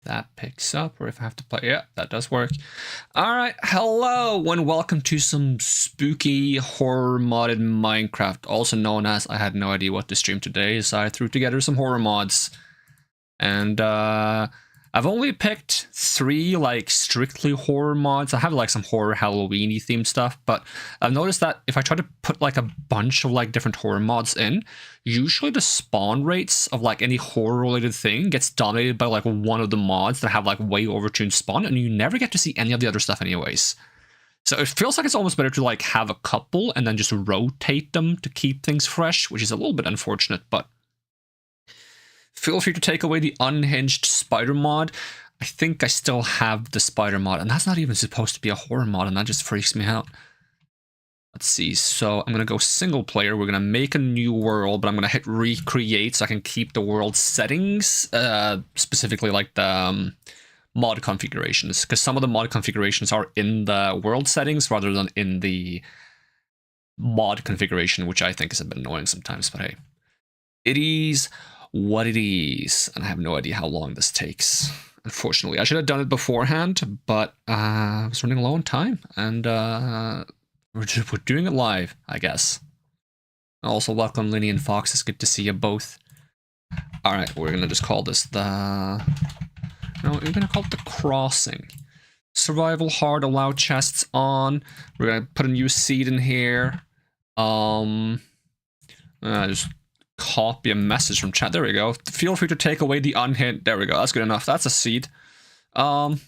that picks up, or if I have to play. Yeah, that does work. All right, hello and welcome to some spooky horror modded Minecraft, also known as I had no idea what to stream today, so I threw together some horror mods. And I've only picked 3 like strictly horror mods. I have like some horror Halloween-y themed stuff, but I've noticed that if I try to put like a bunch of like different horror mods in, usually the spawn rates of like any horror related thing gets dominated by like one of the mods that have like way overtuned spawn, and you never get to see any of the other stuff anyways. So it feels like it's almost better to like have a couple and then just rotate them to keep things fresh, which is a little bit unfortunate, but feel free to take away the unhinged spider mod. I think I still have the spider mod, and that's not even supposed to be a horror mod, and that just freaks me out. Let's see, so I'm going to go single player. We're going to make a new world, but I'm going to hit recreate so I can keep the world settings, specifically like the mod configurations, because some of the mod configurations are in the world settings rather than in the mod configuration, which I think is a bit annoying sometimes, but hey. It is what it is, and I have no idea how long this takes. Unfortunately, I should have done it beforehand, but I was running low on time, and we're doing it live, I guess. Also, welcome Linny and Fox. It's good to see you both. All right, we're gonna just call this the. No, we're gonna call it the crossing. Survival hard. Allow chests on. We're gonna put a new seed in here. Just copy a message from chat. There we go. Feel free to take away the unhint. There we go. That's good enough. That's a seed. Game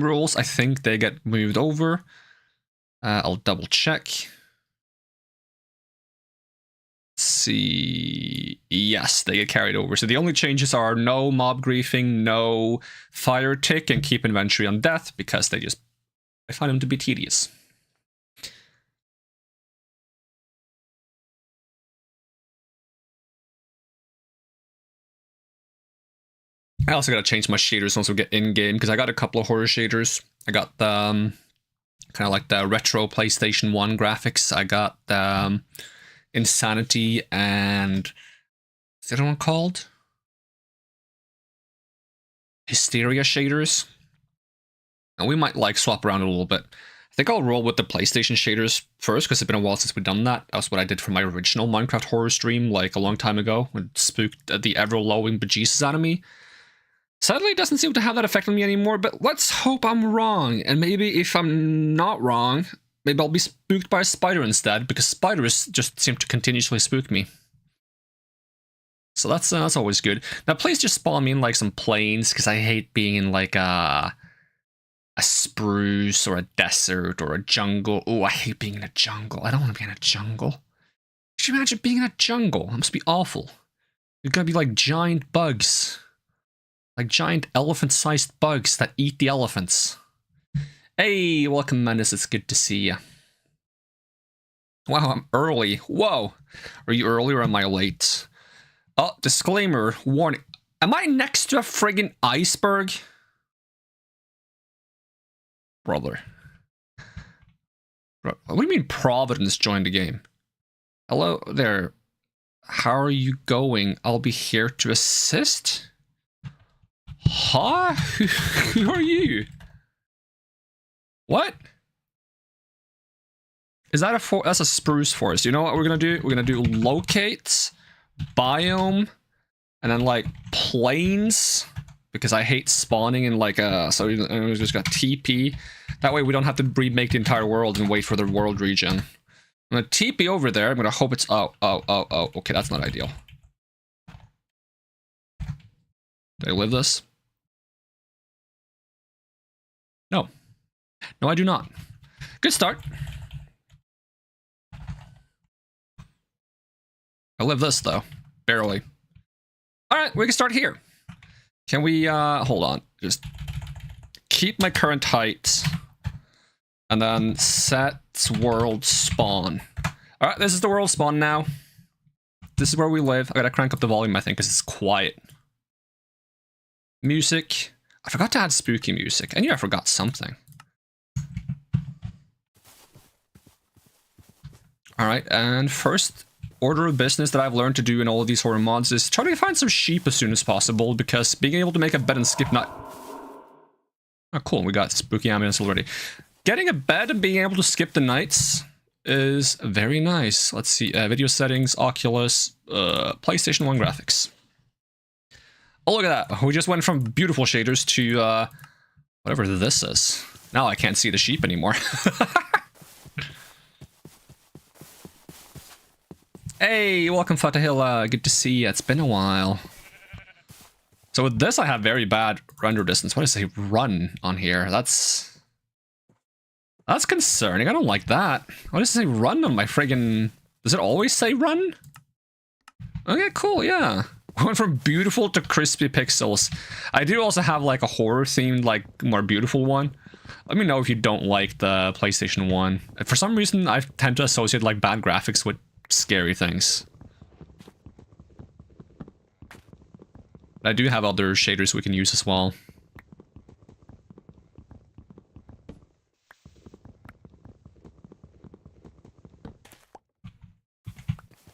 rules. I think they get moved over. I'll double check. Let's see. Yes, they get carried over. So the only changes are no mob griefing, no fire tick, and keep inventory on death because I find them to be tedious. I also gotta change my shaders once we get in game because I got a couple of horror shaders. I got the kind of like the retro PlayStation 1 graphics. I got the Insanity and what's the other one called? Hysteria shaders. And we might like swap around a little bit. I think I'll roll with the PlayStation shaders first because it's been a while since we've done that. That's what I did for my original Minecraft horror stream like a long time ago when it spooked the ever-lowing bejesus out of me. Sadly, it doesn't seem to have that effect on me anymore, but let's hope I'm wrong. And maybe if I'm not wrong, maybe I'll be spooked by a spider instead, because spiders just seem to continuously spook me. So that's always good. Now, please just spawn me in like some plains, because I hate being in like a spruce or a desert or a jungle. Oh, I hate being in a jungle. I don't want to be in a jungle. Could you imagine being in a jungle? That must be awful. You're gonna be like giant bugs. Like giant elephant-sized bugs that eat the elephants. Hey, welcome, Menace. It's good to see you. Wow, I'm early. Whoa. Are you early or am I late? Oh, disclaimer. Warning. Am I next to a friggin' iceberg? Brother. What do you mean Providence joined the game? Hello there. How are you going? I'll be here to assist. Huh? Who are you? What? Is that that's a spruce forest? You know what we're gonna do? We're gonna do locate, biome, and then like plains, because I hate spawning in like so we just got TP. That way we don't have to remake the entire world and wait for the world region. I'm gonna TP over there. I'm gonna hope it's oh. Okay, that's not ideal. Do I live this? No. No, I do not. Good start. I live this, though. Barely. Alright, we can start here. Can we, hold on. Just keep my current height. And then set world spawn. Alright, this is the world spawn now. This is where we live. I gotta crank up the volume, I think, because it's quiet. Music. I forgot to add spooky music. I knew I forgot something. Alright, and first order of business that I've learned to do in all of these horror mods is try to find some sheep as soon as possible, because being able to make a bed and skip night... Oh, cool, we got spooky ambience already. Getting a bed and being able to skip the nights is very nice. Let's see, video settings, Oculus, PlayStation 1 graphics. Oh, look at that. We just went from beautiful shaders to, whatever this is. Now I can't see the sheep anymore. Hey, welcome Fatahilla. Good to see you. It's been a while. So with this, I have very bad render distance. What does it say? Run on here. That's concerning. I don't like that. Why does it say run on my friggin... Does it always say run? Okay, cool, yeah. Went from beautiful to crispy pixels. I do also have like a horror themed, like more beautiful one. Let me know if you don't like the PlayStation 1. For some reason, I tend to associate like bad graphics with scary things. I do have other shaders we can use as well.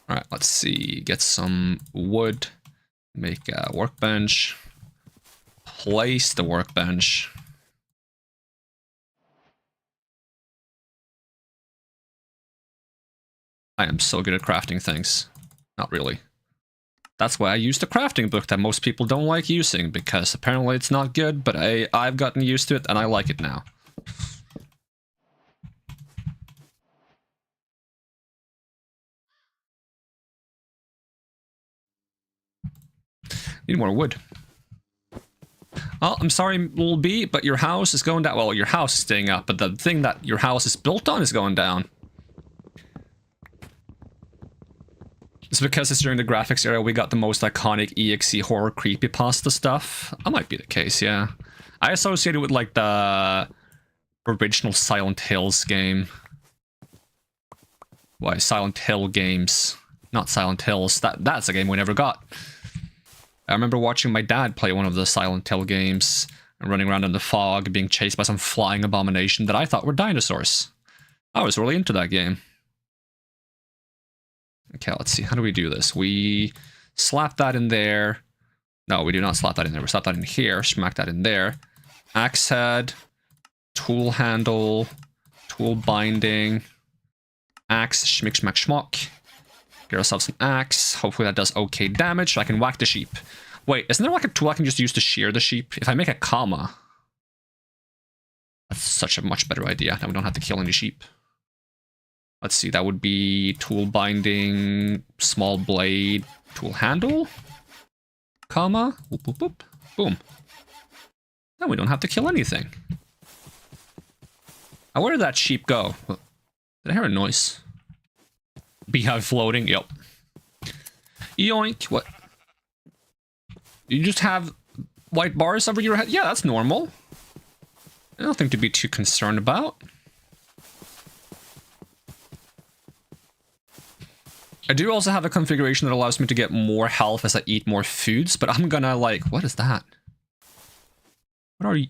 Alright, let's see. Get some wood. Make a workbench. Place the workbench. I am so good at crafting things. Not really. That's why I use the crafting book that most people don't like using, because apparently it's not good, but I've gotten used to it and I like it now. Need more wood. Oh, I'm sorry, little bee, but your house is going down. Well, your house is staying up, but the thing that your house is built on is going down. It's because it's during the graphics era we got the most iconic EXE horror creepypasta stuff. That might be the case, yeah. I associate it with like the original Silent Hills game. Why, Silent Hill games. Not Silent Hills. That's a game we never got. I remember watching my dad play one of the Silent Hill games and running around in the fog, being chased by some flying abomination that I thought were dinosaurs. I was really into that game. Okay, let's see. How do we do this? We slap that in there. No, we do not slap that in there. We slap that in here. Smack that in there. Axe head. Tool handle. Tool binding. Axe. Schmick, schmack, schmuck. Get ourselves an axe. Hopefully that does okay damage so I can whack the sheep. Wait, isn't there like a tool I can just use to shear the sheep? If I make a comma. That's such a much better idea. Now we don't have to kill any sheep. Let's see, that would be tool binding, small blade, tool handle, comma, whoop, whoop, whoop, boom. Now we don't have to kill anything. Now where did that sheep go? Did I hear a noise? Beehive floating, yep. Yoink, what? You just have white bars over your head? Yeah, that's normal. Nothing to be too concerned about. I do also have a configuration that allows me to get more health as I eat more foods, but I'm gonna like... What is that? What are you?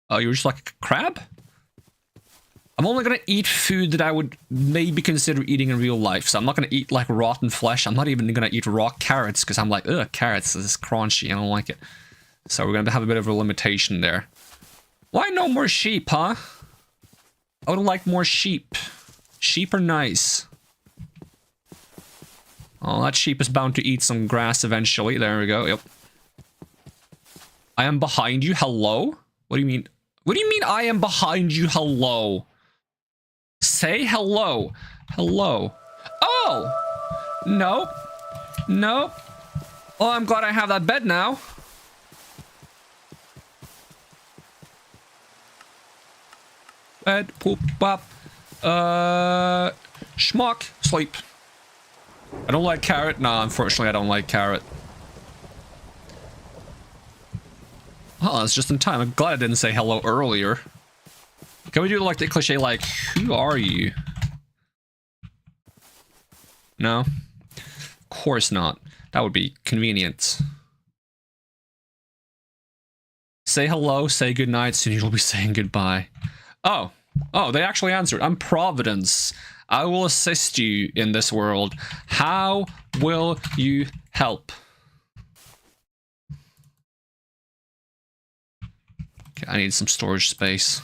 Oh, you're just like a crab? I'm only gonna eat food that I would maybe consider eating in real life, so I'm not gonna eat like rotten flesh. I'm not even gonna eat raw carrots, because I'm like, ugh, carrots, this is crunchy, I don't like it. So we're gonna have a bit of a limitation there. Why no more sheep, huh? I would like more sheep. Sheep are nice. Oh, that sheep is bound to eat some grass eventually. There we go. Yep. I am behind you. Hello? What do you mean? What do you mean I am behind you? Hello? Say hello. Hello. Oh! Nope. Nope. Oh, I'm glad I have that bed now. Bed, poop, bop. Schmuck. Sleep. I don't like carrot. Nah, unfortunately, I don't like carrot. Oh, it's just in time. I'm glad I didn't say hello earlier. Can we do like the cliche, like, who are you? No? Of course not. That would be convenient. Say hello, say goodnight, soon you'll be saying goodbye. Oh. Oh, they actually answered. I'm Providence. I will assist you in this world. How will you help? Okay, I need some storage space.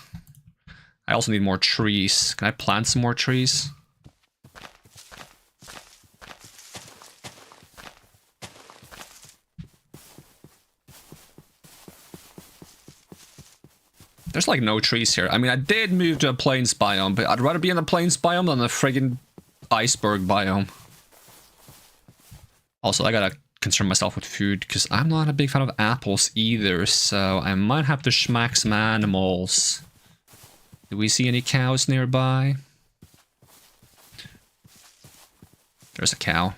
I also need more trees. Can I plant some more trees? There's like no trees here. I mean, I did move to a plains biome, but I'd rather be in the plains biome than the friggin' iceberg biome. Also, I gotta concern myself with food, because I'm not a big fan of apples either, so I might have to schmack some animals. Do we see any cows nearby? There's a cow.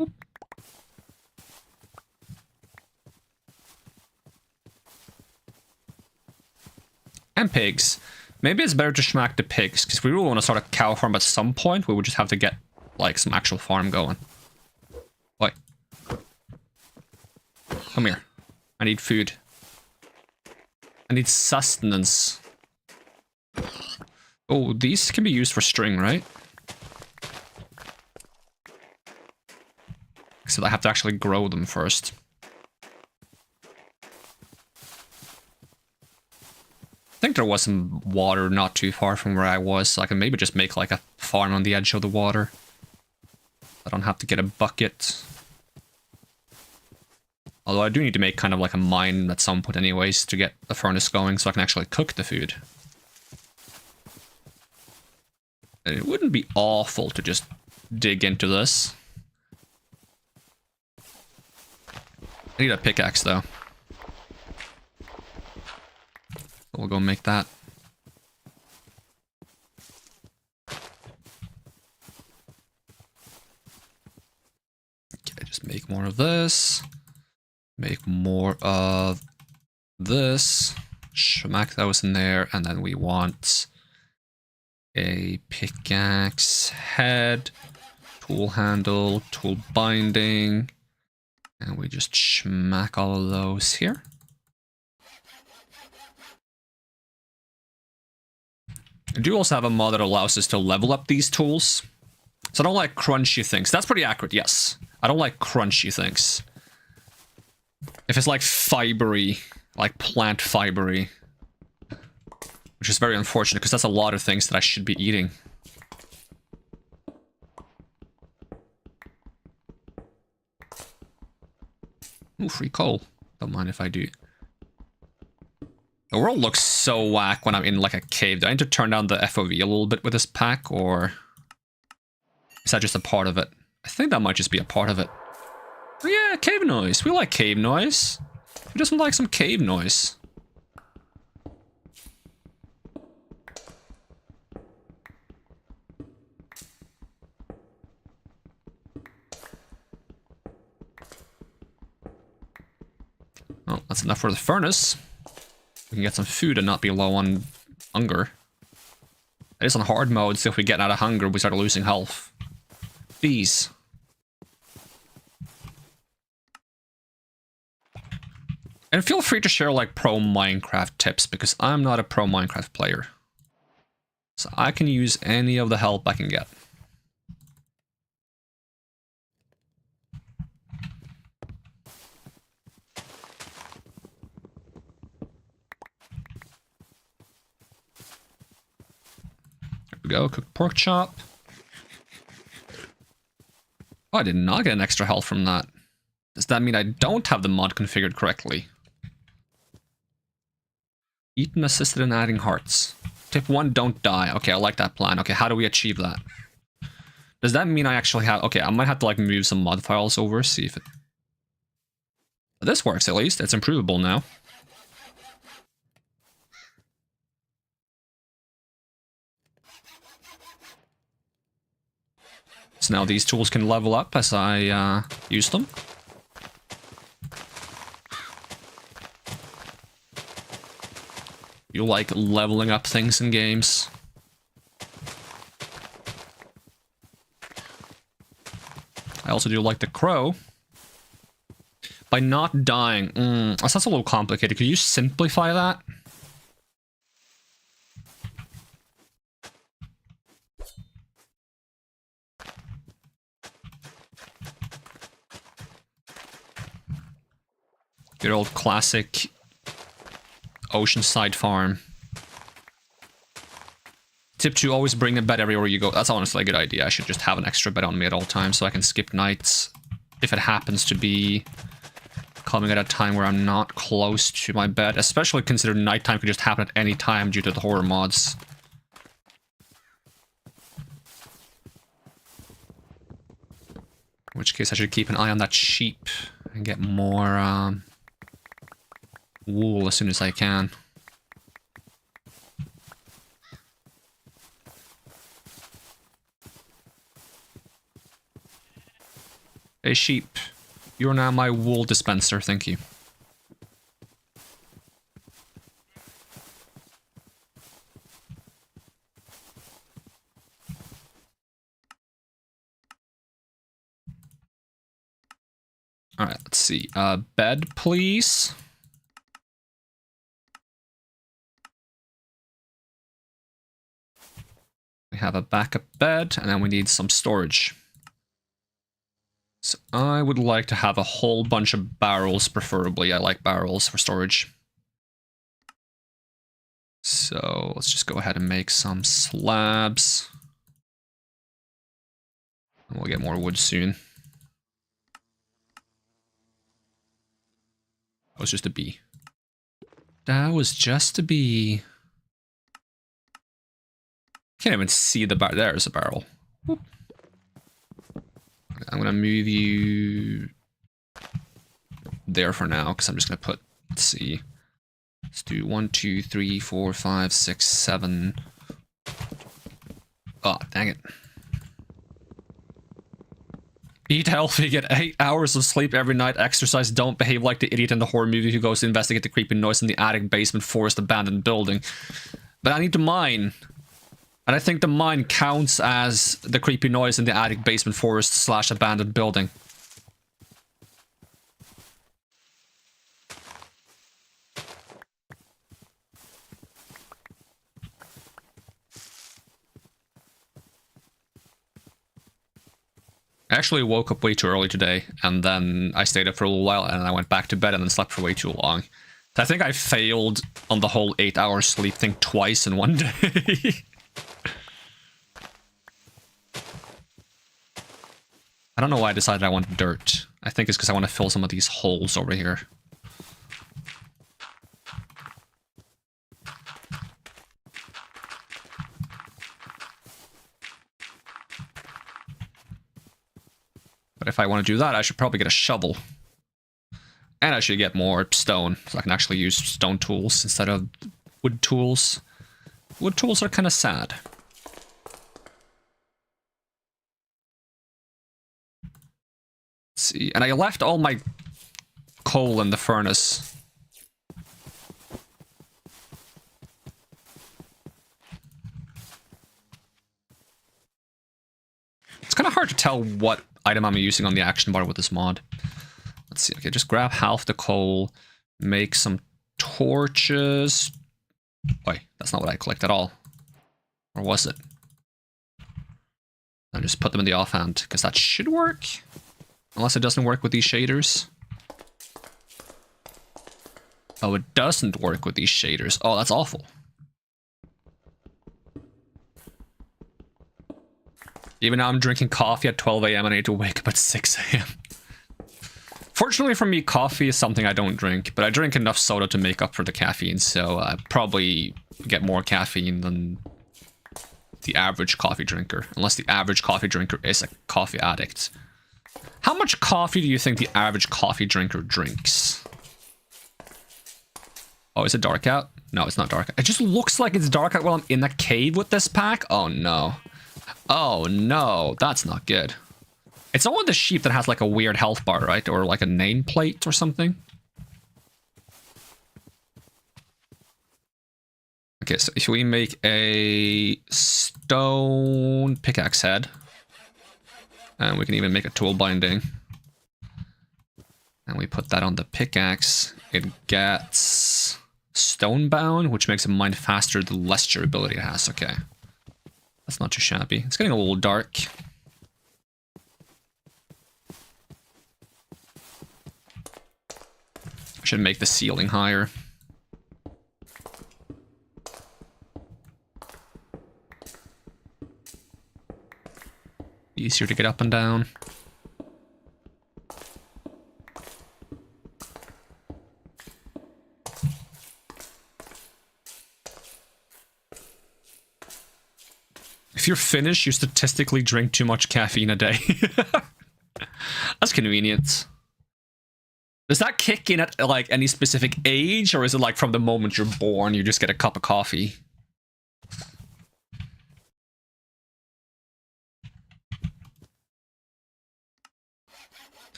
Oop. And pigs. Maybe it's better to schmack the pigs, because we really want to start a cow farm at some point. We would just have to get, like, some actual farm going. Oi. Come here. I need food. I need sustenance. Oh, these can be used for string, right? So I have to actually grow them first. I think there was some water not too far from where I was, so I can maybe just make like a farm on the edge of the water. I don't have to get a bucket. Although I do need to make kind of like a mine at some point anyways to get the furnace going so I can actually cook the food. And it wouldn't be awful to just dig into this. I need a pickaxe though. We'll go make that. Okay, just make more of this. Make more of this. Smack those in there, and then we want a pickaxe head, tool handle, tool binding, and we just smack all of those here. I do also have a mod that allows us to level up these tools. So I don't like crunchy things. That's pretty accurate, yes. I don't like crunchy things. If it's like fibery, like plant fibery. Which is very unfortunate because that's a lot of things that I should be eating. Ooh, free coal. Don't mind if I do. The world looks so whack when I'm in like a cave. Do I need to turn down the FOV a little bit with this pack, or is that just a part of it? I think that might just be a part of it. Oh yeah, cave noise. We like cave noise. Who doesn't like some cave noise? Well, that's enough for the furnace. We can get some food and not be low on hunger. It is on hard mode, so if we get out of hunger, we start losing health. Bees. And feel free to share like pro Minecraft tips, because I'm not a pro Minecraft player. So I can use any of the help I can get. There we go, cooked pork chop. Oh, I did not get an extra health from that. Does that mean I don't have the mod configured correctly? Eaten assisted in adding hearts. Tip 1, don't die. Okay, I like that plan. Okay, how do we achieve that? Does that mean I actually have... Okay, I might have to like move some mod files over, see if it... This works at least. It's improvable now. So now these tools can level up as I use them. You like leveling up things in games. I also do like the crow. By not dying, that sounds a little complicated. Could you simplify that? Good old classic oceanside farm. Tip 2, always bring a bed everywhere you go. That's honestly a good idea. I should just have an extra bed on me at all times so I can skip nights if it happens to be coming at a time where I'm not close to my bed. Especially considering nighttime could just happen at any time due to the horror mods. In which case I should keep an eye on that sheep and get more wool as soon as I can. Hey sheep, you're now my wool dispenser, thank you. Alright, let's see. Bed, please. We have a backup bed, and then we need some storage. So I would like to have a whole bunch of barrels, preferably. I like barrels for storage. So let's just go ahead and make some slabs. And we'll get more wood soon. That was just a bee. That was just a bee. Can't even see the barrel. There's a barrel. Whoop. I'm gonna move you there for now, because I'm just gonna put, let's see. Let's do 1, 2, 3, 4, 5, 6, 7. Oh, dang it. Eat healthy, get 8 hours of sleep every night, exercise, don't behave like the idiot in the horror movie who goes to investigate the creepy noise in the attic, basement, forest, abandoned building. But I need to mine. And I think the mine counts as the creepy noise in the attic, basement, forest, / abandoned building. I actually woke up way too early today, and then I stayed up for a little while, and then I went back to bed and then slept for way too long. So I think I failed on the whole 8-hour sleep thing twice in one day. I don't know why I decided I want dirt. I think it's because I want to fill some of these holes over here. But if I want to do that, I should probably get a shovel. And I should get more stone, so I can actually use stone tools instead of wood tools. Wood tools are kind of sad. Let's see, and I left all my coal in the furnace. It's kind of hard to tell what item I'm using on the action bar with this mod. Let's see, okay, just grab half the coal, make some torches. Wait, that's not what I clicked at all. Or was it? And just put them in the offhand, because that should work. Unless it doesn't work with these shaders. Oh, it doesn't work with these shaders. Oh, that's awful. Even now I'm drinking coffee at 12 AM and I need to wake up at 6 AM. Fortunately for me, coffee is something I don't drink, but I drink enough soda to make up for the caffeine, so I probably get more caffeine than the average coffee drinker, unless the average coffee drinker is a coffee addict. How much coffee do you think the average coffee drinker drinks? Oh, is it dark out? No, it's not dark out. It just looks like it's dark out while I'm in a cave with this pack. Oh, no. Oh, no. That's not good. It's only the sheep that has like a weird health bar, right? Or like a nameplate or something. Okay, so if we make a stone pickaxe head, and we can even make a tool binding, and we put that on the pickaxe, it gets stone bound, which makes it mine faster the less durability it has. Okay, that's not too shabby. It's getting a little dark. Should make the ceiling higher. Easier to get up and down. If you're Finnish, you statistically drink too much caffeine a day. That's convenient. Does that kick in at like any specific age, or is it like from the moment you're born, you just get a cup of coffee?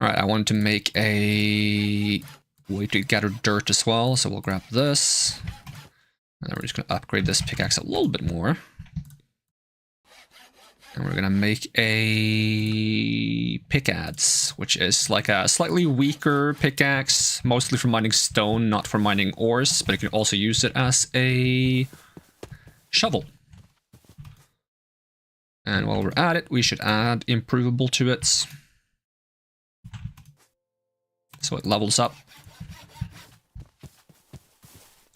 Alright, I wanted to make a way to gather dirt as well, so we'll grab this. And then we're just going to upgrade this pickaxe a little bit more. And we're going to make a pickaxe, which is like a slightly weaker pickaxe, mostly for mining stone, not for mining ores, but you can also use it as a shovel. And while we're at it, we should add improvable to it. So it levels up.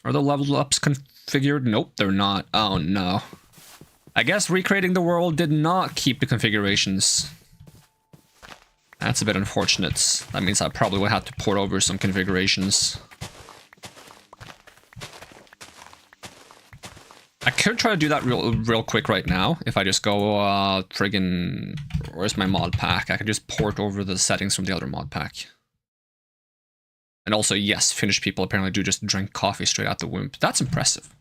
Are the level ups configured? Nope, they're not. Oh no. I guess recreating the world did not keep the configurations. That's a bit unfortunate. That means I probably will have to port over some configurations. I could try to do that real quick right now. If I just go, friggin... Where's my mod pack? I could just port over the settings from the other mod pack. And also, yes, Finnish people apparently do just drink coffee straight out the womb. That's impressive.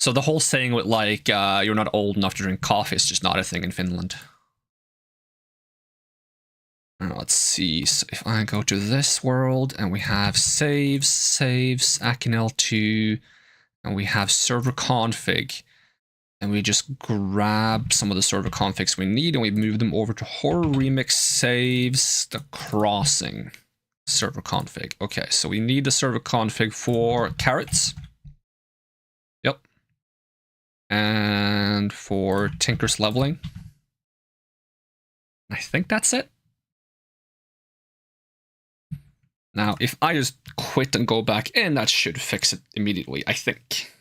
So the whole saying with, like, you're not old enough to drink coffee is just not a thing in Finland. Let's see. So if I go to this world, and we have saves, Akinel2, and we have server config. And we just grab some of the server configs we need, and we move them over to Horror Remix Saves, the Crossing. Server config. Okay, so we need the server config for carrots. Yep. And for Tinker's leveling. I think that's it. Now, if I just quit and go back in, that should fix it immediately, I think.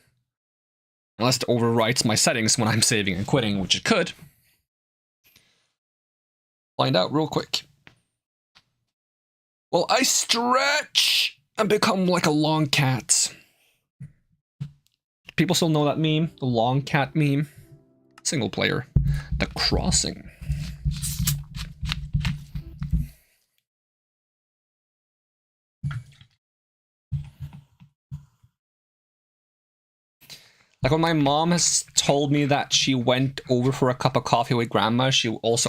Unless it overwrites my settings when I'm saving and quitting, which it could. Find out real quick. Well, I stretch and become like a long cat. People still know that meme? The long cat meme? Single player. The Crossing. Like when my mom has told me that she went over for a cup of coffee with grandma, she was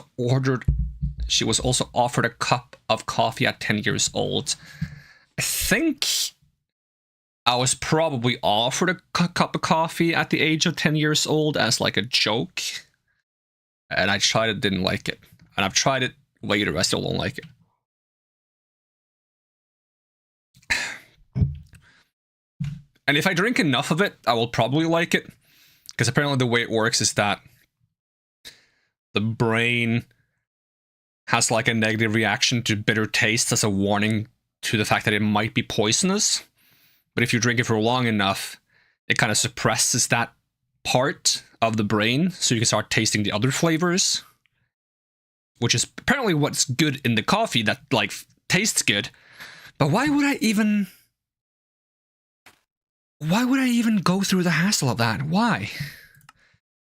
also offered a cup of coffee at 10 years old. I think I was probably offered a cup of coffee at the age of 10 years old as like a joke. And I tried it, didn't like it. And I've tried it later, I still don't like it. And if I drink enough of it, I will probably like it. Because apparently the way it works is that the brain has like a negative reaction to bitter taste as a warning to the fact that it might be poisonous. But if you drink it for long enough, it kind of suppresses that part of the brain, so you can start tasting the other flavors. Which is apparently what's good in the coffee that, like, tastes good. But why would I even go through the hassle of that? Why?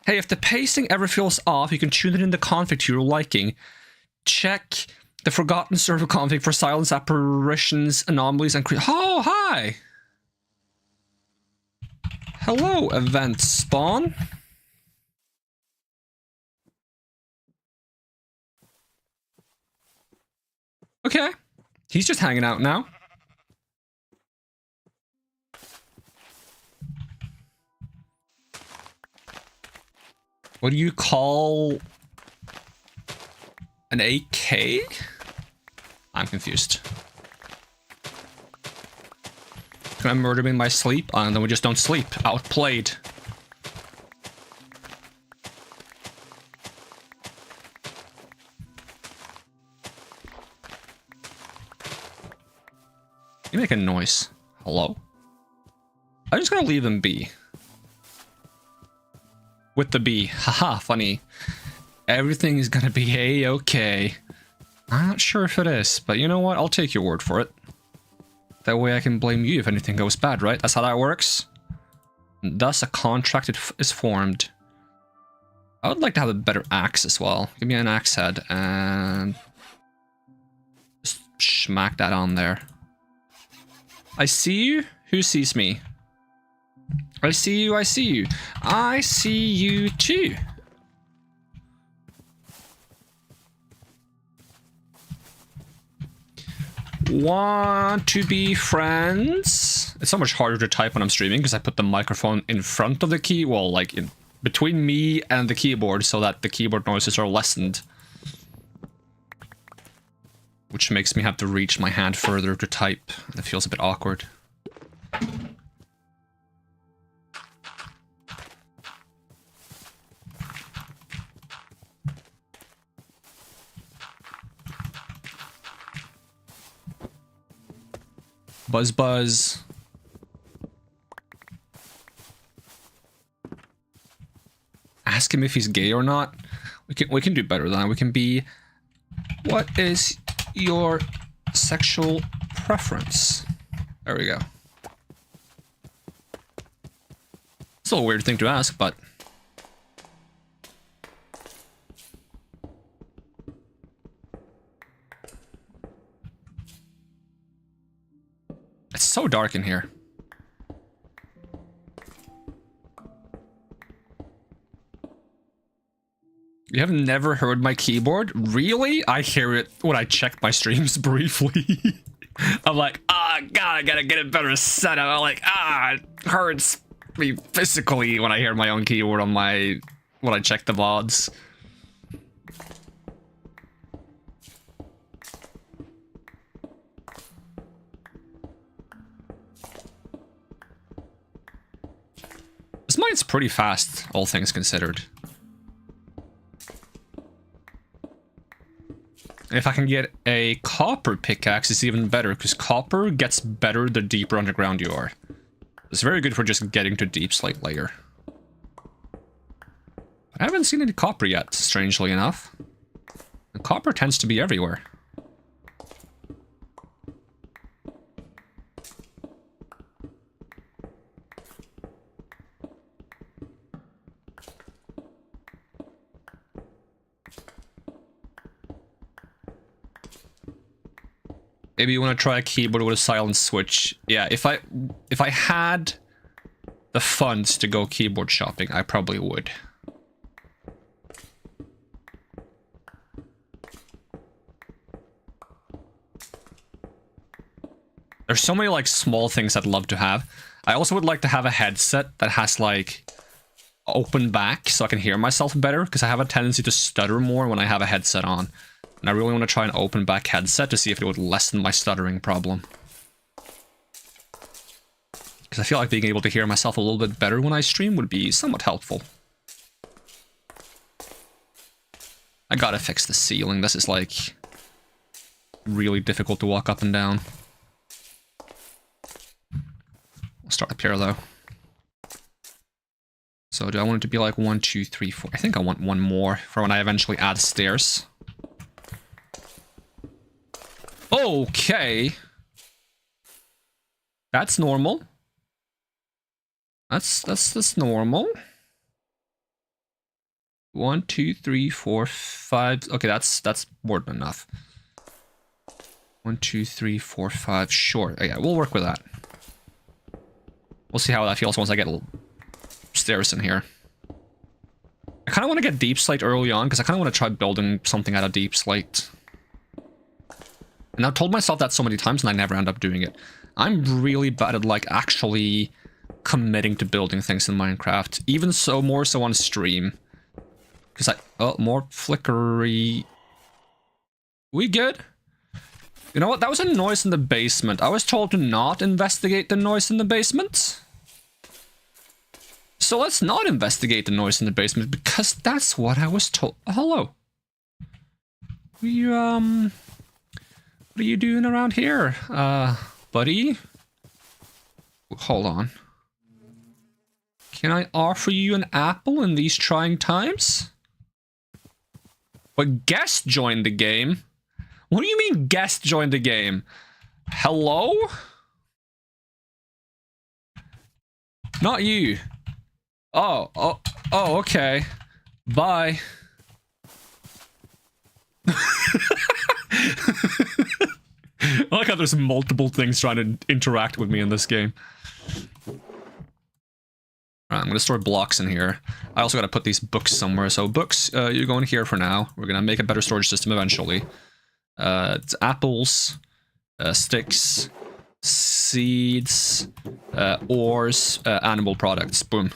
Hey, if the pacing ever feels off, you can tune it in the config to your liking. Check the forgotten server config for silence, apparitions, anomalies, and oh, hi! Hello, event spawn. Okay. He's just hanging out now. What do you call an AK? I'm confused. Can I murder him in my sleep? And then we just don't sleep. Outplayed. You make a noise. Hello? I'm just gonna leave him be. With the B. Haha, funny. Everything is gonna be a-okay. I'm not sure if it is, but you know what? I'll take your word for it. That way I can blame you if anything goes bad, right? That's how that works. Thus, a contract is formed. I would like to have a better axe as well. Give me an axe head and just smack that on there. I see you. Who sees me? I see you. I see you. I see you too. Want to be friends? It's so much harder to type when I'm streaming because I put the microphone in front of the key, well, like in between me and the keyboard so that the keyboard noises are lessened. Which makes me have to reach my hand further to type. It feels a bit awkward. Buzz buzz. Ask him if he's gay or not. We can do better than that. We can be, what is your sexual preference? There we go. It's a little weird thing to ask, but it's so dark in here. You have never heard my keyboard? Really? I hear it when I check my streams briefly. I'm like, God, I gotta get it better set up. I'm like, it hurts me physically when I hear my own keyboard on my, when I check the VODs. This mine's pretty fast, all things considered. If I can get a copper pickaxe, it's even better, because copper gets better the deeper underground you are. It's very good for just getting to deep slate layer. But I haven't seen any copper yet, strangely enough. The copper tends to be everywhere. Maybe you want to try a keyboard with a silent switch. Yeah, if I had the funds to go keyboard shopping, I probably would. There's so many like small things I'd love to have. I also would like to have a headset that has like open back so I can hear myself better, because I have a tendency to stutter more when I have a headset on. And I really want to try an open back headset to see if it would lessen my stuttering problem. Because I feel like being able to hear myself a little bit better when I stream would be somewhat helpful. I gotta fix the ceiling. This is like really difficult to walk up and down. I'll start up here though. So do I want it to be like 1, 2, 3, 4? I think I want one more for when I eventually add stairs. Okay. That's normal. That's normal. 1, 2, 3, 4, 5. Okay, that's more than enough. 1, 2, 3, 4, 5. Sure. Yeah, we'll work with that. We'll see how that feels once I get stairs in here. I kind of want to get deep slate early on, because I kind of want to try building something out of deep slate. And I've told myself that so many times and I never end up doing it. I'm really bad at like actually committing to building things in Minecraft. Even so, more so on stream. Because oh, more flickery. We good? You know what? That was a noise in the basement. I was told to not investigate the noise in the basement. So let's not investigate the noise in the basement, because that's what I was told. Hello. What are you doing around here? buddy. Hold on. Can I offer you an apple in these trying times? But guest joined the game? What do you mean guest joined the game? Hello? Not you. Oh, okay. Bye. I like how there's multiple things trying to interact with me in this game. Alright, I'm gonna store blocks in here. I also gotta put these books somewhere. So books, you're going here for now. We're gonna make a better storage system eventually. It's apples, sticks, seeds, ores, animal products. Boom.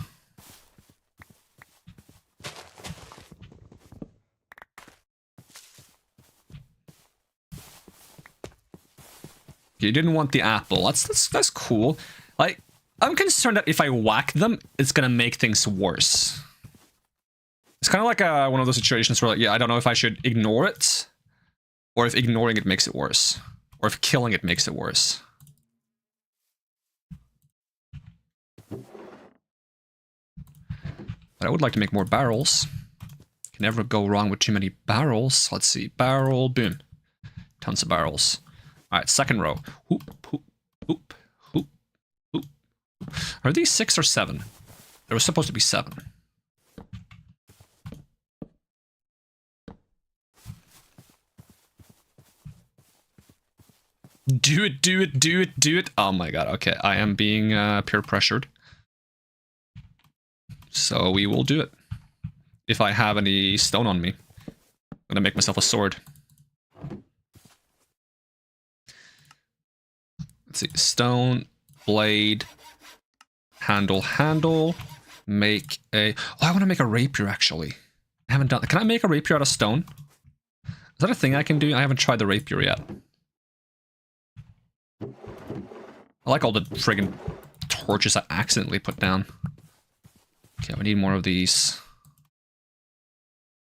You didn't want the apple. That's cool. Like, I'm concerned that if I whack them, it's gonna make things worse. It's kind of like one of those situations where, like, yeah, I don't know if I should ignore it, or if ignoring it makes it worse, or if killing it makes it worse. But I would like to make more barrels. Can never go wrong with too many barrels. Let's see. Barrel, boom. Tons of barrels. Alright, second row. Hoop, hoop, hoop, hoop, hoop. Are these 6 or 7? There was supposed to be 7. Do it, do it, do it, do it. Oh my god, okay. I am being peer pressured. So we will do it. If I have any stone on me. I'm gonna make myself a sword. Let's see. Stone, blade, handle, make a... Oh, I want to make a rapier, actually. I haven't done... Can I make a rapier out of stone? Is that a thing I can do? I haven't tried the rapier yet. I like all the friggin' torches I accidentally put down. Okay, we need more of these.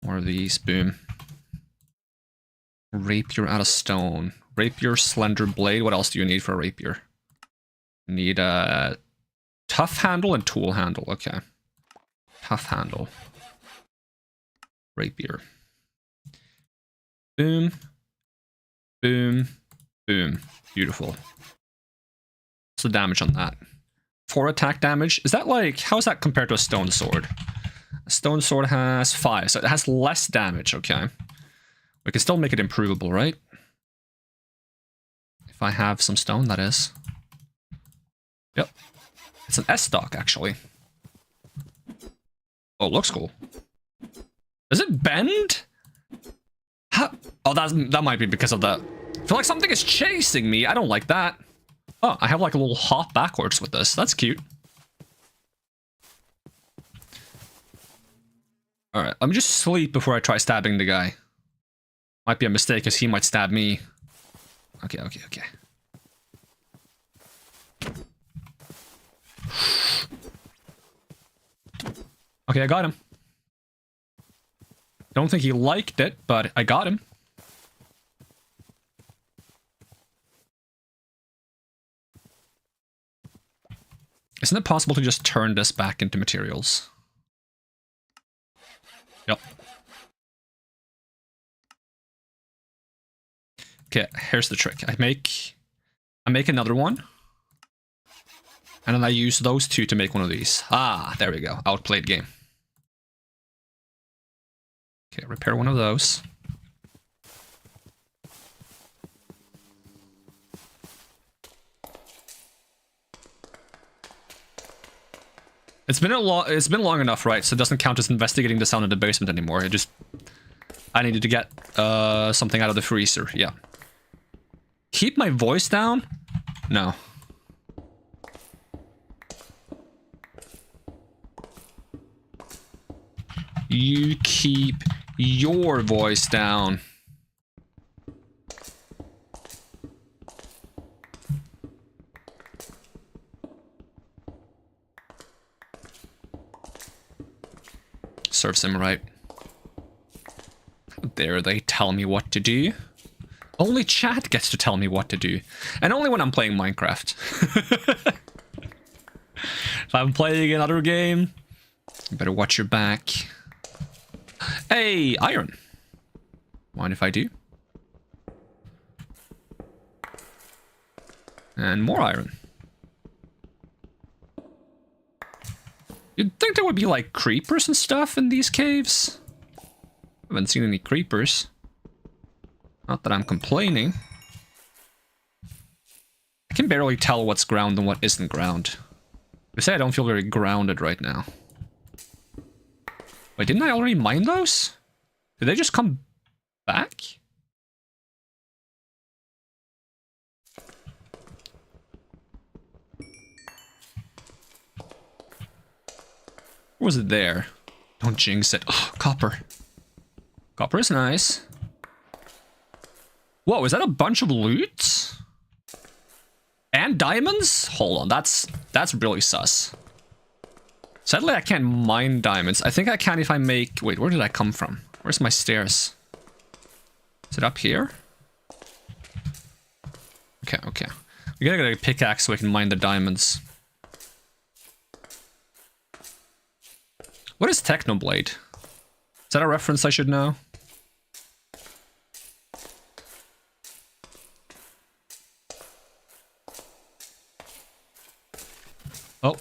More of these, boom. Rapier out of stone. Rapier, slender blade. What else do you need for a rapier? You need a tough handle and tool handle. Okay. Tough handle. Rapier. Boom. Boom. Boom. Beautiful. What's the damage on that? 4 attack damage. Is that like... How is that compared to a stone sword? A stone sword has 5, so it has less damage. Okay. We can still make it improvable, right? If I have some stone, that is. Yep. It's an S-stock, actually. Oh, it looks cool. Does it bend? How? Oh, that might be because of the... I feel like something is chasing me. I don't like that. Oh, I have like a little hop backwards with this. That's cute. Alright, let me just sleep before I try stabbing the guy. Might be a mistake, because he might stab me. Okay. Okay, I got him. Don't think he liked it, but I got him. Isn't it possible to just turn this back into materials? Yep. Okay, here's the trick. I make another one. And then I use those two to make one of these. Ah, there we go. Outplayed game. Okay, repair one of those. It's been long enough, right? So it doesn't count as investigating the sound in the basement anymore. I needed to get something out of the freezer. Yeah. Keep my voice down? No. You keep your voice down. Serves him right. How dare they tell me what to do? Only chat gets to tell me what to do. And only when I'm playing Minecraft. If I'm playing another game, you better watch your back. Hey, iron. Mind if I do? And more iron. You'd think there would be like creepers and stuff in these caves. Haven't seen any creepers. Not that I'm complaining. I can barely tell what's ground and what isn't ground. I say I don't feel very grounded right now. Wait, didn't I already mine those? Did they just come back? Or was it there? Don't jinx it. Oh, copper. Copper is nice. Whoa, is that a bunch of loot? And diamonds? Hold on, that's really sus. Sadly, I can't mine diamonds. I think I can if I make... Wait, where did I come from? Where's my stairs? Is it up here? Okay, okay. We gotta get a pickaxe so we can mine the diamonds. What is Technoblade? Is that a reference I should know? Oh.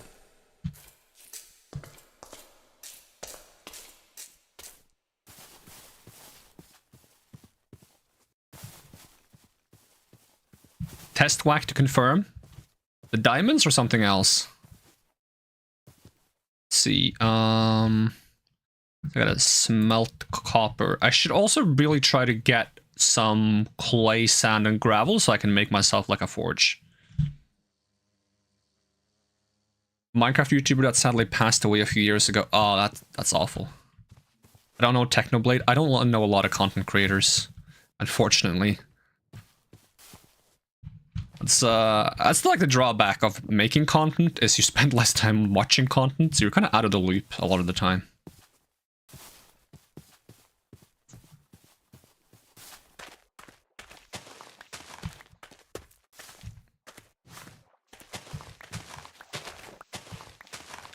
Test whack to confirm. The diamonds or something else? Let's see. I gotta smelt copper. I should also really try to get some clay, sand, and gravel so I can make myself like a forge. Minecraft YouTuber that sadly passed away a few years ago. Oh, that's awful. I don't know Technoblade. I don't know a lot of content creators, unfortunately. That's like the drawback of making content is you spend less time watching content, so you're kind of out of the loop a lot of the time.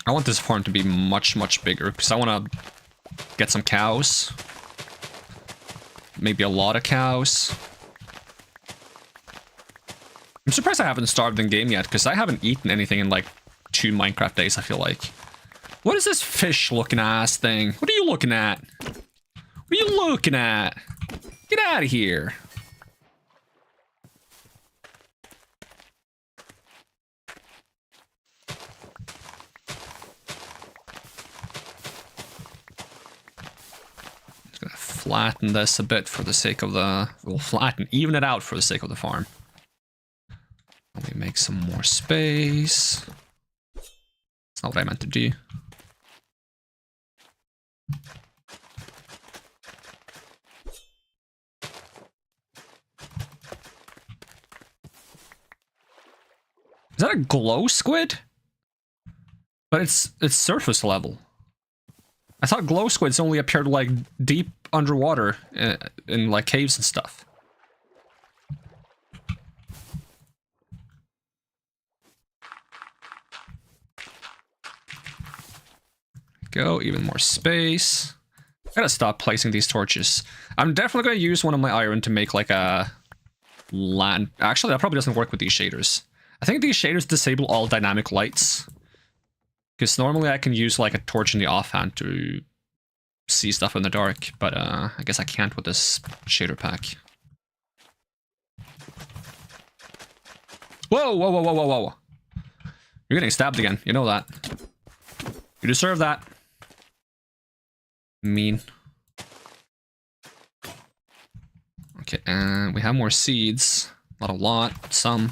I want this farm to be much, much bigger, because I want to get some cows. Maybe a lot of cows. I'm surprised I haven't starved in game yet, because I haven't eaten anything in like 2 Minecraft days, I feel like. What is this fish-looking ass thing? What are you looking at? What are you looking at? Get out of here. Flatten this a bit for the sake of the... We'll flatten, even it out for the sake of the farm. Let me make some more space. That's not what I meant to do. Is that a glow squid? But it's surface level. I thought glow squids only appeared like deep underwater in like caves and stuff. Go, even more space. I gotta stop placing these torches. I'm definitely gonna use one of my iron to make like a land. Actually, that probably doesn't work with these shaders. I think these shaders disable all dynamic lights. Because normally I can use like a torch in the offhand to see stuff in the dark, but I guess I can't with this shader pack. Whoa, whoa, whoa, whoa, whoa, whoa. You're getting stabbed again, you know that. You deserve that. Mean. Okay, and we have more seeds. Not a lot, but some.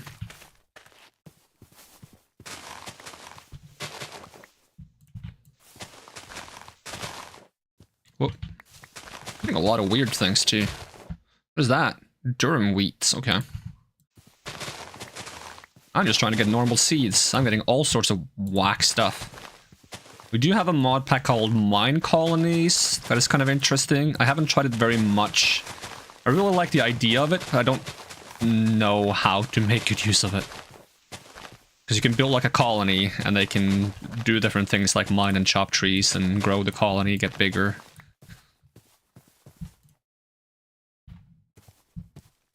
Whoa. Getting a lot of weird things too. What is that? Durum wheats, okay. I'm just trying to get normal seeds. I'm getting all sorts of whack stuff. We do have a mod pack called Mine Colonies. That is kind of interesting. I haven't tried it very much. I really like the idea of it, but I don't know how to make good use of it. Because you can build like a colony, and they can do different things like mine and chop trees and grow the colony, get bigger.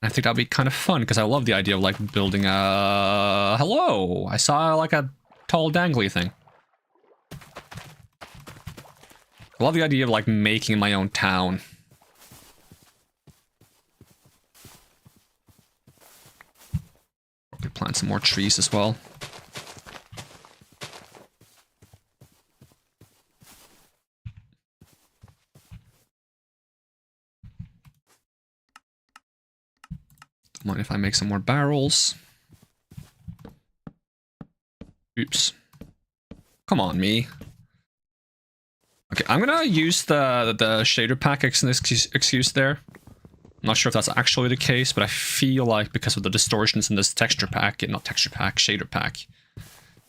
I think that'd be kind of fun, because I love the idea of like building a... Hello! I saw like a tall dangly thing. I love the idea of like making my own town. Could plant some more trees as well. Don't mind if I make some more barrels. Oops. Come on, me. Okay, I'm gonna use the shader pack excuse there. I'm not sure if that's actually the case, but I feel like because of the distortions in this texture pack, not texture pack, shader pack,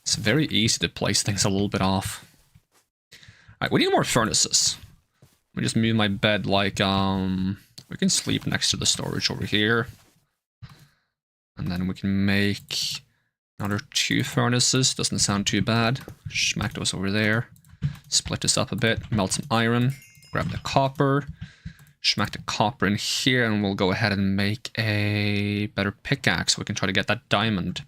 it's very easy to place things a little bit off. Alright, we need more furnaces. Let me just move my bed like, we can sleep next to the storage over here. And then we can make another 2 furnaces, doesn't sound too bad. Smack those over there. Split this up a bit, melt some iron, grab the copper. Smack the copper in here, and we'll go ahead and make a better pickaxe so we can try to get that diamond.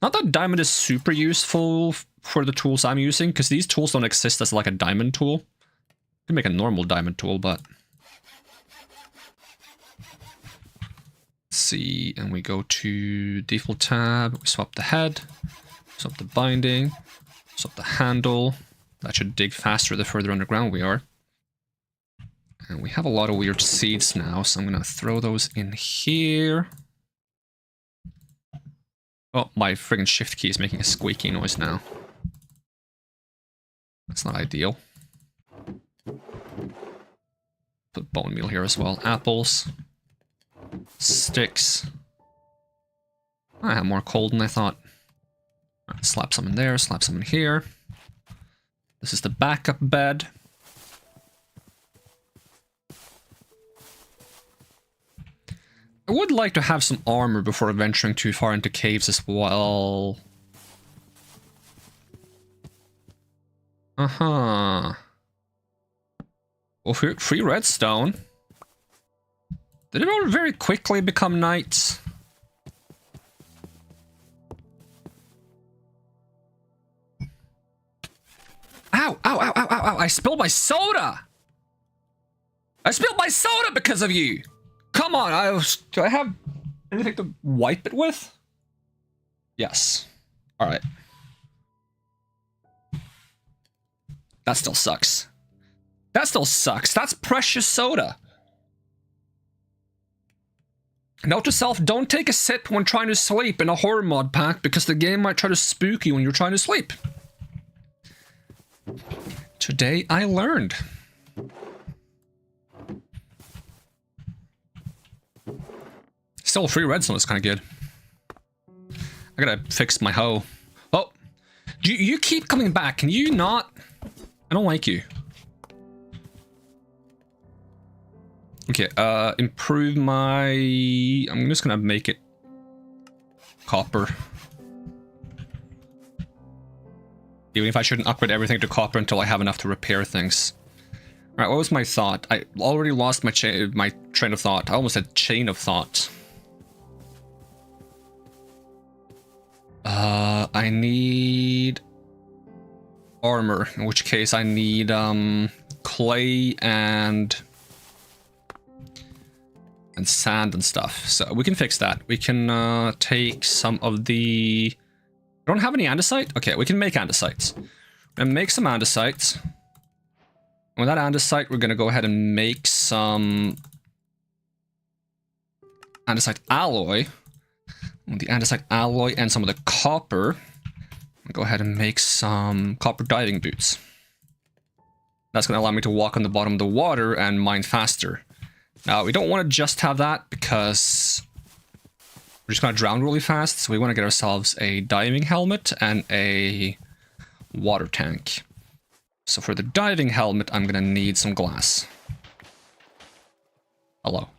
Not that diamond is super useful for the tools I'm using, because these tools don't exist as like a diamond tool. You can make a normal diamond tool, but... Let's see, and we go to default tab, we swap the head, swap the binding, swap the handle. That should dig faster the further underground we are. And we have a lot of weird seeds now, so I'm going to throw those in here. Oh, my friggin' shift key is making a squeaky noise now. That's not ideal. Put bone meal here as well. Apples. Sticks. I have more coal than I thought. Right, slap some in there, slap some in here. This is the backup bed. I would like to have some armor before venturing too far into caves as well. Uh-huh. Well, free redstone. Did it all very quickly become night? Ow, ow, ow, ow, ow, ow, I spilled my soda! I spilled my soda because of you! Come on, do I have anything to wipe it with? Yes. Alright. That still sucks. That still sucks. That's precious soda. Note to self, don't take a sip when trying to sleep in a horror mod pack because the game might try to spook you when you're trying to sleep. Today I learned. Still, free redstone is kind of good. I gotta fix my hoe. Oh, you keep coming back. Can you not? I don't like you. Okay, improve my... I'm just gonna make it copper. Even if I shouldn't upgrade everything to copper until I have enough to repair things. Alright, what was my thought? I already lost my train of thought. I almost said chain of thought. I need armor, in which case I need clay and sand and stuff. So we can fix that. We can take some of the... I don't have any andesite? Okay, we can make andesites. We're gonna make some andesites. And with that andesite, we're gonna go ahead and make some andesite alloy. With the andesite alloy and some of the copper, I'll go ahead and make some copper diving boots. That's going to allow me to walk on the bottom of the water and mine faster. Now, we don't want to just have that because we're just going to drown really fast, so we want to get ourselves a diving helmet and a water tank. So for the diving helmet, I'm going to need some glass. Hello.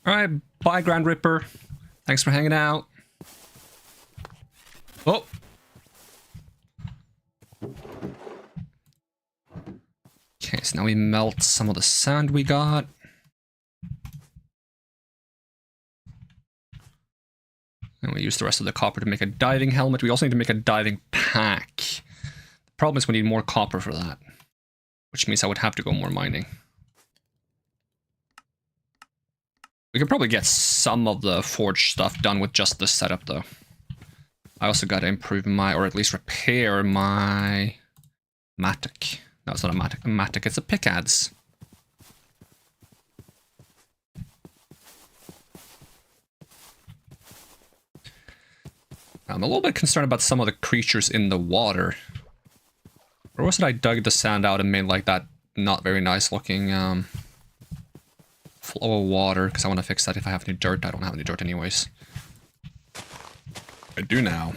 Alright, bye Grand Ripper. Thanks for hanging out. Oh! Okay, so now we melt some of the sand we got. And we use the rest of the copper to make a diving helmet. We also need to make a diving pack. The problem is we need more copper for that. Which means I would have to go more mining. We could probably get some of the forge stuff done with just this setup, though. I also gotta improve my, or at least repair my mattock. No, it's not a mattock, it's a pickaxe. I'm a little bit concerned about some of the creatures in the water. Or was it I dug the sand out and made like that not very nice looking flow of water? Because I want to fix that if I have any dirt. I don't have any dirt anyways. I do now.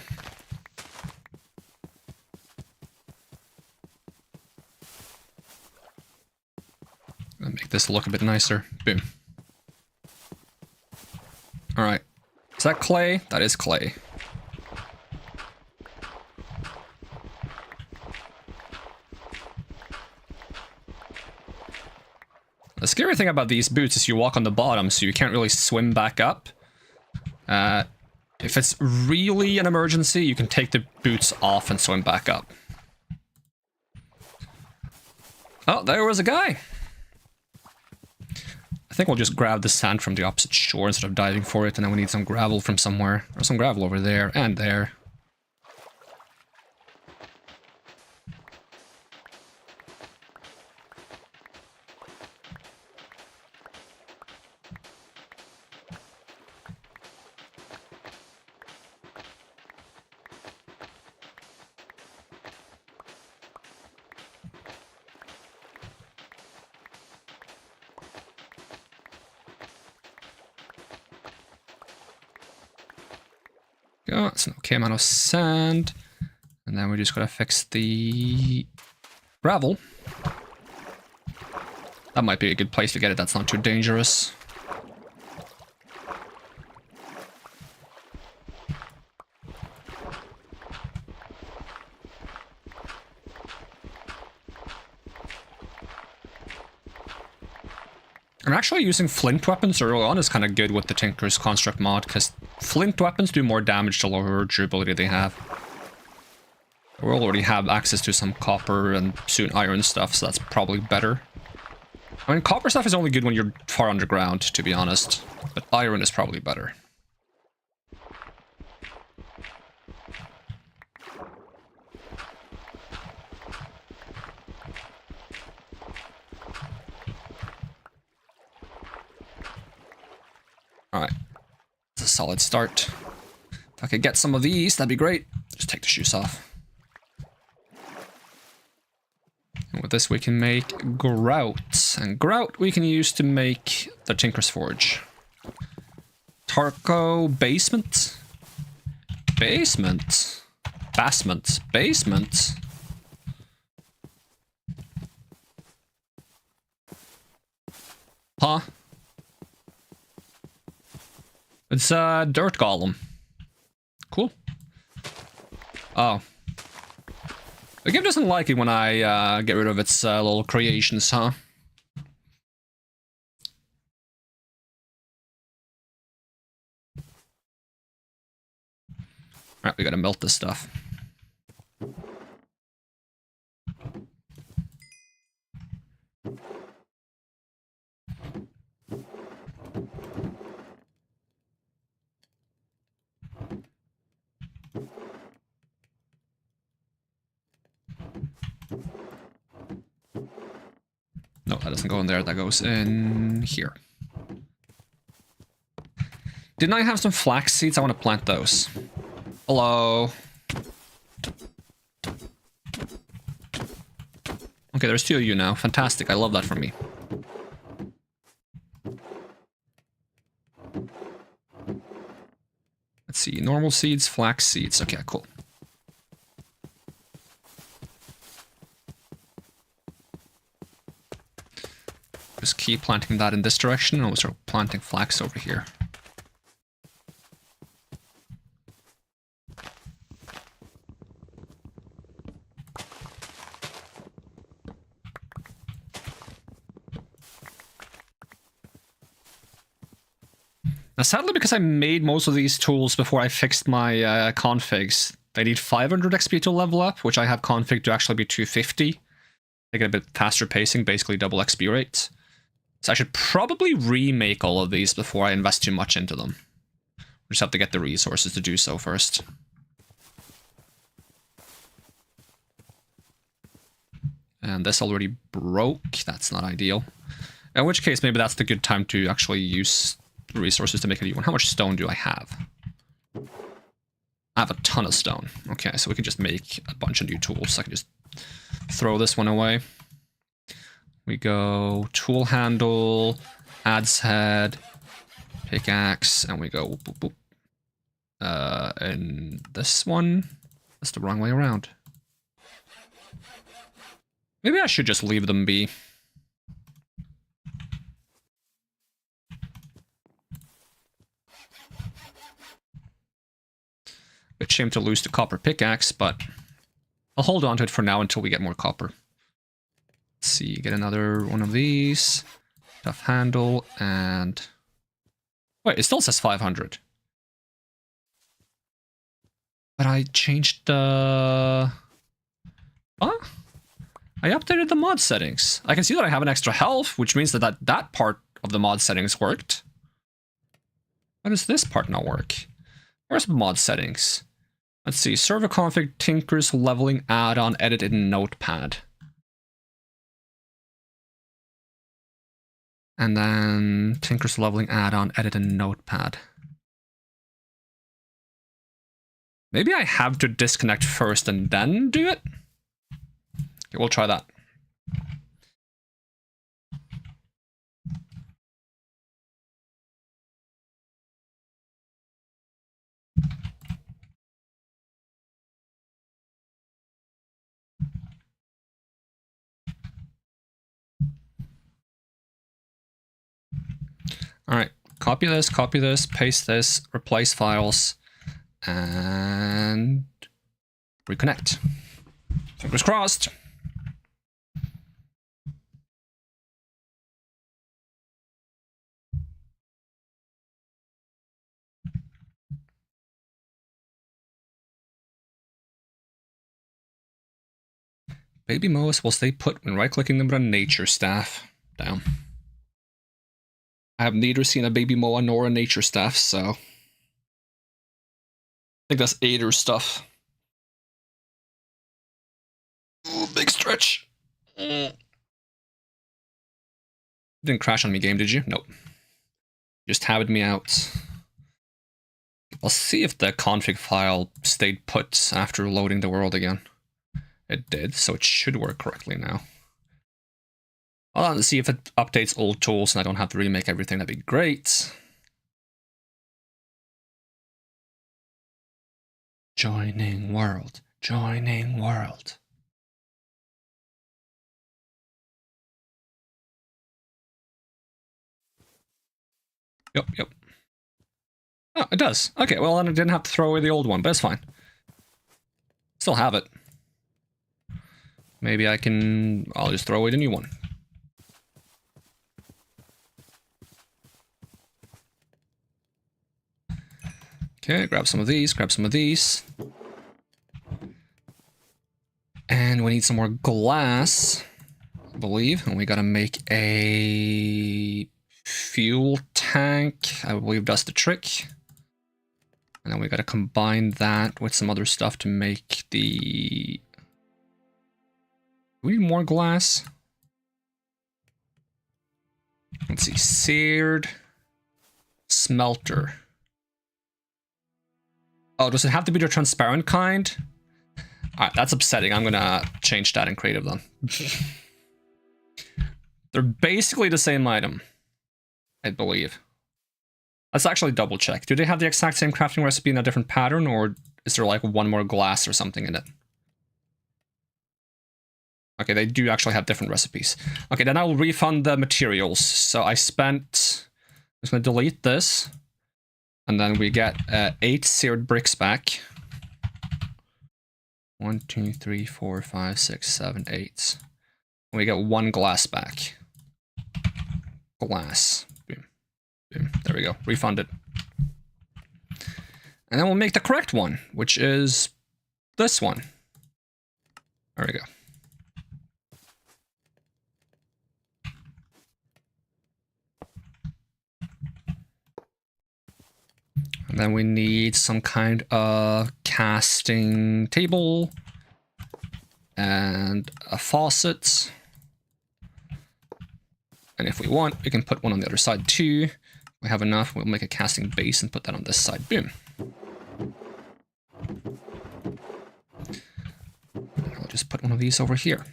I'll make this look a bit nicer. Boom. Alright. Is that clay? That is clay. The scary thing about these boots is you walk on the bottom, so you can't really swim back up. If it's really an emergency, you can take the boots off and swim back up. Oh, there was a guy! I think we'll just grab the sand from the opposite shore instead of diving for it, and then we need some gravel from somewhere. There's some gravel over there, and there. Go, it's an okay amount of sand. And then we just gotta fix the gravel. That might be a good place to get it, that's not too dangerous. I'm actually using flint weapons early on is kind of good with the Tinker's Construct mod, because flint weapons do more damage the lower durability they have. We'll already have access to some copper and soon iron stuff, so that's probably better. I mean, copper stuff is only good when you're far underground, to be honest, but iron is probably better. Alright, it's a solid start. If I could get some of these, that'd be great. Just take the shoes off. And with this we can make grout. And grout we can use to make the Tinker's Forge. Tarko basement? Basement? Basement? Basement? Huh? It's a dirt golem. Cool. Oh. The game doesn't like it when I get rid of its little creations, huh? Alright, we gotta melt this stuff. No, that doesn't go in there, that goes in here. Didn't I have some flax seeds? I want to plant those. Hello. Okay, there's two of you now. Fantastic, I love that for me. Let's see, normal seeds, flax seeds. Okay, cool. Just keep planting that in this direction, and we'll start planting flax over here. Now, sadly, because I made most of these tools before I fixed my configs, they need 500 XP to level up, which I have config to actually be 250. They get a bit faster pacing, basically double XP rates. So I should probably remake all of these before I invest too much into them. We just have to get the resources to do so first. And this already broke. That's not ideal. In which case, maybe that's the good time to actually use resources to make a new one. How much stone do I have? I have a ton of stone. Okay, so we can just make a bunch of new tools. I can just throw this one away. We go tool handle, adze head, pickaxe, and we go boop, boop. And this one, that's the wrong way around. Maybe I should just leave them be. Bit shame to lose the copper pickaxe, but I'll hold on to it for now until we get more copper. Let's see, get another one of these. Tough handle, and... Wait, it still says 500. But I changed the... Huh? I updated the mod settings. I can see that I have an extra health, which means that that part of the mod settings worked. Why does this part not work? Where's mod settings? Let's see, server config, Tinker's leveling add-on, edit in Notepad. And then Tinker's leveling add-on, edit in Notepad. Maybe I have to disconnect first and then do it? Okay, we'll try that. All right, copy this, paste this, replace files, and reconnect. Fingers crossed. Baby moas will stay put when right-clicking them on nature staff. Damn. I have neither seen a baby moa nor a nature staff, so... I think that's Ader stuff. Ooh, big stretch. Didn't crash on me, game, did you? Nope. Just haved me out. I'll see if the config file stayed put after loading the world again. It did, so it should work correctly now. I'll see if it updates old tools and I don't have to remake everything. That'd be great. Joining world. Joining world. Yep. Oh, it does. Okay, well, then I didn't have to throw away the old one, but it's fine. Still have it. Maybe I'll just throw away the new one. Okay, grab some of these, And we need some more glass, I believe. And we gotta make a fuel tank. I believe that's the trick. And then we gotta combine that with some other stuff to make the... Do we need more glass? Let's see, seared smelter. Oh, does it have to be the transparent kind? Alright, that's upsetting. I'm gonna change that in creative then. They're basically the same item, I believe. Let's actually double check. Do they have the exact same crafting recipe in a different pattern, or is there like one more glass or something in it? Okay, they do actually have different recipes. Okay, then I will refund the materials. So I spent... I'm just going to delete this. And then we get 8 seared bricks back. 1, 2, 3, 4, 5, 6, 7, 8. And we get 1 glass back. Glass. Boom. Boom. There we go. Refunded. And then we'll make the correct one, which is this one. There we go. And then we need some kind of casting table and a faucet. And if we want, we can put one on the other side too. If we have enough, we'll make a casting base and put that on this side. Boom. I'll just put one of these over here.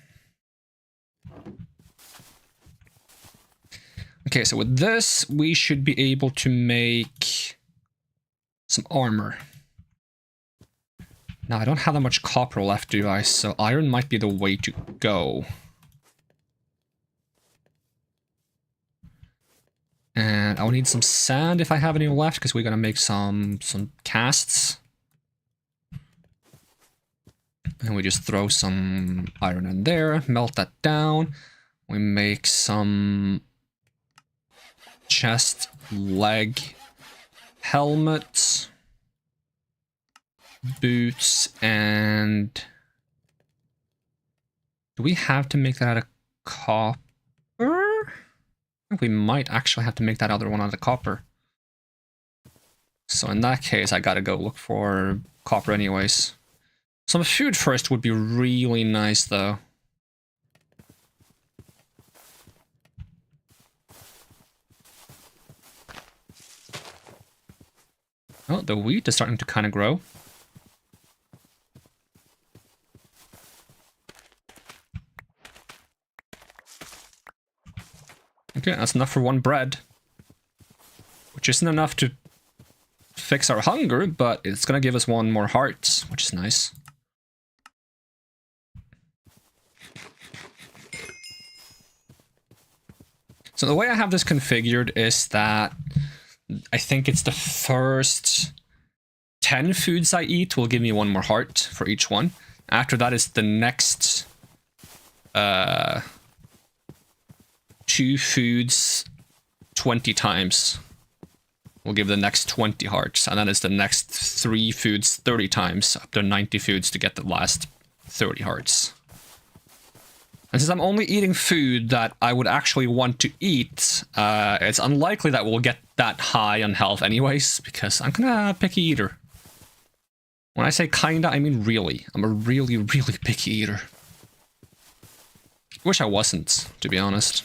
Okay, so with this, we should be able to make some armor. Now, I don't have that much copper left, do I? So iron might be the way to go. And I'll need some sand if I have any left, because we're gonna make some casts. And we just throw some iron in there, melt that down. We make some chest, leg, helmet, boots, and do we have to make that out of copper? I think we might actually have to make that other one out of copper. So in that case, I gotta go look for copper anyways. Some food first would be really nice though. Oh, the wheat is starting to kind of grow. Okay, that's enough for 1 bread. Which isn't enough to fix our hunger, but it's gonna give us 1 more heart, which is nice. So the way I have this configured is that I think it's the first 10 foods I eat will give me 1 more heart for each one. After that is the next 2 foods 20 times will give the next 20 hearts. And then it's the next 3 foods 30 times, up to 90 foods to get the last 30 hearts. And since I'm only eating food that I would actually want to eat, it's unlikely that we'll get that high on health anyways, because I'm kinda a picky eater. When I say kinda, I mean really. I'm a really, really picky eater. Wish I wasn't, to be honest.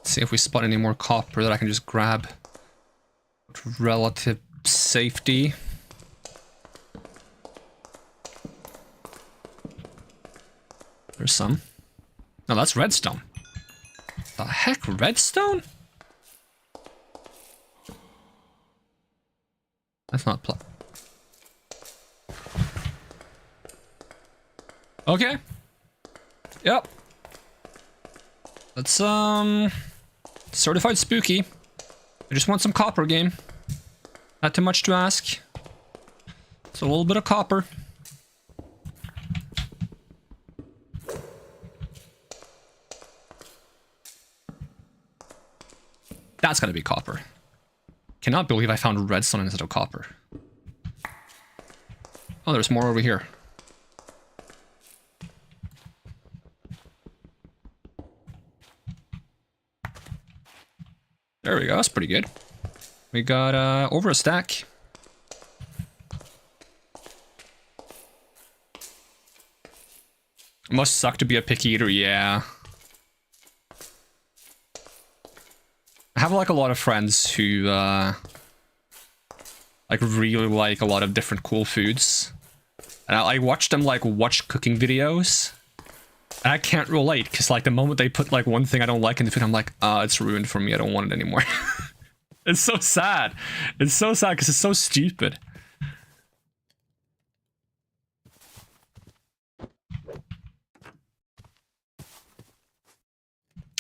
See if we spot any more copper that I can just grab with relative safety. There's some. No, that's redstone. The heck, redstone? That's not okay. Yep. That's certified spooky. I just want some copper, game. Not too much to ask. It's a little bit of copper. That's gotta be copper. Cannot believe I found redstone instead of copper. Oh, there's more over here. There we go, that's pretty good. We got over a stack. It must suck to be a picky eater, yeah. I have like a lot of friends who like really like a lot of different cool foods. And I watch them like watch cooking videos. And I can't relate because like the moment they put like one thing I don't like in the food, I'm like, it's ruined for me. I don't want it anymore. It's so sad. It's so sad because it's so stupid.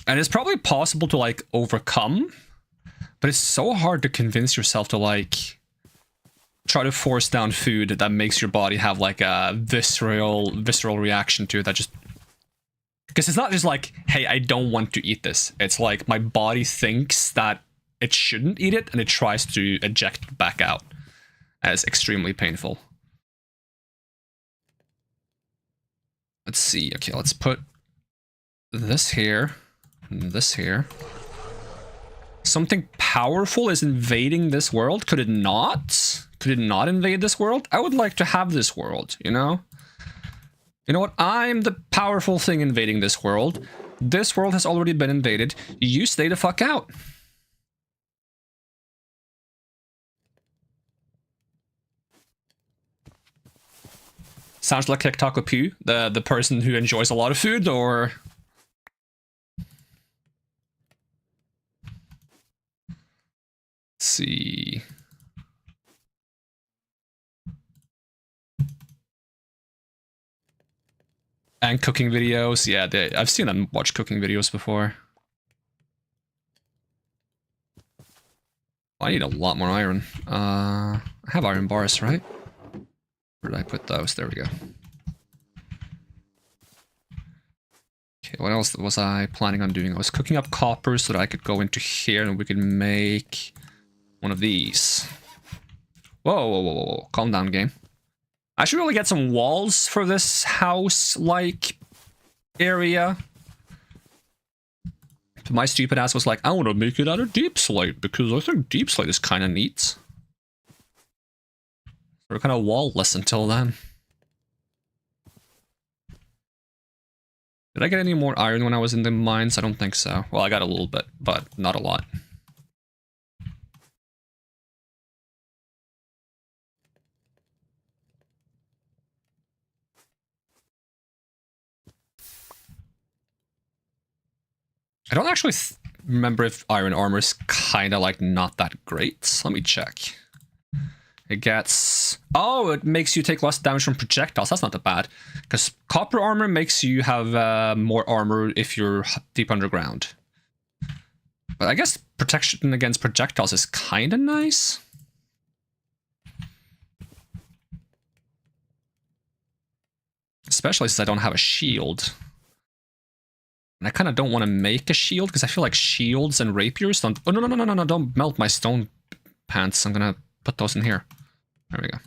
And it's probably possible to like overcome, but it's so hard to convince yourself to like try to force down food that makes your body have like a visceral reaction to it that just, because it's not just like, hey, I don't want to eat this. It's like my body thinks that it shouldn't eat it and it tries to eject it back out. And it's extremely painful. Let's see. Okay, let's put this here. This here. Something powerful is invading this world. Could it not? Could it not invade this world? I would like to have this world, you know? You know what? I'm the powerful thing invading this world. This world has already been invaded. You stay the fuck out. Sounds like Taco Pew, the person who enjoys a lot of food, or... Let's see. And cooking videos. Yeah, I've seen them watch cooking videos before. I need a lot more iron. I have iron bars, right? Where did I put those? There we go. Okay, what else was I planning on doing? I was cooking up copper so that I could go into here and we could make one of these. Whoa, whoa, whoa, whoa. Calm down, game. I should really get some walls for this house-like area. My stupid ass was like, I want to make it out of deep slate because I think deep slate is kind of neat. We're kind of wall-less until then. Did I get any more iron when I was in the mines? I don't think so. Well, I got a little bit, but not a lot. I don't actually remember if iron armor is kind of like not that great. Let me check. It gets... Oh, it makes you take less damage from projectiles. That's not that bad. Because copper armor makes you have more armor if you're deep underground. But I guess protection against projectiles is kind of nice. Especially since I don't have a shield. And I kind of don't want to make a shield because I feel like shields and rapiers don't... Oh, no, don't melt my stone pants. I'm going to put those in here. There we go.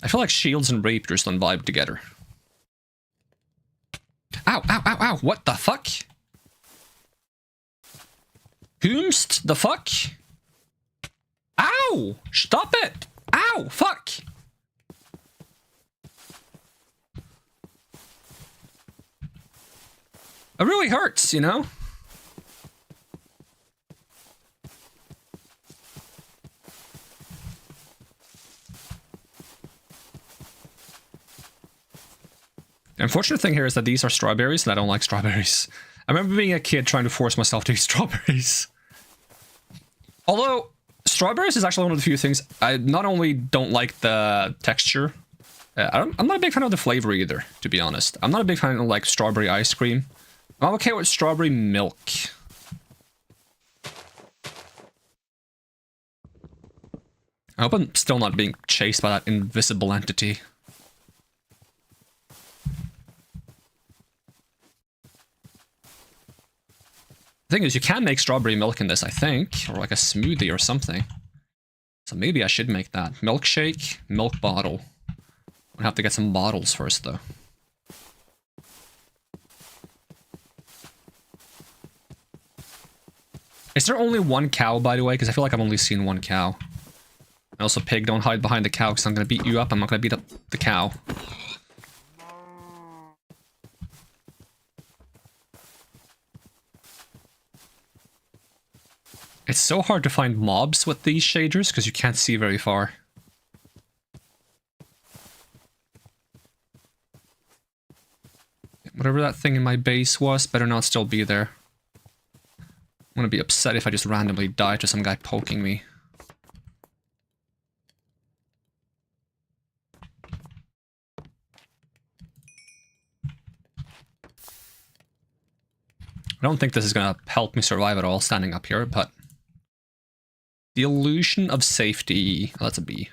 I feel like shields and rapiers don't vibe together. Ow, ow, ow, ow. What the fuck? Whomst the fuck? Ow! Stop it! Ow! Fuck! It really hurts, you know? The unfortunate thing here is that these are strawberries, and I don't like strawberries. I remember being a kid trying to force myself to eat strawberries. Although, strawberries is actually one of the few things I not only don't like the texture, I'm not a big fan of the flavor either, to be honest. I'm not a big fan of like strawberry ice cream. I'm okay with strawberry milk. I hope I'm still not being chased by that invisible entity. The thing is, you can make strawberry milk in this, I think, or like a smoothie or something. So maybe I should make that. Milkshake, milk bottle. I'll have to get some bottles first, though. Is there only one cow, by the way? Because I feel like I've only seen one cow. And also, pig, don't hide behind the cow, because I'm going to beat you up. I'm not going to beat up the cow. It's so hard to find mobs with these shaders because you can't see very far. Whatever that thing in my base was, better not still be there. I'm gonna be upset if I just randomly die to some guy poking me. I don't think this is gonna help me survive at all standing up here, but... The illusion of safety. Oh, that's a B.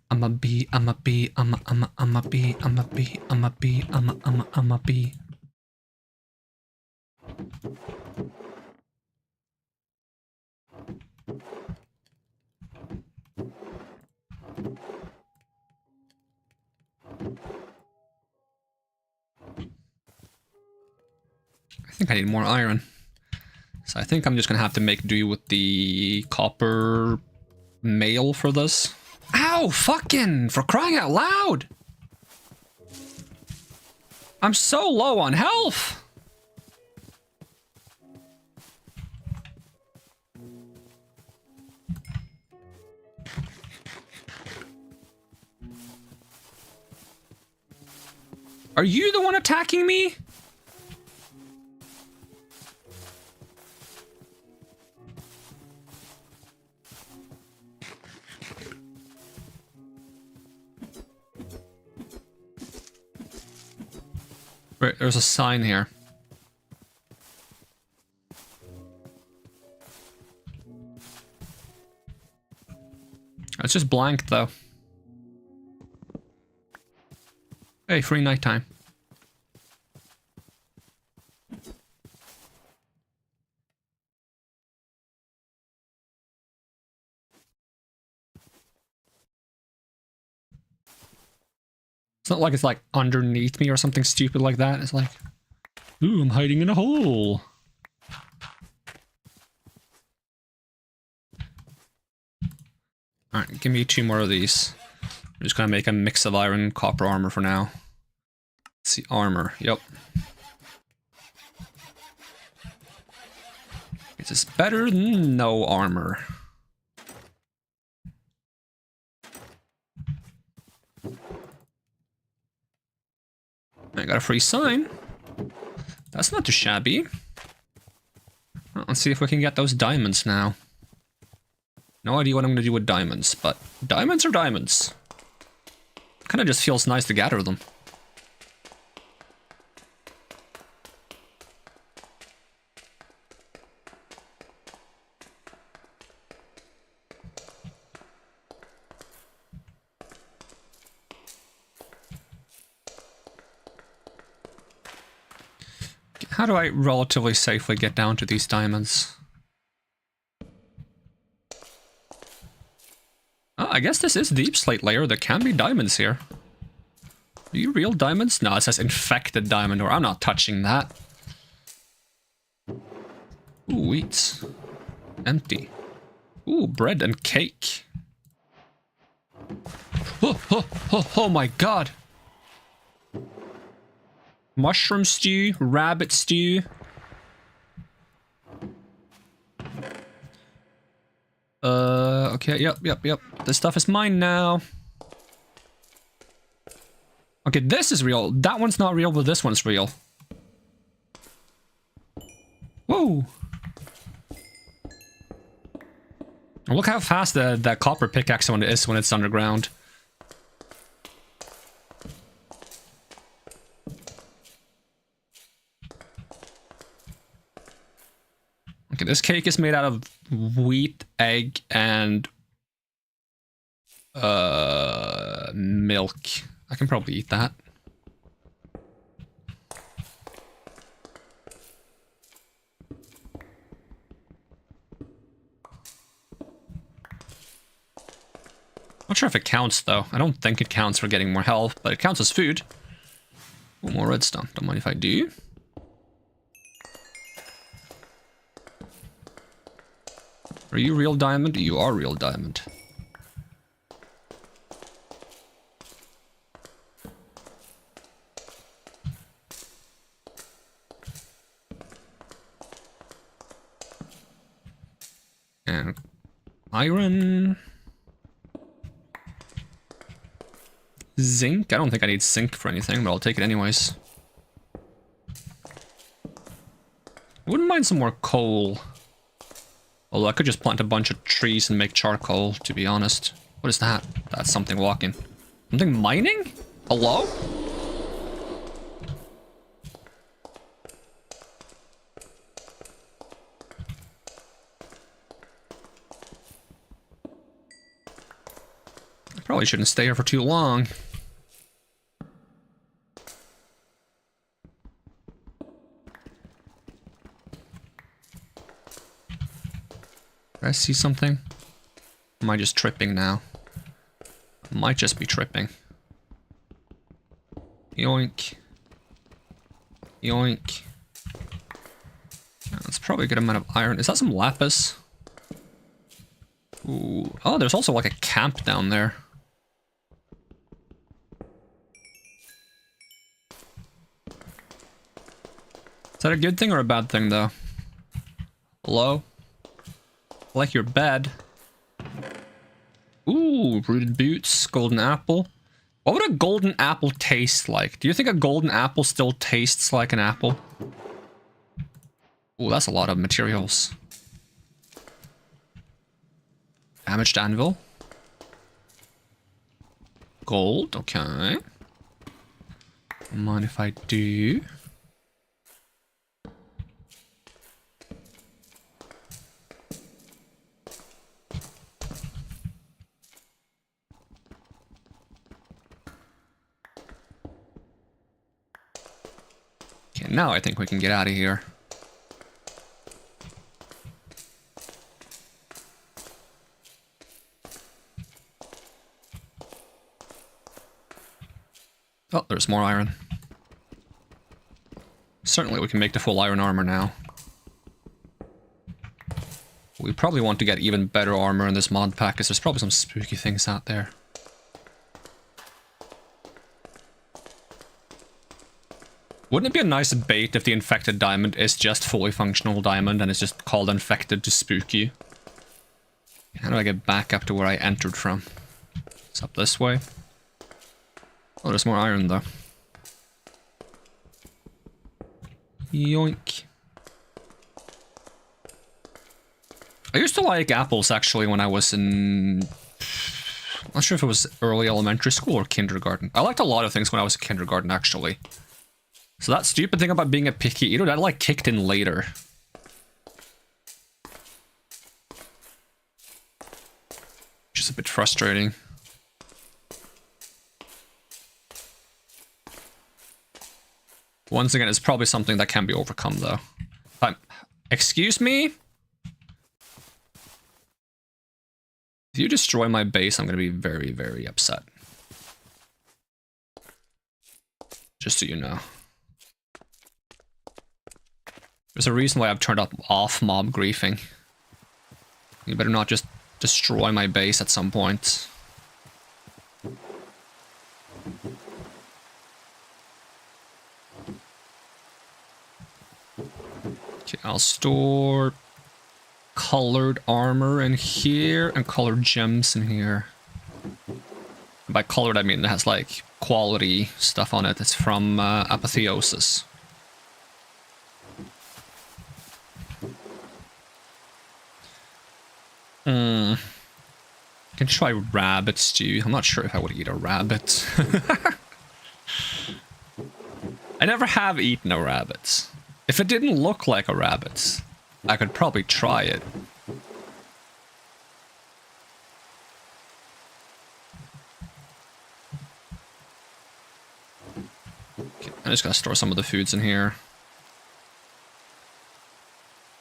I'm a bee, I'm a bee, I'm a bee, I'm a bee, I'm a bee, I'm a bee. I think I need more iron. So I think I'm just gonna have to make do with the copper mail for this. Ow! Fucking! For crying out loud! I'm so low on health! Are you the one attacking me? Right, there's a sign here. It's just blank though. Hey, free nighttime. It's not like it's like underneath me or something stupid like that. It's like, ooh, I'm hiding in a hole. Alright, give me 2 more of these. I'm just gonna make a mix of iron and copper armor for now. Let's see, armor. Yep. Is this better than no armor? I got a free sign. That's not too shabby. Well, let's see if we can get those diamonds now. No idea what I'm going to do with diamonds, but diamonds are diamonds. Kind of just feels nice to gather them. How do I relatively safely get down to these diamonds? Oh, I guess this is deep slate layer. There can be diamonds here. Are you real diamonds? No, it says infected diamond ore. I'm not touching that. Ooh, wheat. Empty. Ooh, bread and cake. Oh my god. Mushroom stew, rabbit stew. Okay, yep. This stuff is mine now. Okay, this is real. That one's not real, but this one's real. Whoa. Look how fast that copper pickaxe one is when it's underground. Okay, this cake is made out of wheat, egg, and milk. I can probably eat that. Not sure if it counts though. I don't think it counts for getting more health, but it counts as food. Ooh, more redstone. Don't mind if I do. Are you real diamond? You are real diamond. And iron. Zinc? I don't think I need zinc for anything, but I'll take it anyways. Wouldn't mind some more coal. Although I could just plant a bunch of trees and make charcoal, to be honest. What is that? That's something walking. Something mining? Hello? I probably shouldn't stay here for too long. Did I see something? Am I just tripping now? I might just be tripping. Yoink. Yoink. That's probably a good amount of iron. Is that some lapis? Ooh. Oh, there's also like a camp down there. Is that a good thing or a bad thing, though? Hello? I like your bed. Ooh, rooted boots, golden apple. What would a golden apple taste like? Do you think a golden apple still tastes like an apple? Ooh, that's a lot of materials. Damaged anvil. Gold, okay. Mind if I do? Okay, now I think we can get out of here. Oh, there's more iron. Certainly we can make the full iron armor now. We probably want to get even better armor in this mod pack, because there's probably some spooky things out there. Wouldn't it be a nice bait if the infected diamond is just fully functional diamond and it's just called infected to spook you? How do I get back up to where I entered from? It's up this way. Oh, there's more iron though. Yoink. I used to like apples actually when I was in... I'm not sure if it was early elementary school or kindergarten. I liked a lot of things when I was in kindergarten actually. So that stupid thing about being a picky eater, that like kicked in later. Which is a bit frustrating. Once again, it's probably something that can be overcome though. Excuse me? If you destroy my base, I'm gonna be very, very upset. Just so you know. There's a reason why I've turned off mob griefing. You better not just destroy my base at some point. Okay, I'll store colored armor in here and colored gems in here. By colored, I mean it has like quality stuff on it. It's from apotheosis. Can try rabbit stew. I'm not sure if I would eat a rabbit. I never have eaten a rabbit. If it didn't look like a rabbit, I could probably try it. Okay, I'm just gonna store some of the foods in here.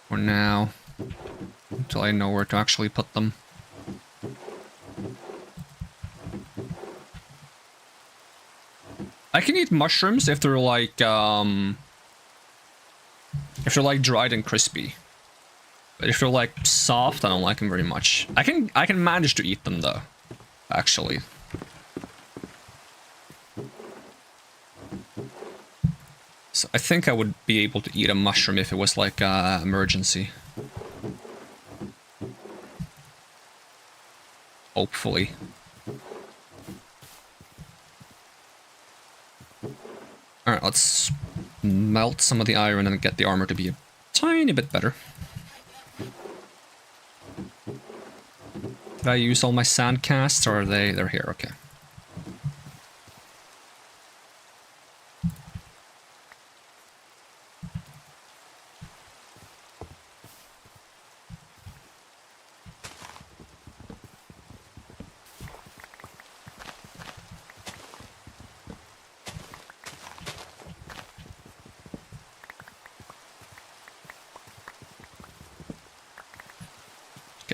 For now. Until I know where to actually put them. I can eat mushrooms if they're like, dried and crispy. But if they're like soft, I don't like them very much. I can manage to eat them though, actually. So I think I would be able to eat a mushroom if it was like emergency. Hopefully. Alright, let's melt some of the iron and get the armor to be a tiny bit better. Did I use all my sand casts, or are they're here? Okay.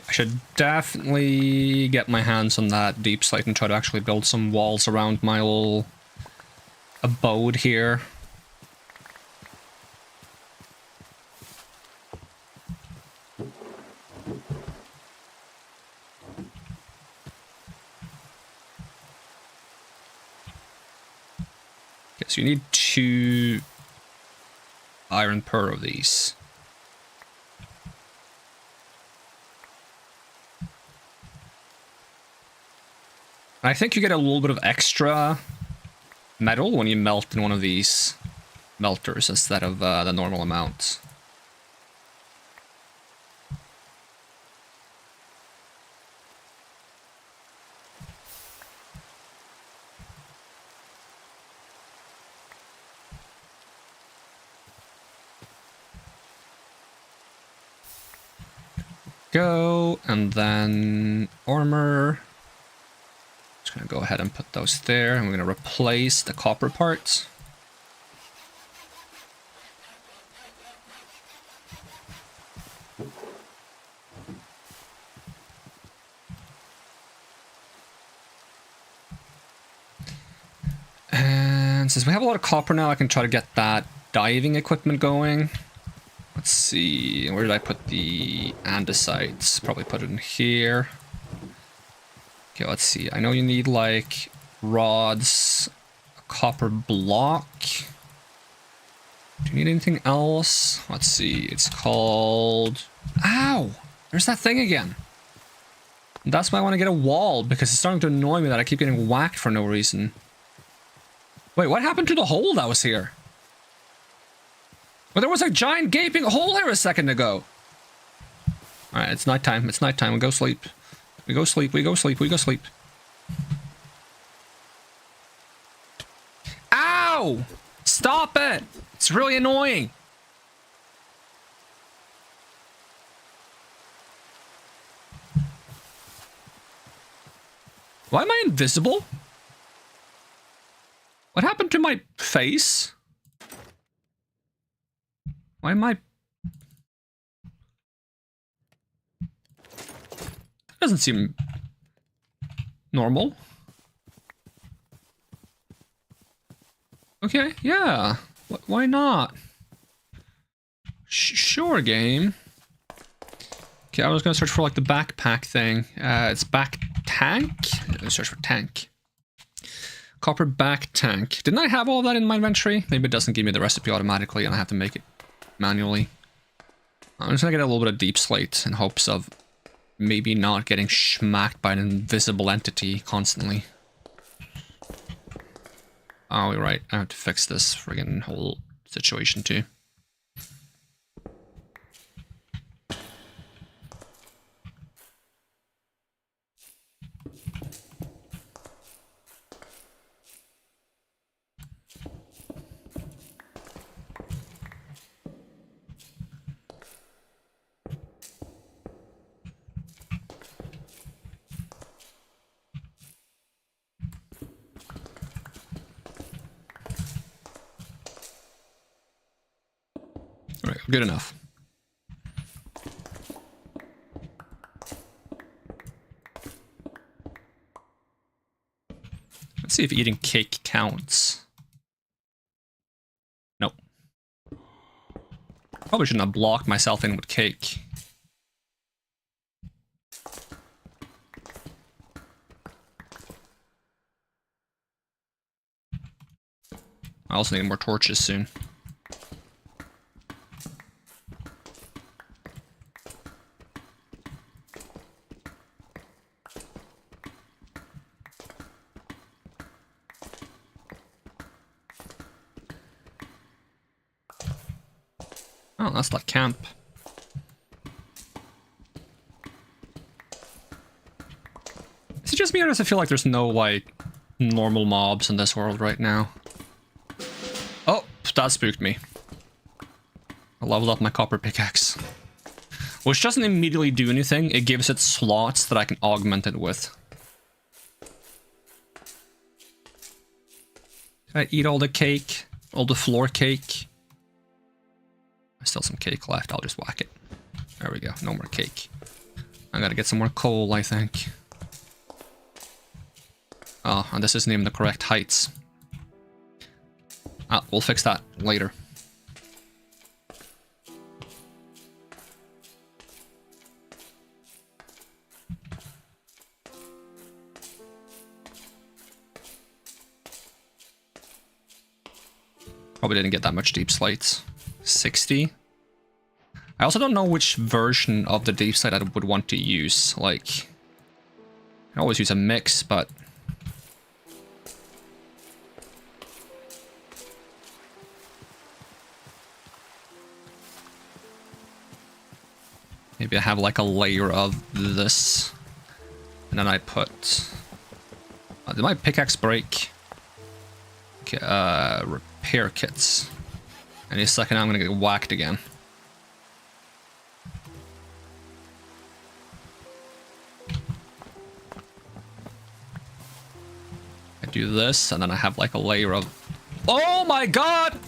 I should definitely get my hands on that deep slate and try to actually build some walls around my little abode here. Okay, so you need 2 iron per of these. I think you get a little bit of extra metal when you melt in one of these melters instead of the normal amount. Go, and then armor. Just gonna go ahead and put those there, and we're gonna replace the copper parts. And since we have a lot of copper now, I can try to get that diving equipment going. Let's see, where did I put the andesites? Probably put it in here. Okay, let's see. I know you need like rods, a copper block. Do you need anything else? Let's see. It's called... Ow! There's that thing again. That's why I want to get a wall, because it's starting to annoy me that I keep getting whacked for no reason. Wait, what happened to the hole that was here? Well, there was a giant gaping hole here a second ago. Alright, it's nighttime. It's nighttime. We go sleep. We go sleep. We go sleep. We go sleep. Ow! Stop it! It's really annoying. Why am I invisible? What happened to my face? Why am I... That doesn't seem normal. Okay, yeah. Why not? Sure, game. Okay, I was gonna search for like the backpack thing. It's back tank? Let's search for tank. Copper back tank. Didn't I have all of that in my inventory? Maybe it doesn't give me the recipe automatically and I have to make it manually. I'm just gonna get a little bit of deep slate in hopes of maybe not getting smacked by an invisible entity constantly. Oh, you're right. I have to fix this friggin' whole situation too. Alright, good enough. Let's see if eating cake counts. Nope. Probably shouldn't have blocked myself in with cake. I also need more torches soon. Oh, that's that camp. Is it just me or does it feel like there's no, like, normal mobs in this world right now? Oh, that spooked me. I leveled up my copper pickaxe. Which doesn't immediately do anything, it gives it slots that I can augment it with. Can I eat all the cake? All the floor cake? There's still some cake left, I'll just whack it. There we go, no more cake. I gotta get some more coal, I think. Oh, and this isn't even the correct heights. Ah, we'll fix that later. Probably didn't get that much deep slates. 60. I also don't know which version of the deep slate I would want to use. Like, I can always use a mix, but maybe I have like a layer of this, and then I put. Did my pickaxe break? Okay, repair kits. Any second, I'm gonna get whacked again. I do this, and then I have like a layer of. Oh my god!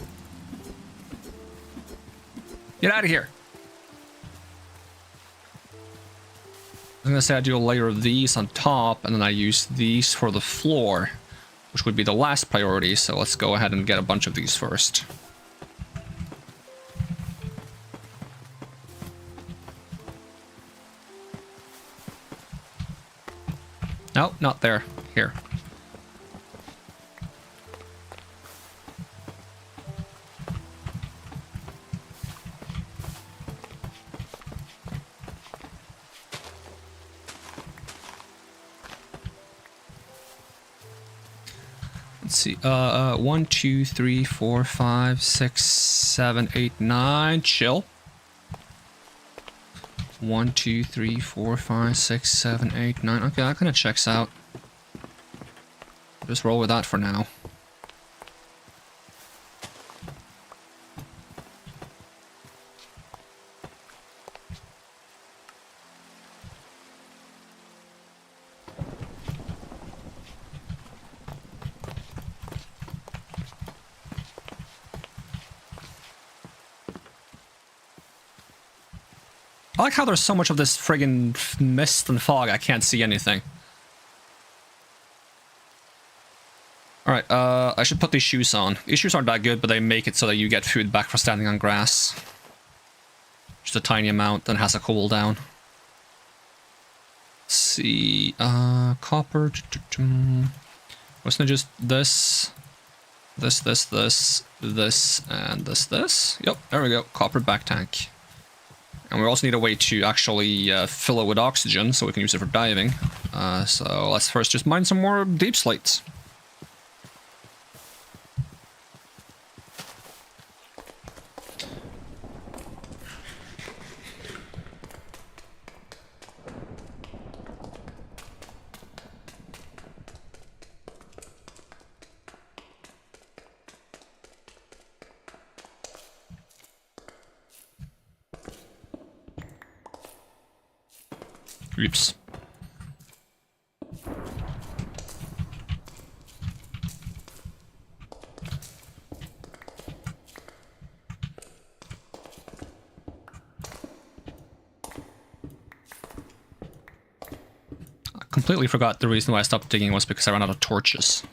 Get out of here! I'm gonna say I do a layer of these on top, and then I use these for the floor, which would be the last priority, so let's go ahead and get a bunch of these first. No, not there. Here. Let's see. 1, 2, 3, 4, 5, 6, 7, 8, 9. Chill. 1, 2, 3, 4, 5, 6, 7, 8, 9. Okay, that kind of checks out. Just roll with that for now. I like how there's so much of this friggin' mist and fog, I can't see anything. Alright, I should put these shoes on. These shoes aren't that good, but they make it so that you get food back for standing on grass. Just a tiny amount, then has a cooldown. Let's see, copper. Wasn't it just this, and this? Yep, there we go, copper back tank. And we also need a way to actually fill it with oxygen so we can use it for diving. So let's first just mine some more deep slates. Oops. I completely forgot the reason why I stopped digging was because I ran out of torches.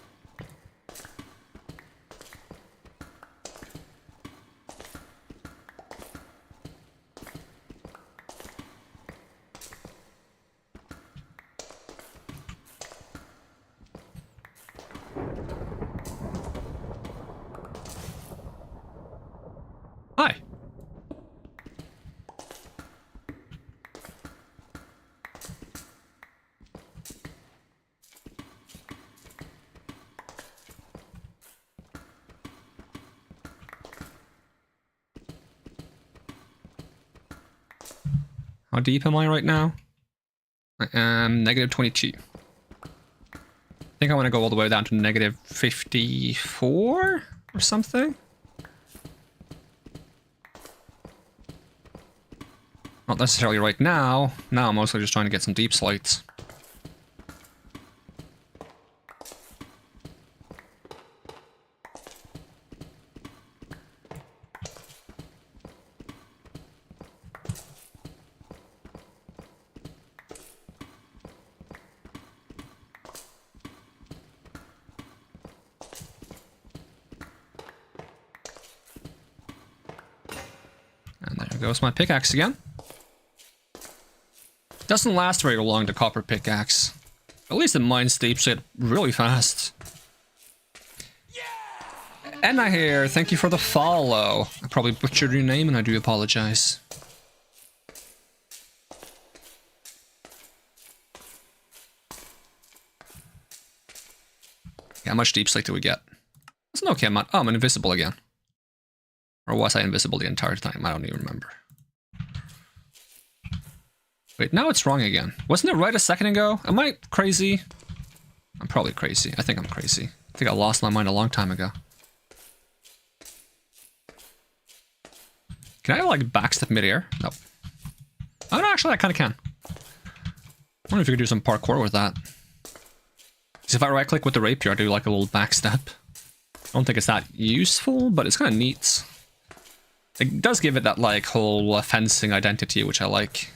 Hi. How deep am I right now? I am -22. I think I want to go all the way down to -54 or something. Not necessarily right now. Now I'm mostly just trying to get some deep slates. And there goes my pickaxe again. Doesn't last very long, the copper pickaxe. At least it mines deep shit really fast. Enna here, thank you for the follow. I probably butchered your name and I do apologize. How much deep slate do we get? That's an okay amount. Oh, I'm invisible again. Or was I invisible the entire time? I don't even remember. Wait, now it's wrong again. Wasn't it right a second ago? Am I crazy? I'm probably crazy. I think I'm crazy. I think I lost my mind a long time ago. Can I, like, backstep midair? No. Oh, no, actually, I kind of can. I wonder if you could do some parkour with that. Because if I right-click with the rapier, I do, like, a little backstep. I don't think it's that useful, but it's kind of neat. It does give it that, like, whole fencing identity, which I like.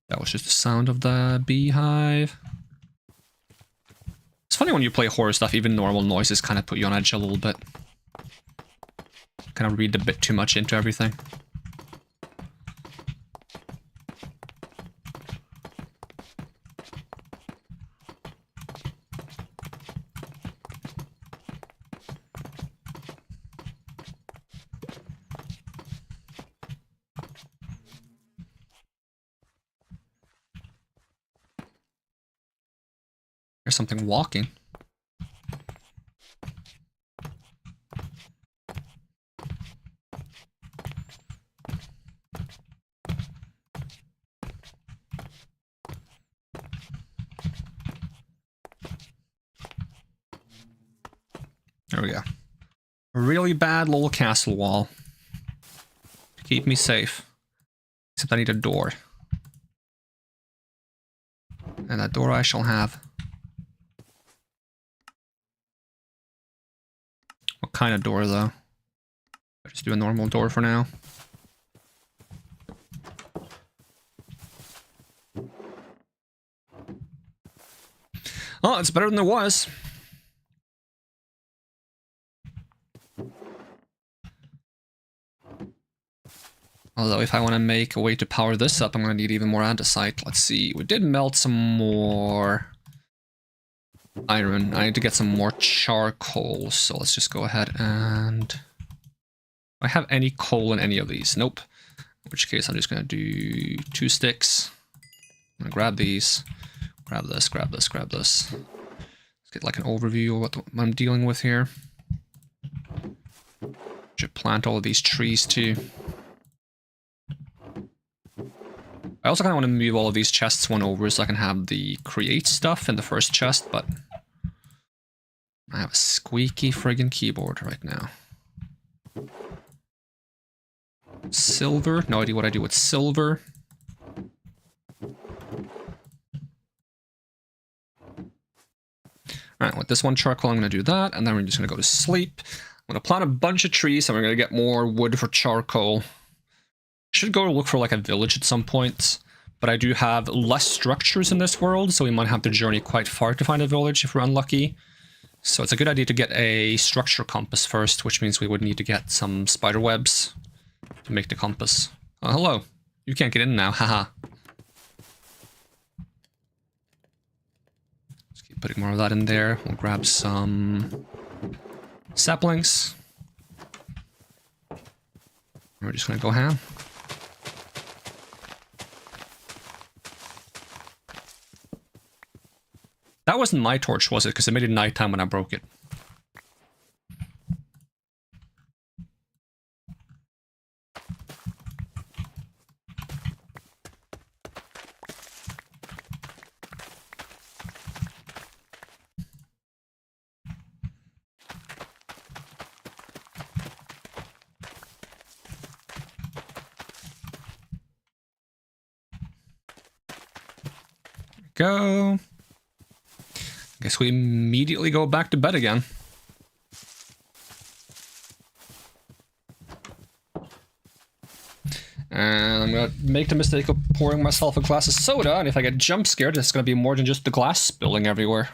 That was just the sound of the beehive. It's funny when you play horror stuff, even normal noises kind of put you on edge a little bit. Kind of read a bit too much into everything. There's something walking. There we go. A really bad little castle wall. To keep me safe. Except I need a door. And that door I shall have. What kind of door, though? I'll just do a normal door for now. Oh, it's better than it was. Although if I want to make a way to power this up, I'm going to need even more andesite. Let's see, we did melt some more iron. I need to get some more charcoal, so let's just go ahead and... Do I have any coal in any of these? Nope. In which case I'm just going to do 2 sticks. I'm going to grab these. Grab this, grab this, grab this. Let's get like an overview of what I'm dealing with here. Should plant all of these trees too. I also kind of want to move all of these chests one over so I can have the create stuff in the first chest, but I have a squeaky friggin' keyboard right now. Silver, no idea what I do with silver. Alright, with this one charcoal I'm going to do that, and then we're just going to go to sleep. I'm going to plant a bunch of trees, and we're going to get more wood for charcoal. Should go look for like a village at some point, but I do have less structures in this world, so we might have to journey quite far to find a village if we're unlucky. So it's a good idea to get a structure compass first, which means we would need to get some spider webs to make the compass. Oh, hello. You can't get in now, haha. Let's keep putting more of that in there. We'll grab some saplings. We're just gonna go ham. That wasn't my torch, was it? Because it made it nighttime when I broke it. go. Guess we immediately go back to bed again. And I'm gonna make the mistake of pouring myself a glass of soda, and if I get jump scared, it's gonna be more than just the glass spilling everywhere.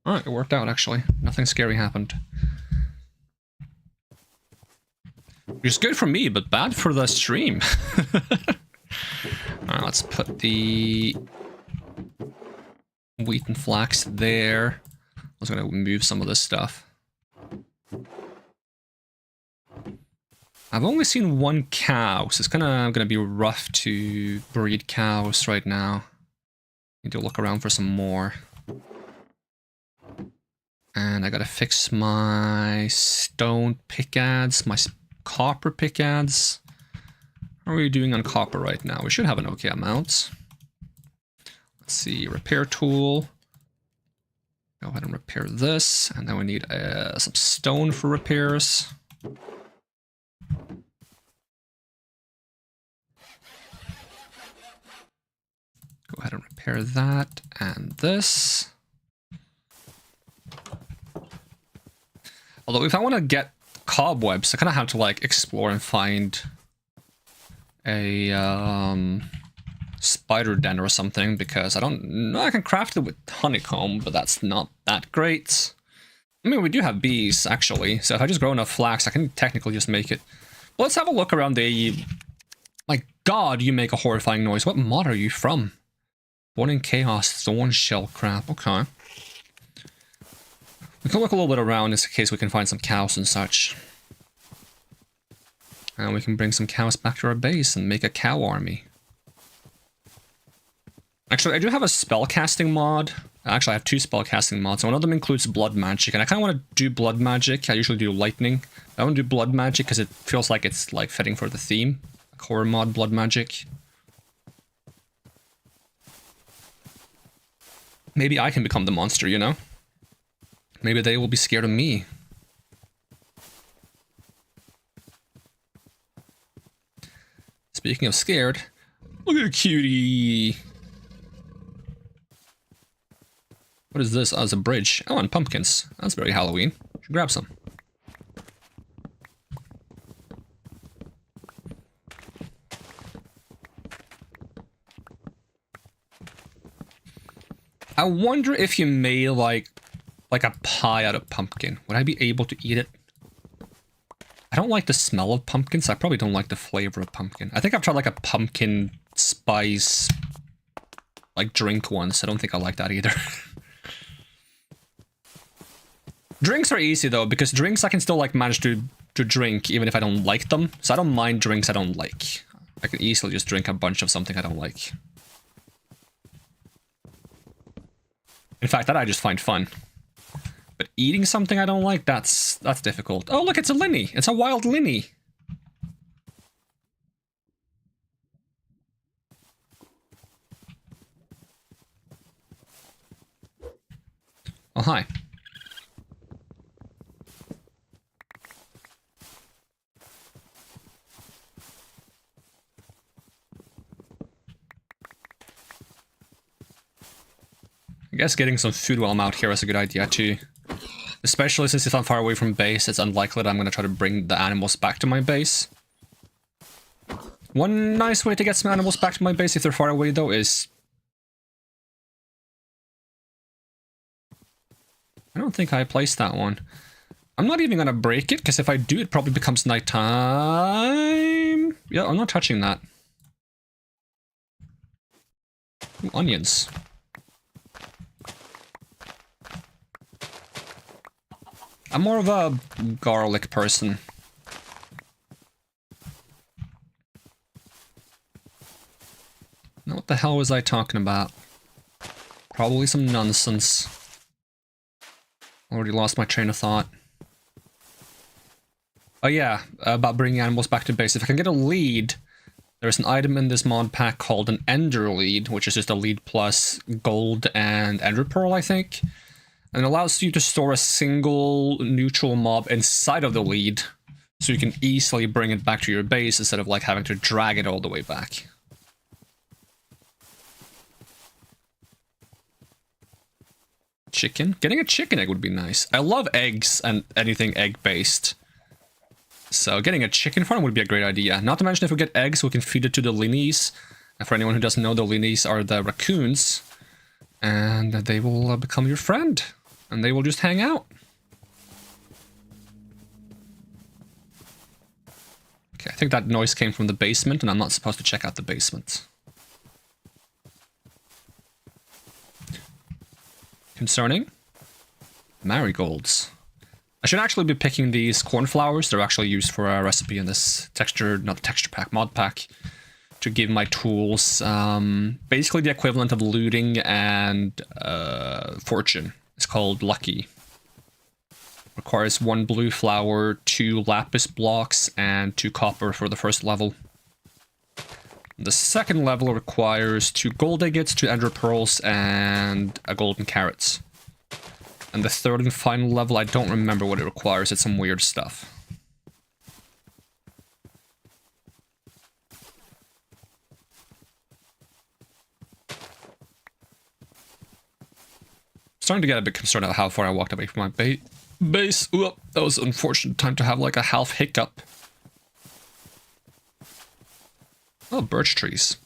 Alright, it worked out actually. Nothing scary happened. Which is good for me, but bad for the stream. Alright, let's put the wheat and flax there. I was gonna move some of this stuff. I've only seen one cow, so it's gonna be rough to breed cows right now. Need to look around for some more. And I gotta fix my stone pickads, my copper pickads. How are we doing on copper right now? We should have an okay amount. Let's see, repair tool. Go ahead and repair this, and then we need some stone for repairs. Go ahead and repair that and this. Although if I want to get cobwebs, I kind of have to like explore and find a spider den or something, because I don't know, I can craft it with honeycomb, but that's not that great. I mean, we do have bees actually, so if I just grow enough flax, I can technically just make it. Well, let's have a look around the... My god, you make a horrifying noise. What mod are you from? Born in Chaos, Thorn Shell Crap. Okay. We can look a little bit around just in case we can find some cows and such. And we can bring some cows back to our base and make a cow army. Actually, I do have a spellcasting mod. Actually, I have two spellcasting mods. One of them includes blood magic, and I kind of want to do blood magic. I usually do lightning. I want to do blood magic because it feels like it's like fitting for the theme. Like horror mod, blood magic. Maybe I can become the monster, you know? Maybe they will be scared of me. Speaking of scared, look at a cutie. What is this? Oh, it's a bridge. Oh, and pumpkins. That's very Halloween. Should grab some. I wonder if you made like a pie out of pumpkin. Would I be able to eat it? I don't like the smell of pumpkin, so I probably don't like the flavor of pumpkin. I think I've tried like a pumpkin spice like drink once. I don't think I like that either. Drinks are easy though, because drinks I can still like manage to drink even if I don't like them. So I don't mind drinks I don't like. I can easily just drink a bunch of something I don't like. In fact, that I just find fun. But eating something I don't like, that's difficult. Oh look, it's a linny. It's a wild linny. Oh, hi. I guess getting some food while I'm out here is a good idea too. Especially since if I'm far away from base, it's unlikely that I'm going to try to bring the animals back to my base. One nice way to get some animals back to my base if they're far away though is... I don't think I placed that one. I'm not even going to break it, because if I do, it probably becomes nighttime. Yeah, I'm not touching that. Ooh, onions. I'm more of a garlic person. Now what the hell was I talking about? Probably some nonsense. Already lost my train of thought. Oh yeah, about bringing animals back to base. If I can get a lead, there's an item in this mod pack called an Ender Lead, which is just a lead plus gold and Ender Pearl, I think. And it allows you to store a single neutral mob inside of the lead, so you can easily bring it back to your base instead of like having to drag it all the way back. Chicken? Getting a chicken egg would be nice. I love eggs and anything egg-based. So getting a chicken farm would be a great idea. Not to mention if we get eggs, we can feed it to the linnies. And for anyone who doesn't know, the linnies are the raccoons. And they will become your friend. And they will just hang out. Okay, I think that noise came from the basement, and I'm not supposed to check out the basement. Concerning marigolds. I should actually be picking these cornflowers. They're actually used for a recipe in this texture, not texture pack, mod pack, to give my tools basically the equivalent of looting and fortune. It's called lucky. Requires 1 blue flower, 2 lapis blocks, and 2 copper for the first level. The second level requires 2 gold agates, 2 ender pearls, and a golden carrot. And the third and final level, I don't remember what it requires. It's some weird stuff. Starting to get a bit concerned about how far I walked away from my base. Ooh, that was an unfortunate time to have like a half hiccup. Oh, birch trees.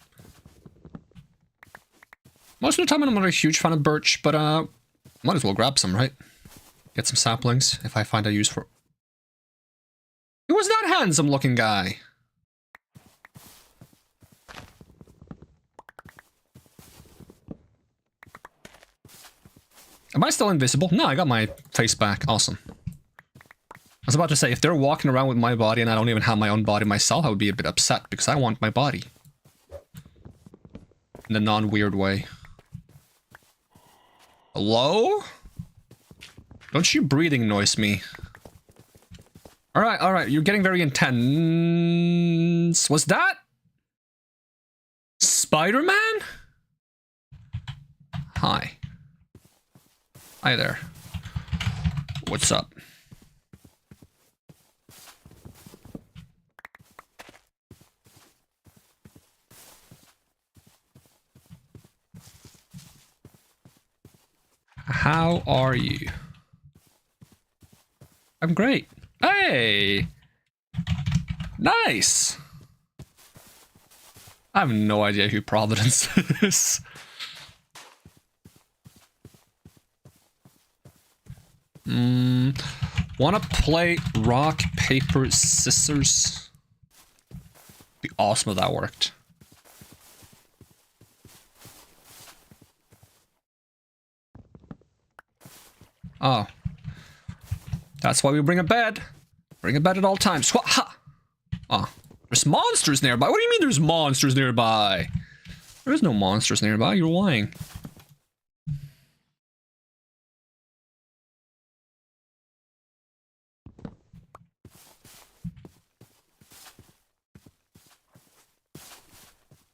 Most of the time I'm not a huge fan of birch, but might as well grab some, right? Get some saplings if I find a use for... Who was that handsome looking guy? Am I still invisible? No, I got my face back. Awesome. I was about to say, if they're walking around with my body and I don't even have my own body myself, I would be a bit upset because I want my body. In a non-weird way. Hello? Don't you breathing noise me. Alright, you're getting very intense. Was that Spider-Man? Hi. Hi there. What's up? How are you? I'm great. Hey! Nice! I have no idea who Providence is. Wanna play rock, paper, scissors? Be awesome if that worked. Oh. That's why we bring a bed. Bring a bed at all times. Ha! Oh. There's monsters nearby. What do you mean there's monsters nearby? There's no monsters nearby. You're lying.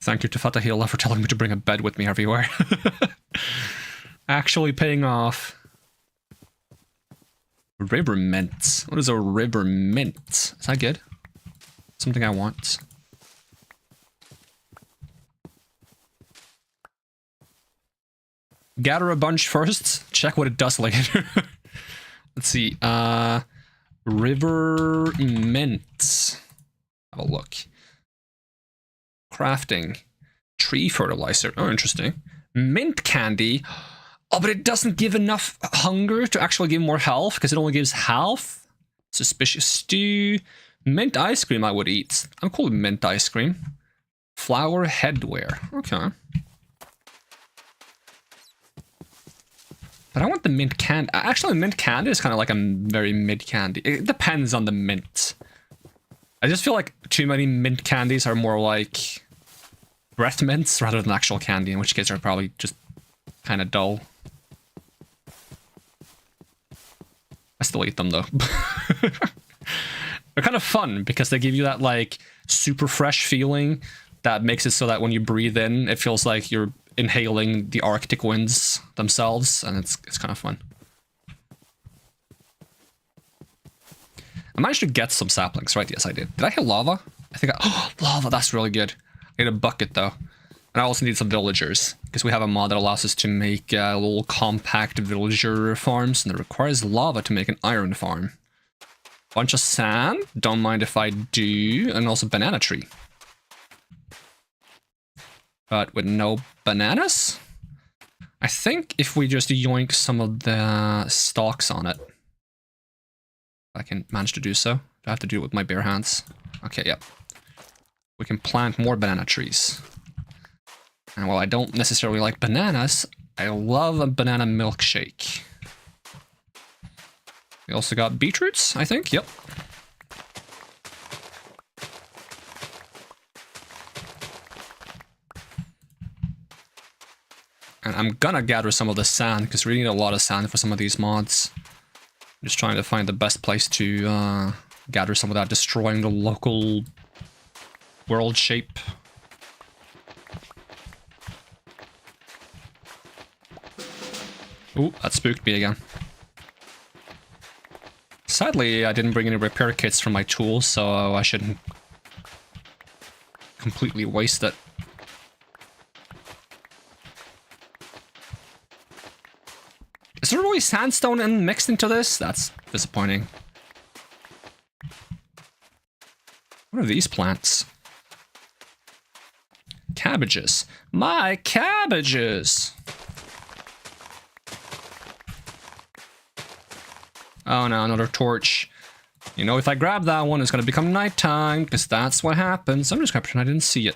Thank you to Fatahila for telling me to bring a bed with me everywhere. Actually paying off. River mint. What is a river mint? Is that good? Something I want. Gather a bunch first. Check what it does later. Let's see. River mint. Have a look. Crafting. Tree fertilizer. Oh, interesting. Mint candy. Oh, but it doesn't give enough hunger to actually give more health because it only gives health. Suspicious stew. Mint ice cream I would eat. I'm cool with mint ice cream. Flower headwear. Okay. But I want the mint candy. Actually, mint candy is kind of like a very mid candy. It depends on the mint. I just feel like too many mint candies are more like breath mints rather than actual candy, in which case they're probably just kind of dull. I still eat them though. They're kind of fun because they give you that like super fresh feeling that makes it so that when you breathe in, it feels like you're inhaling the Arctic winds themselves, and it's kind of fun. I managed to get some saplings, right? Yes, I did. Did I hit lava? I think oh, lava, that's really good. I need a bucket though. And I also need some villagers, because we have a mod that allows us to make little compact villager farms, and it requires lava to make an iron farm. Bunch of sand, don't mind if I do, and also banana tree. But with no bananas? I think if we just yoink some of the stalks on it, I can manage to do so. Do I have to do it with my bare hands? Okay, yep. We can plant more banana trees. And while I don't necessarily like bananas, I love a banana milkshake. We also got beetroots, I think, yep. And I'm gonna gather some of the sand, because we need a lot of sand for some of these mods. I'm just trying to find the best place to gather some without destroying the local world shape. Ooh, that spooked me again. Sadly, I didn't bring any repair kits for my tools, so I shouldn't completely waste it. Is there really sandstone mixed into this? That's disappointing. What are these plants? Cabbages. My cabbages! Oh no, another torch. You know, if I grab that one, it's gonna become nighttime, because that's what happens. I'm just gonna pretend I didn't see it.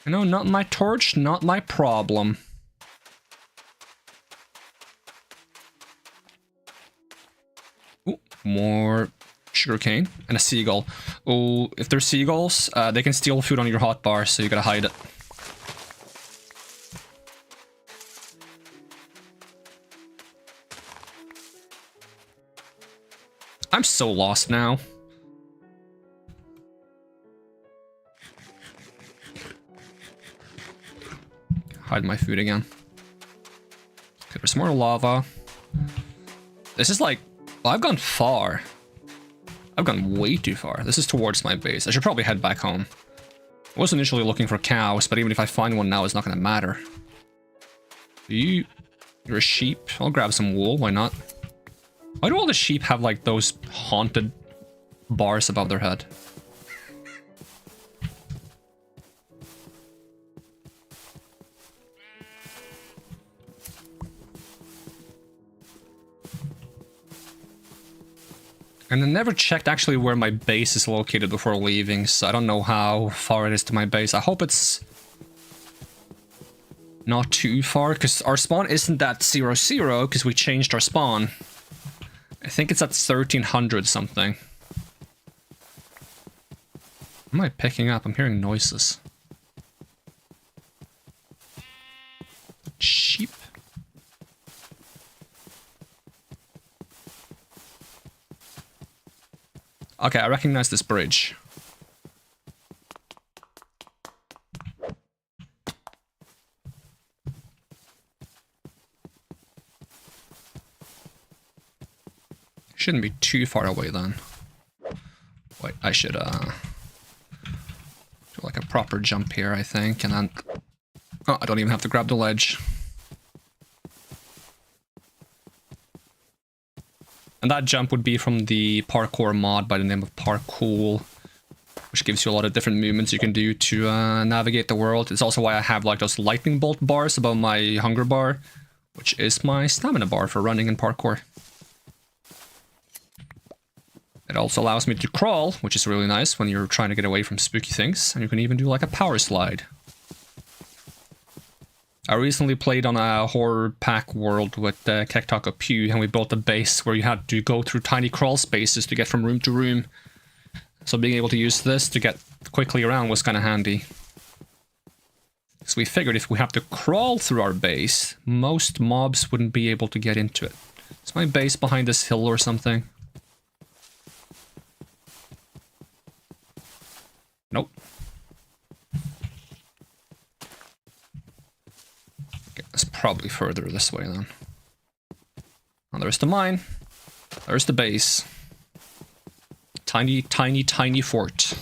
You know, not my torch, not my problem. Ooh, more sugarcane and a seagull. Oh, if they're seagulls, they can steal food on your hotbar, so you gotta hide it. I'm so lost now. Hide my food again. Okay, there's more lava. This is like... well, I've gone far. I've gone way too far. This is towards my base. I should probably head back home. I was initially looking for cows, but even if I find one now, it's not going to matter. You're a sheep. I'll grab some wool. Why not? Why do all the sheep have, like, those haunted bars above their head? And I never checked actually where my base is located before leaving, so I don't know how far it is to my base. I hope it's not too far, because our spawn isn't at 0, because we changed our spawn. I think it's at 1300 something. What am I picking up? I'm hearing noises. Sheep. Okay, I recognize this bridge. Shouldn't be too far away then. Wait, I should do like a proper jump here, I think, and then... oh, I don't even have to grab the ledge. And that jump would be from the parkour mod by the name of Tarko, which gives you a lot of different movements you can do to navigate the world. It's also why I have like those lightning bolt bars above my hunger bar, which is my stamina bar for running in parkour. It also allows me to crawl, which is really nice when you're trying to get away from spooky things, and you can even do like a power slide. I recently played on a horror pack world with Tarko Pew, and we built a base where you had to go through tiny crawl spaces to get from room to room. So being able to use this to get quickly around was kind of handy. So we figured if we have to crawl through our base, most mobs wouldn't be able to get into it. Is my base behind this hill or something? Nope. Okay, it's probably further this way then. Oh, there's the mine. There's the base. Tiny, tiny, tiny fort.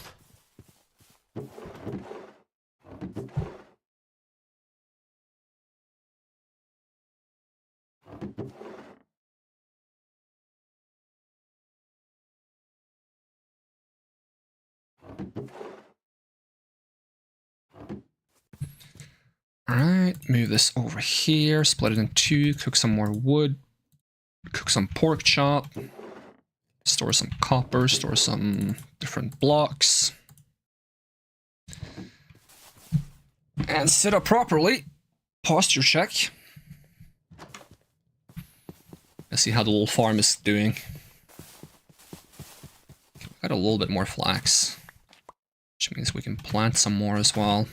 Alright, move this over here, split it in two, cook some more wood, cook some pork chop, store some copper, store some different blocks. And sit up properly. Posture check. Let's see how the little farm is doing. Okay, we got a little bit more flax, which means we can plant some more as well.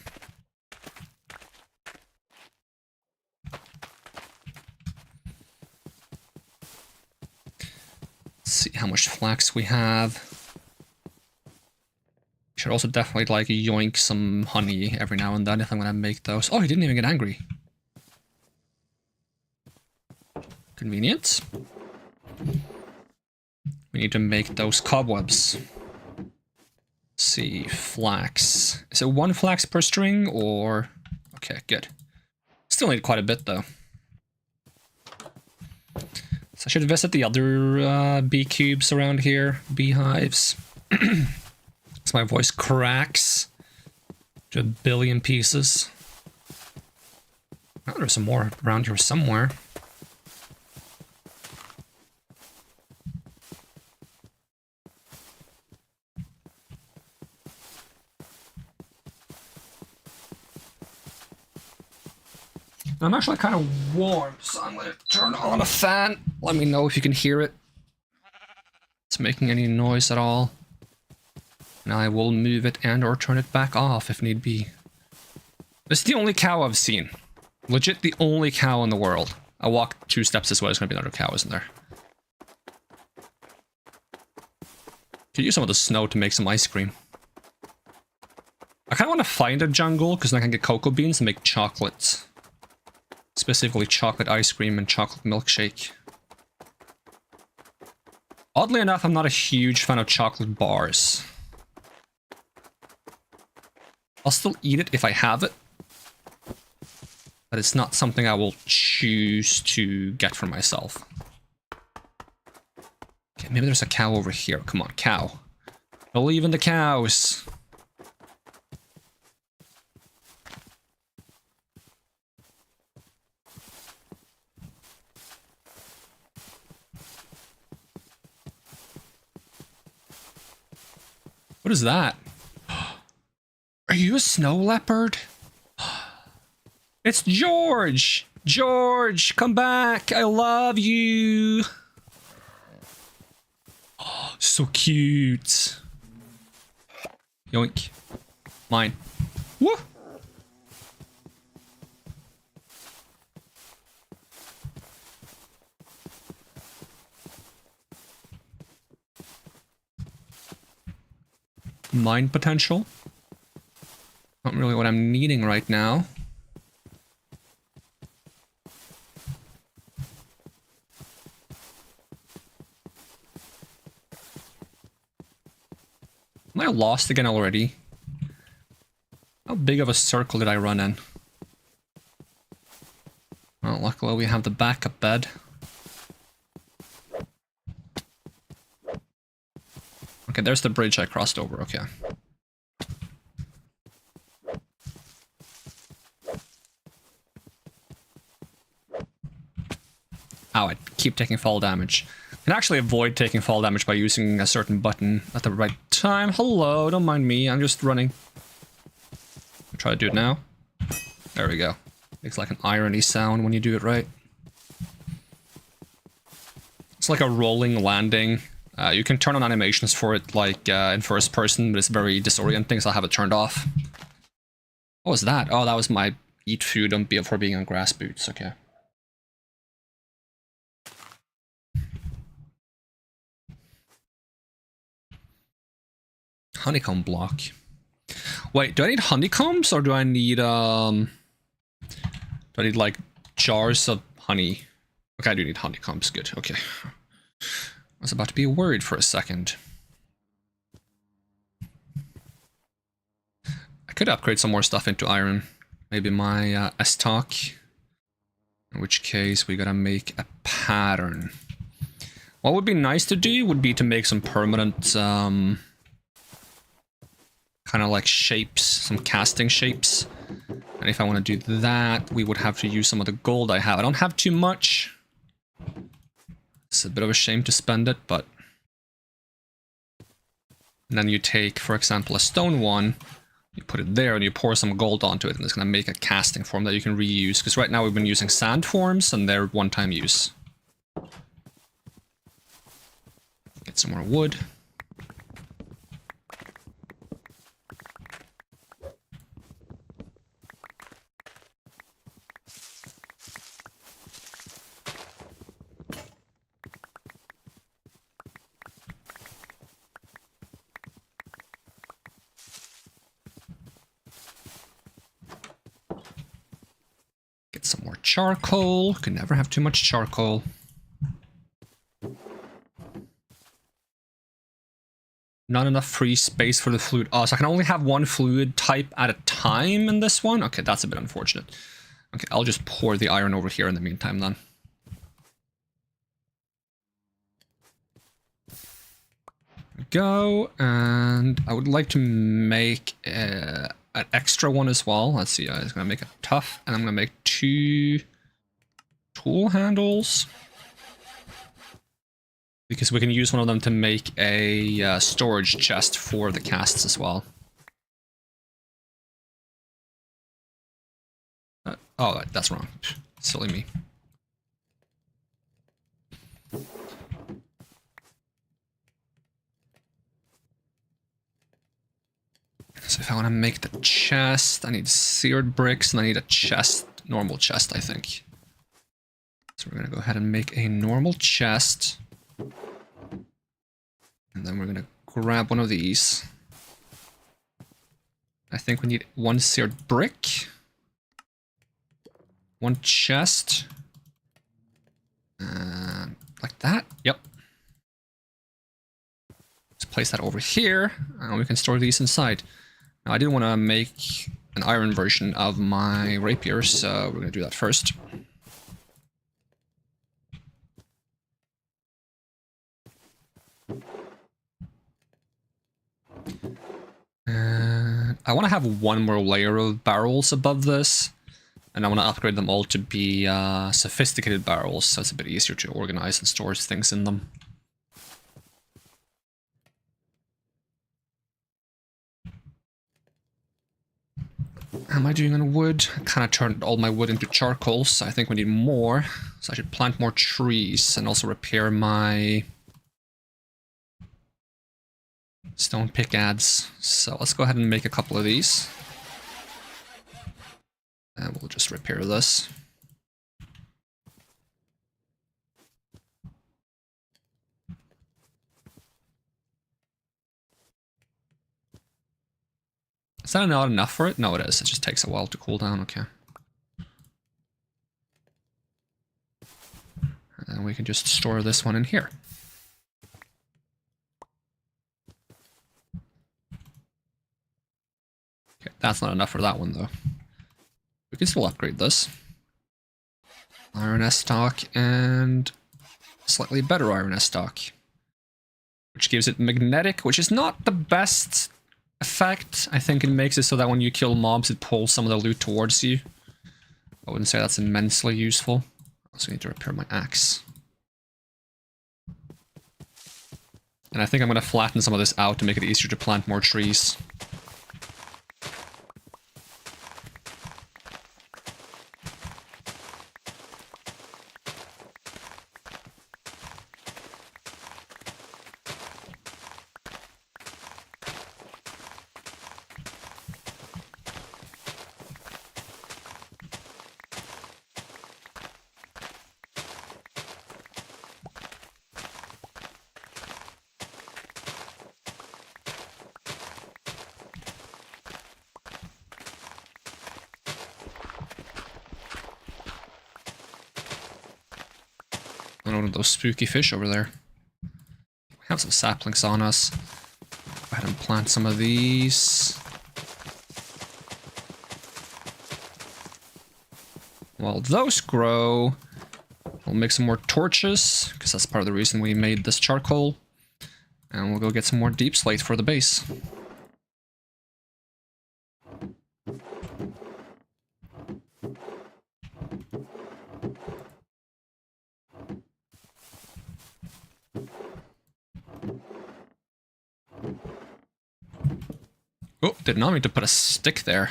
Let's see how much flax we have. Should also definitely like yoink some honey every now and then if I'm gonna make those. Oh, he didn't even get angry. Convenient. We need to make those cobwebs. Let's see, flax. Is it one flax per string or? Okay, good. Still need quite a bit though. So I should visit the other bee cubes around here, beehives. So my voice cracks to a billion pieces. Oh, there's some more around here somewhere. I'm actually kind of warm, so I'm going to turn on a fan. Let me know if you can hear it. It's making any noise at all. And I will move it and or turn it back off if need be. This is the only cow I've seen. Legit the only cow in the world. I walked 2 steps this way, there's going to be another cow, isn't there? Could use some of the snow to make some ice cream. I kind of want to find a jungle, because then I can get cocoa beans and make chocolate. Specifically chocolate ice cream and chocolate milkshake. Oddly enough, I'm not a huge fan of chocolate bars. I'll still eat it if I have it. But it's not something I will choose to get for myself. Okay, maybe there's a cow over here. Come on, cow. Believe in the cows. What is that? Are you a snow leopard? It's George! George, come back! I love you! Oh, so cute. Yoink. Mine. Woo! Mine potential. Not really what I'm needing right now. Am I lost again already? How big of a circle did I run in? Well, luckily we have the backup bed. Okay, there's the bridge I crossed over, okay. Ow, I keep taking fall damage. I can actually avoid taking fall damage by using a certain button at the right time. Hello, don't mind me, I'm just running. I'll try to do it now. There we go. Makes like an irony sound when you do it right. It's like a rolling landing. You can turn on animations for it like in first person, but it's very disorienting, so I have it turned off. What was that? Oh, that was my eat food before being on grass boots, okay. Honeycomb block. Wait, do I need honeycombs or do I need like jars of honey? Okay, I do need honeycombs, good, okay. I was about to be worried for a second. I could upgrade some more stuff into iron. Maybe my S-Talk. In which case we gotta make a pattern. What would be nice to do would be to make some permanent kind of like shapes, some casting shapes. And if I want to do that, we would have to use some of the gold I have. I don't have too much. It's a bit of a shame to spend it, but... And then you take, for example, a stone one, you put it there and you pour some gold onto it, and it's going to make a casting form that you can reuse. Because right now we've been using sand forms, and they're one-time use. Get some more wood. Get some more charcoal. Can never have too much charcoal. Not enough free space for the fluid. Oh, so I can only have one fluid type at a time in this one? Okay, that's a bit unfortunate. Okay, I'll just pour the iron over here in the meantime then. Go, and I would like to make an extra one as well. Let's see, I'm going to make it tough, and I'm going to make 2 tool handles. Because we can use one of them to make a storage chest for the casts as well. Oh, that's wrong. Silly me. So if I want to make the chest, I need seared bricks, and I need a chest, normal chest, I think. So we're going to go ahead and make a normal chest. And then we're going to grab one of these. I think we need 1 seared brick. 1 chest. Like that. Yep. Let's place that over here. And we can store these inside. Now, I did want to make an iron version of my rapier, so we're going to do that first. I want to have 1 more layer of barrels above this, and I want to upgrade them all to be sophisticated barrels, so it's a bit easier to organize and store things in them. How am I doing on wood? I kind of turned all my wood into charcoal, so I think we need more. So I should plant more trees and also repair my stone pickaxe. So let's go ahead and make a couple of these. And we'll just repair this. Is that not enough for it? No, it is. It just takes a while to cool down. Okay. And then we can just store this one in here. Okay, that's not enough for that one, though. We can still upgrade this. Iron S stock and slightly better iron S stock. Which gives it magnetic, which is not the best effect. I think it makes it so that when you kill mobs, it pulls some of the loot towards you. I wouldn't say that's immensely useful. I also need to repair my axe. And I think I'm going to flatten some of this out to make it easier to plant more trees. One of those spooky fish over there. We have some saplings on us. Go ahead and plant some of these. While those grow, we'll make some more torches, because that's part of the reason we made this charcoal. And we'll go get some more deep slate for the base. Oh, did not mean to put a stick there.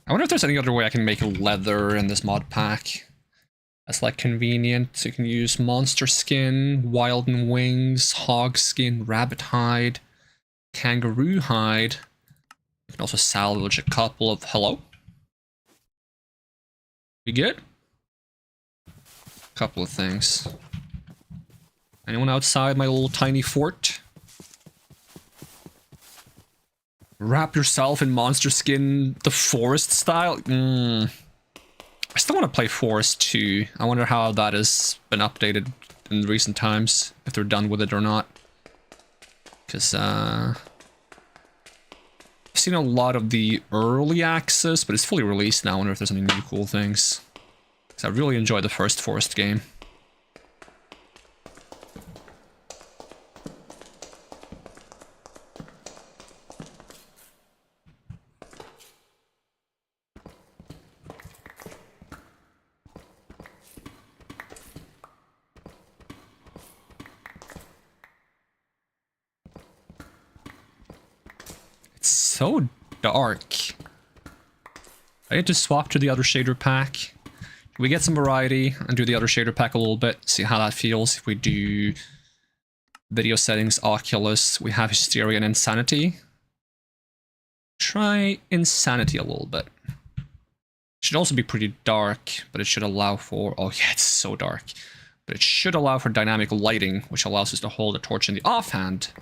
I wonder if there's any other way I can make leather in this mod pack. That's like convenient. So you can use monster skin, wild and wings, hog skin, rabbit hide, kangaroo hide. You can also salvage a couple of... Hello? You good? Couple of things. Anyone outside my little tiny fort? Wrap yourself in monster skin, the forest style? I still want to play Forest 2. I wonder how that has been updated in recent times, if they're done with it or not. Because, I've seen a lot of the early access, but it's fully released now. I wonder if there's any new cool things. Because I really enjoyed the first Forest game. So dark. I had to swap to the other shader pack. We get some variety and do the other shader pack a little bit. See how that feels. If we do video settings, Oculus, we have Hysteria and Insanity. Try Insanity a little bit. Should also be pretty dark, but it should allow for... Oh yeah, it's so dark. But it should allow for dynamic lighting, which allows us to hold a torch in the offhand.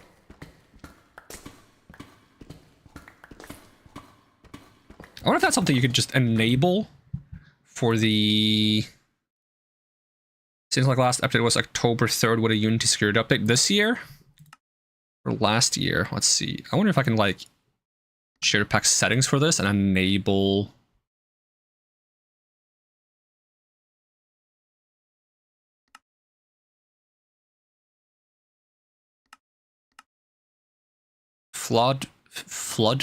I wonder if that's something you could just enable for the... Seems like last update was October 3rd with a Unity security update. This year? Or last year? Let's see. I wonder if I can, like, shader pack settings for this and enable... Flood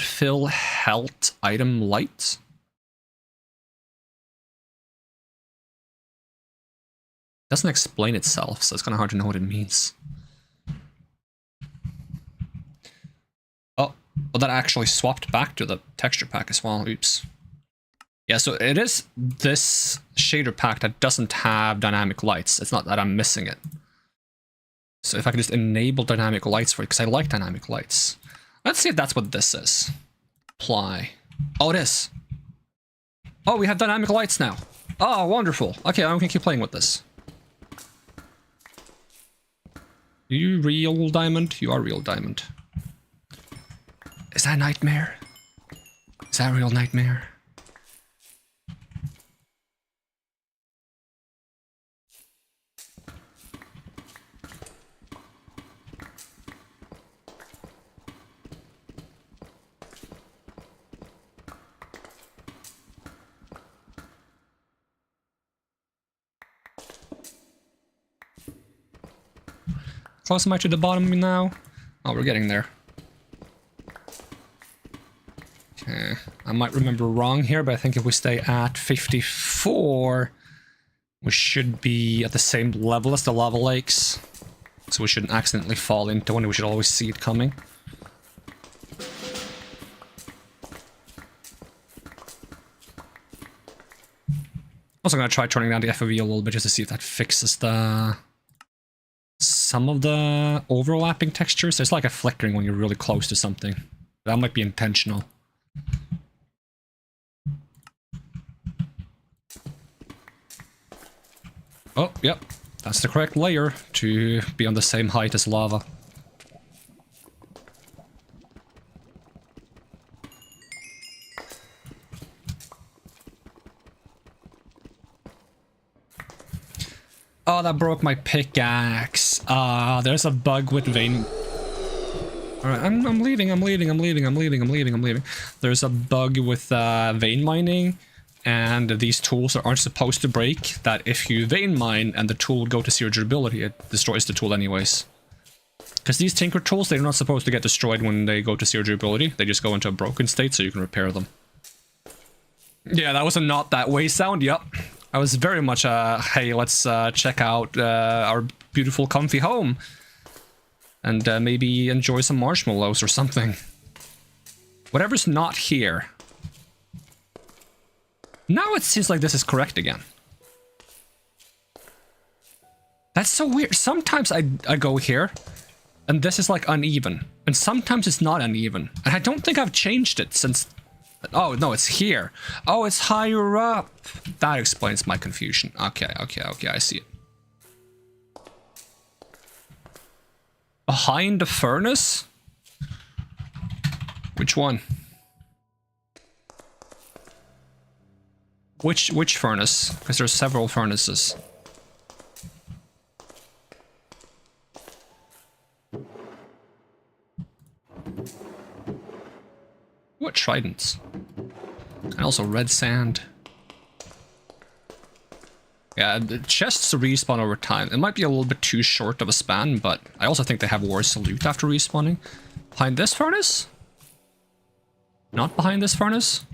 fill health item light. Doesn't explain itself, so it's kind of hard to know what it means. Oh, well, that actually swapped back to the texture pack as well. Oops. Yeah, so it is this shader pack that doesn't have dynamic lights. It's not that I'm missing it. So if I can just enable dynamic lights for it, because I like dynamic lights. Let's see if that's what this is. Apply. Oh, it is. Oh, we have dynamic lights now. Oh, wonderful. Okay, I'm gonna keep playing with this. Are you real diamond? You are real diamond. Is that nightmare? Is that real nightmare? Close am I to the bottom now? Oh, we're getting there. Okay, I might remember wrong here, but I think if we stay at 54, we should be at the same level as the lava lakes. So we shouldn't accidentally fall into one, we should always see it coming. Also gonna try turning down the FOV a little bit just to see if that fixes some of the overlapping textures. There's like a flickering when you're really close to something. That might be intentional. Oh, yep. That's the correct layer to be on the same height as lava. Oh, that broke my pickaxe. There's a bug with vein... Alright, I'm leaving. There's a bug with vein mining, and these tools aren't supposed to break, that if you vein mine and the tool go to zero durability, it destroys the tool anyways. Because these tinker tools, they're not supposed to get destroyed when they go to zero durability. They just go into a broken state so you can repair them. Yeah, that was a not that way sound, yep. I was very much, hey, let's check out our beautiful, comfy home. And maybe enjoy some marshmallows or something. Whatever's not here. Now it seems like this is correct again. That's so weird. Sometimes I go here, and this is like uneven. And sometimes it's not uneven. And I don't think I've changed it since... Oh, no, it's here. Oh, it's higher up. That explains my confusion. Okay, I see it. Behind the furnace? Which one? Which furnace? Because there's several furnaces. What tridents? And also red sand. Yeah, the chests respawn over time. It might be a little bit too short of a span, but I also think they have worse loot after respawning. Behind this furnace? Not behind this furnace?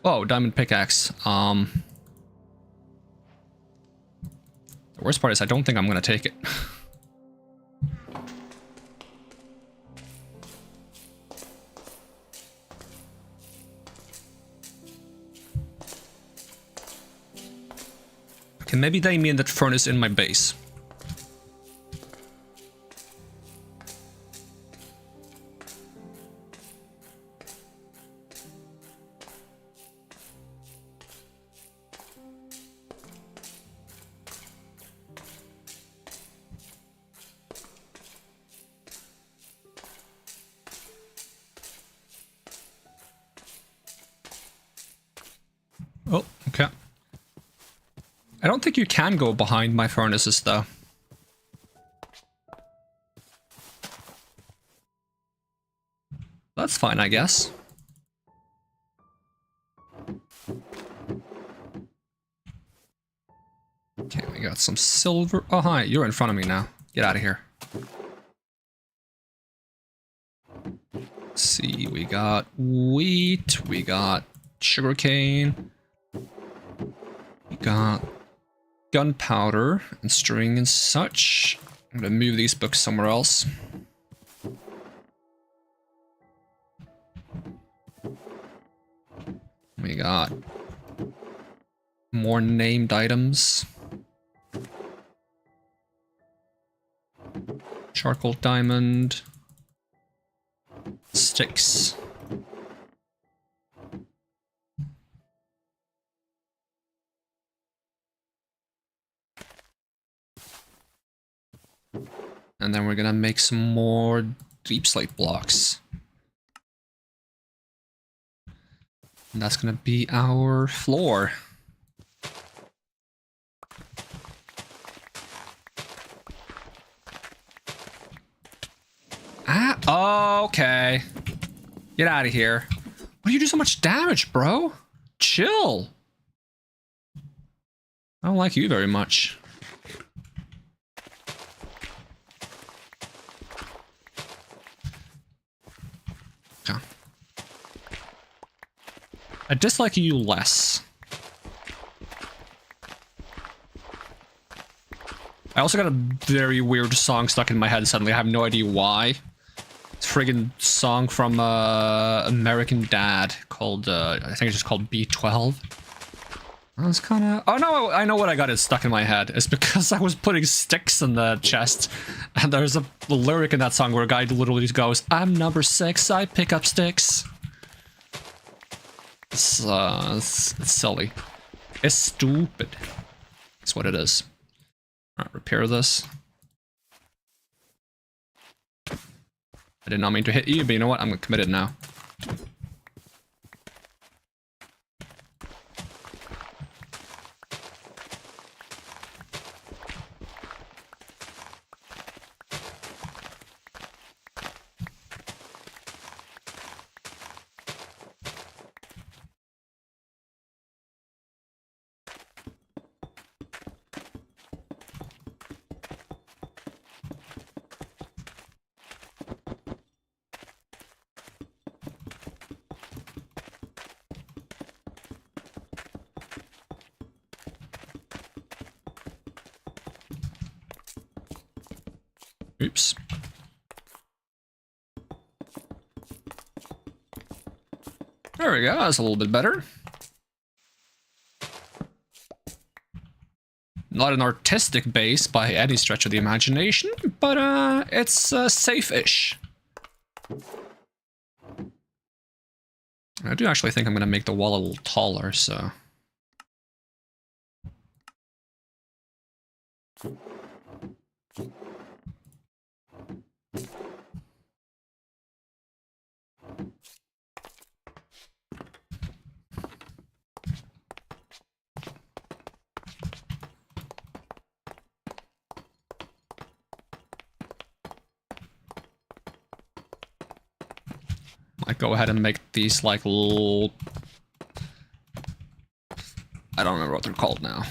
Oh, diamond pickaxe. The worst part is I don't think I'm gonna take it. Okay, maybe they mean that furnace in my base. Oh, okay. I don't think you can go behind my furnaces, though. That's fine, I guess. Okay, we got some silver. Oh, hi, you're in front of me now. Get out of here. Let's see, we got wheat, we got sugarcane, we got gunpowder and string and such. I'm gonna move these books somewhere else. We got more named items. Charcoal diamond. Sticks. And then we're gonna make some more deep slate blocks. And that's gonna be our floor. Ah, okay. Get out of here. Why do you do so much damage, bro? Chill. I don't like you very much. Okay. I dislike you less. I also got a very weird song stuck in my head suddenly. I have no idea why. It's a friggin' song from American Dad called, I think it's just called B12. I was kind of... Oh no, I know what I got is stuck in my head. It's because I was putting sticks in the chest. And there's a lyric in that song where a guy literally just goes, "I'm number 6, I pick up sticks." It's silly. It's stupid. That's what it is. Alright, repair this. I did not mean to hit you, but you know what? I'm committed now. Oops. There we go, that's a little bit better. Not an artistic base by any stretch of the imagination, but it's safe-ish. I do actually think I'm going to make the wall a little taller, so... Might go ahead and make these like little... I don't remember what they're called now.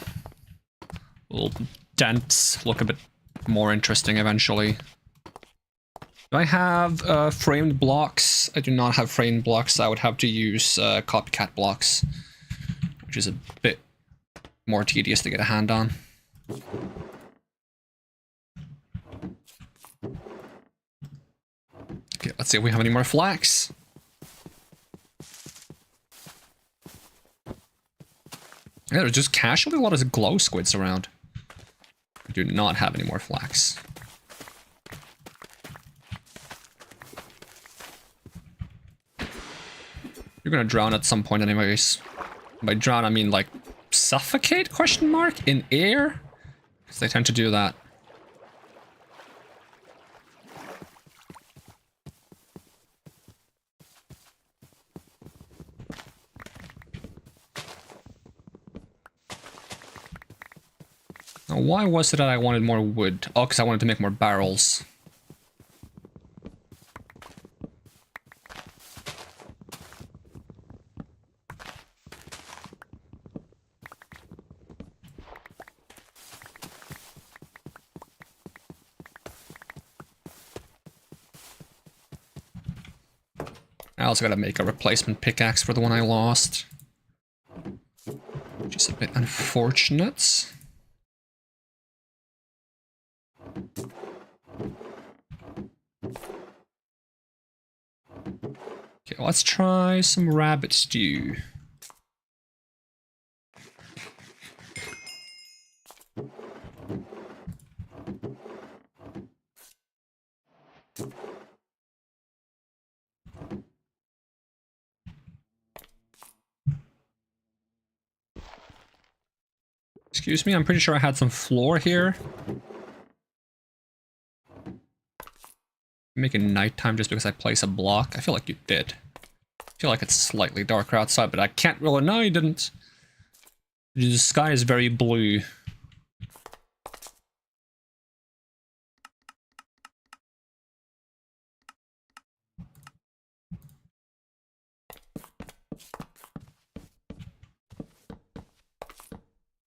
Little dents look a bit more interesting eventually. Do I have framed blocks? I do not have framed blocks. I would have to use copycat blocks, which is a bit more tedious to get a hand on. Okay, let's see if we have any more flax. Yeah, there's just casually a lot of glow squids around. I do not have any more flax. You're gonna drown at some point anyways. By drown, I mean like suffocate, question mark, in air? Because they tend to do that. Now, why was it that I wanted more wood? Oh, because I wanted to make more barrels. I also gotta make a replacement pickaxe for the one I lost. Which is a bit unfortunate. Okay, let's try some rabbit stew. Excuse me, I'm pretty sure I had some floor here. Make it nighttime just because I place a block. I feel like you did. I feel like it's slightly darker outside, but I can't really... No, you didn't. The sky is very blue.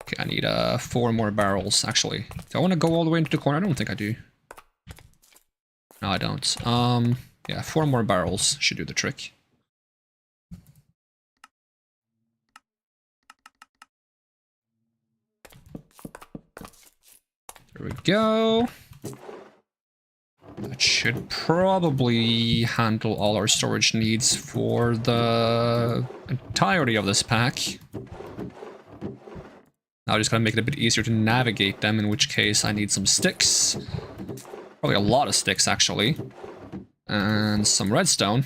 Okay, I need 4 more barrels, actually. Do I want to go all the way into the corner? I don't think I do. No, I don't. Yeah, 4 more barrels should do the trick. There we go. That should probably handle all our storage needs for the entirety of this pack. Now I just gotta make it a bit easier to navigate them, in which case I need some sticks. Probably a lot of sticks, actually. And some redstone.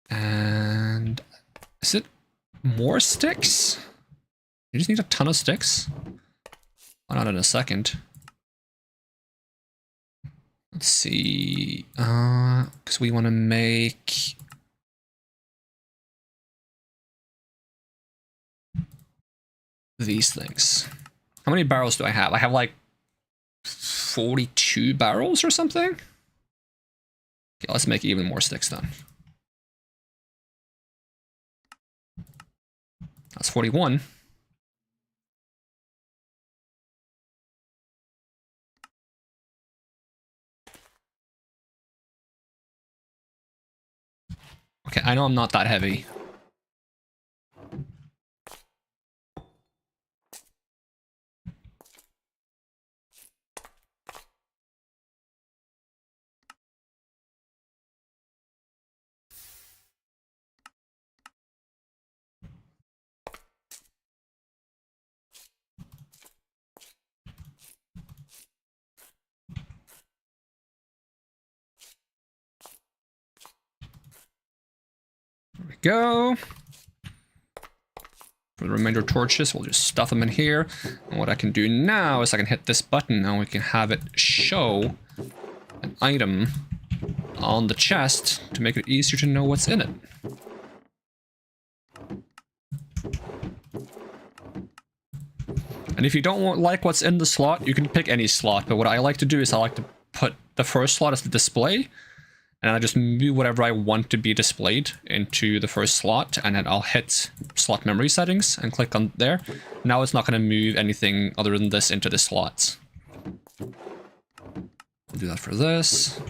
And... is it more sticks? You just need a ton of sticks? Why not in a second? Let's see... because we want to make... these things. How many barrels do I have? I have like 42 barrels or something? Okay, let's make even more sticks then. That's 41. Okay, I know I'm not that heavy. go. For the remainder torches, we'll just stuff them in here. And what I can do now is I can hit this button and we can have it show an item on the chest to make it easier to know what's in it. And if you don't like what's in the slot, you can pick any slot. But what I like to do is I like to put the first slot as the display. And I just move whatever I want to be displayed into the first slot. And then I'll hit slot memory settings and click on there. Now it's not going to move anything other than this into the slots. We'll do that for this.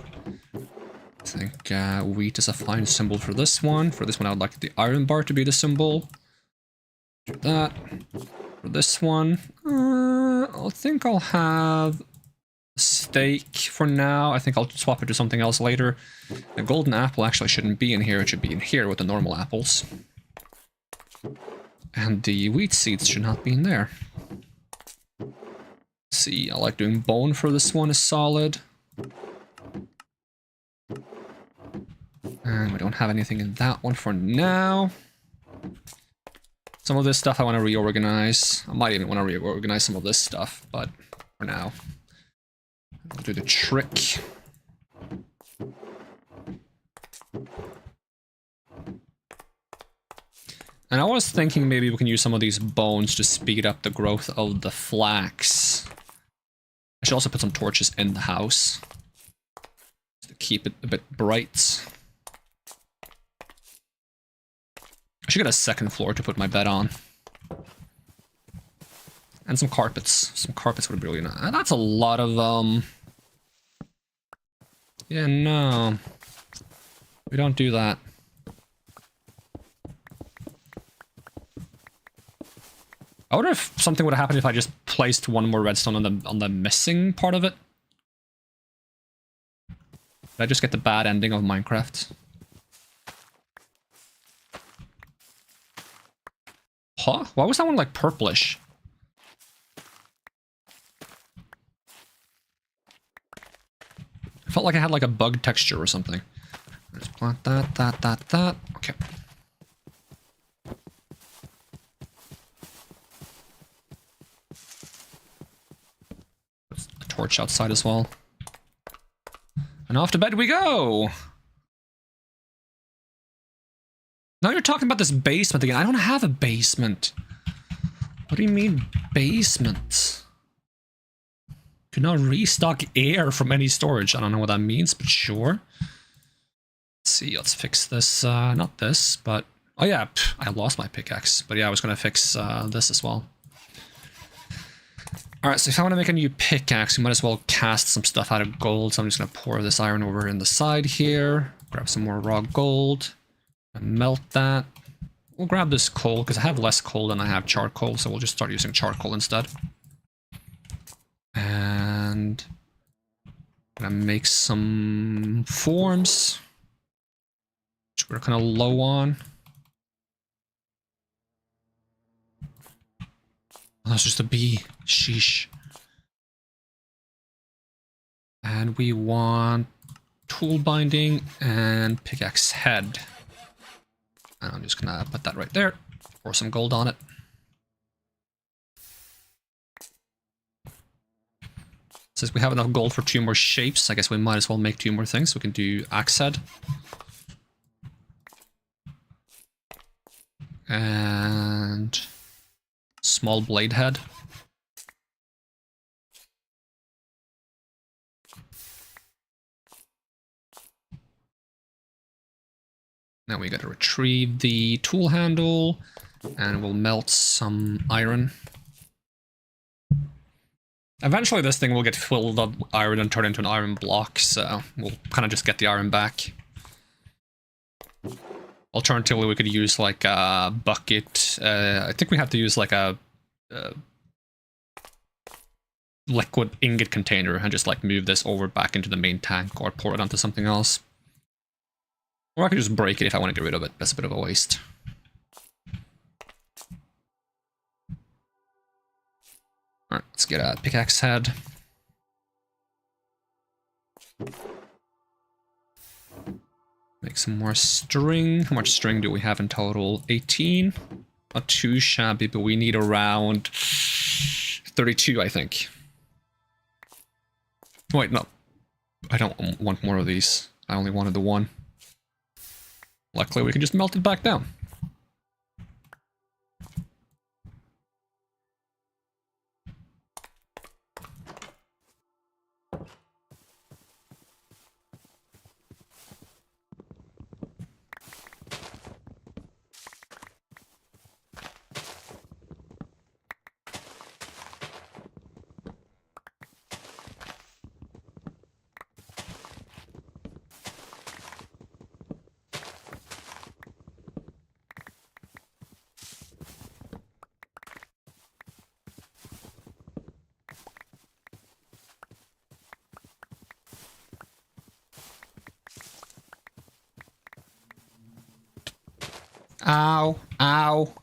I think wheat is a fine symbol for this one. For this one, I would like the iron bar to be the symbol. Do that. For this one, I think I'll have steak for now. I think I'll swap it to something else later. The golden apple actually shouldn't be in here. It should be in here with the normal apples. And the wheat seeds should not be in there. Let's see, I like doing bone for this one is solid. And we don't have anything in that one for now. Some of this stuff I want to reorganize. I might even want to reorganize some of this stuff, but for now, I'll do the trick. And I was thinking maybe we can use some of these bones to speed up the growth of the flax. I should also put some torches in the house to keep it a bit bright. I should get a second floor to put my bed on. And some carpets. Some carpets would be really nice. That's a lot of, yeah, no. We don't do that. I wonder if something would have happened if I just placed one more redstone on the missing part of it. Did I just get the bad ending of Minecraft? Huh? Why was that one like purplish? I felt like I had like a bug texture or something. Let's plant that. Okay. Put a torch outside as well. And off to bed we go! Now you're talking about this basement again. I don't have a basement. What do you mean, basement? Could not restock air from any storage. I don't know what that means, but sure. Let's see, let's fix this. Not this, but... Oh yeah, I lost my pickaxe. But yeah, I was going to fix this as well. Alright, so if I want to make a new pickaxe, we might as well cast some stuff out of gold. So I'm just going to pour this iron over in the side here. Grab some more raw gold. And melt that. We'll grab this coal, because I have less coal than I have charcoal, so we'll just start using charcoal instead. And I'm gonna make some forms, which we're kind of low on. Oh, that's just a bee. Sheesh. And we want tool binding and pickaxe head. And I'm just gonna put that right there. Pour some gold on it. Since we have enough gold for 2 more shapes, I guess we might as well make 2 more things. We can do axe head. And small blade head. Now we gotta retrieve the tool handle, and we'll melt some iron. Eventually this thing will get filled up with iron and turn into an iron block, so we'll kind of just get the iron back. Alternatively, we could use like a bucket. I think we have to use like a liquid ingot container and just like move this over back into the main tank or pour it onto something else. Or I could just break it if I want to get rid of it. That's a bit of a waste. Alright, let's get a pickaxe head. Make some more string. How much string do we have in total? 18. Not too shabby, but we need around 32, I think. Wait, no. I don't want more of these. I only wanted the one. Luckily, we can just melt it back down. Ow, ow.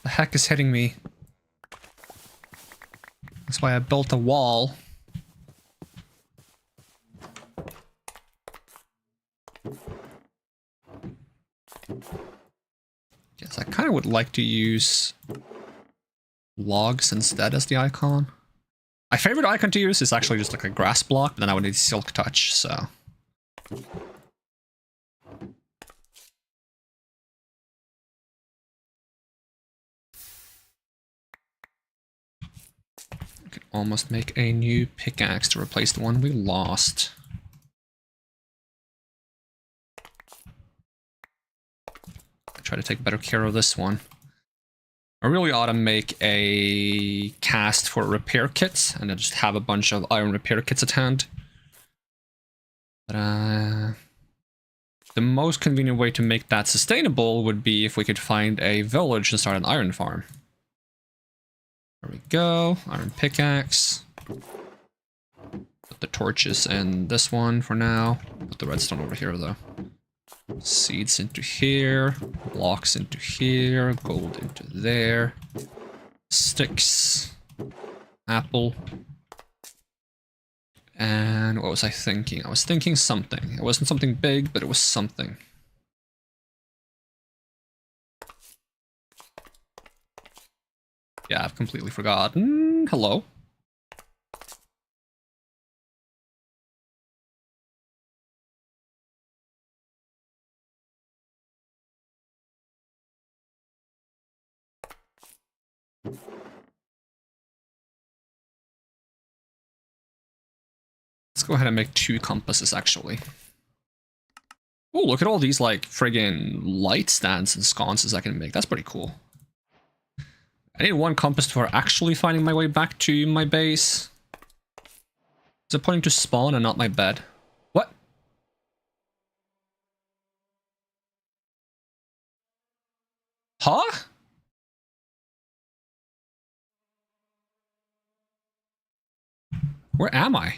The heck is hitting me? That's why I built a wall. Yes, I kind of would like to use logs instead as the icon. My favorite icon to use is actually just like a grass block, but then I would need silk touch, so. I could almost make a new pickaxe to replace the one we lost. Try to take better care of this one. I really ought to make a cast for repair kits and then just have a bunch of iron repair kits at hand. But the most convenient way to make that sustainable would be if we could find a village and start an iron farm. There we go. Iron pickaxe. Put the torches in this one for now. Put the redstone over here though. Seeds into here, blocks into here, gold into there, sticks, apple, and what was I thinking? I was thinking something. It wasn't something big, but it was something. Yeah, I've completely forgotten. Hello. Let's go ahead and make 2 compasses, actually. Oh, look at all these, like, friggin' light stands and sconces I can make. That's pretty cool. I need 1 compass for actually finding my way back to my base. Is it pointing to spawn and not my bed? What? Huh? Where am I?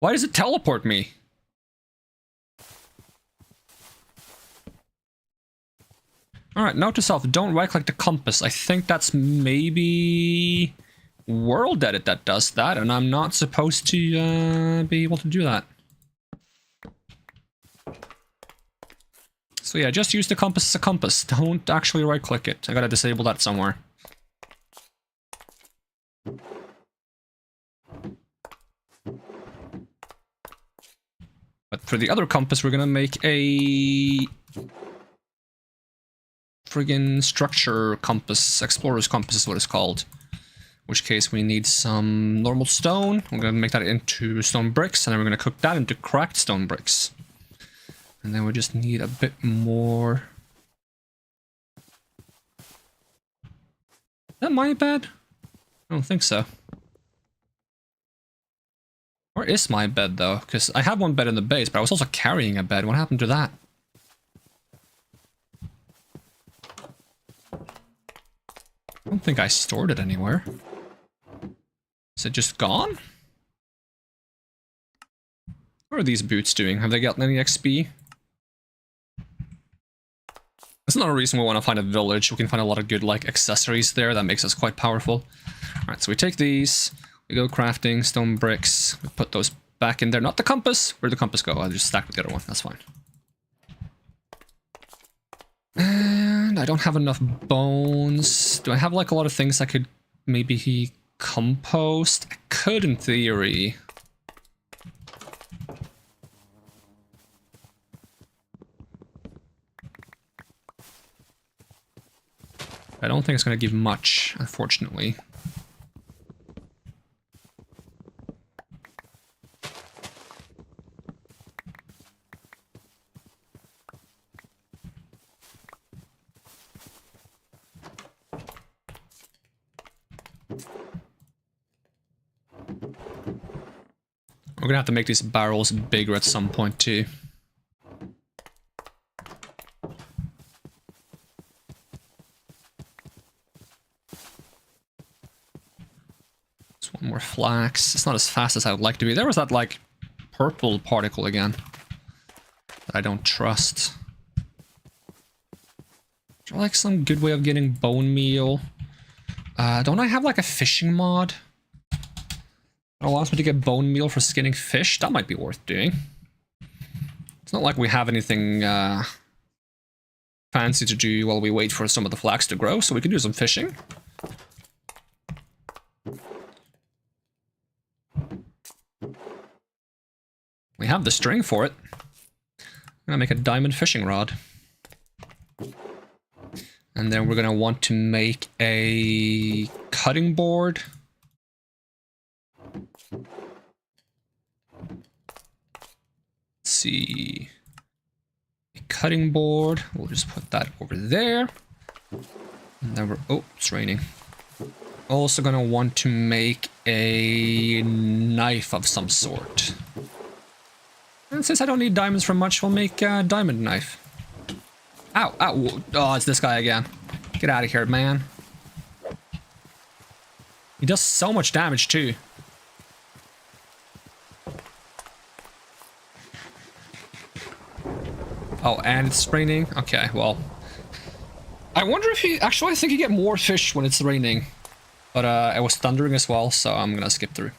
Why does it teleport me? Alright, note to self, don't right-click the compass. I think that's maybe World Edit that does that, and I'm not supposed to be able to do that. So yeah, just use the compass as a compass. Don't actually right-click it. I gotta disable that somewhere. But for the other compass, we're gonna make a friggin' structure compass. Explorer's compass is what it's called. In which case we need some normal stone. We're gonna make that into stone bricks, and then we're gonna cook that into cracked stone bricks. And then we just need a bit more. Is that my bed? I don't think so. Where is my bed though? Because I have one bed in the base, but I was also carrying a bed. What happened to that? I don't think I stored it anywhere. Is it just gone? What are these boots doing? Have they gotten any XP? That's another reason we want to find a village. We can find a lot of good like accessories there that makes us quite powerful. Alright, so we take these, We go crafting, stone bricks. We put those back in there. Not the compass. Where'd the compass go? I'll just stack with the other one. That's fine. And I don't have enough bones. Do I have like a lot of things I could maybe compost? I could in theory. I don't think it's going to give much, unfortunately. We're gonna have to make these barrels bigger at some point too. Just one more flax. It's not as fast as I would like to be. There was that like purple particle again that I don't trust. Is there like some good way of getting bone meal? Don't I have like a fishing mod? It allows me to get bone meal for skinning fish. That might be worth doing. It's not like we have anything fancy to do while we wait for some of the flax to grow, so we can do some fishing. We have the string for it. I'm gonna make a diamond fishing rod. And then we're gonna want to make a cutting board. Let's see. A cutting board. We'll just put that over there. And then we're... Oh, it's raining. Also gonna want to make a knife of some sort. And since I don't need diamonds for much, we'll make a diamond knife. Ow, ow. Oh, it's this guy again. Get out of here, man. He does so much damage, too. Oh, and it's raining? Okay, well. I wonder if he... Actually, I think you get more fish when it's raining. But it was thundering as well, so I'm gonna skip through.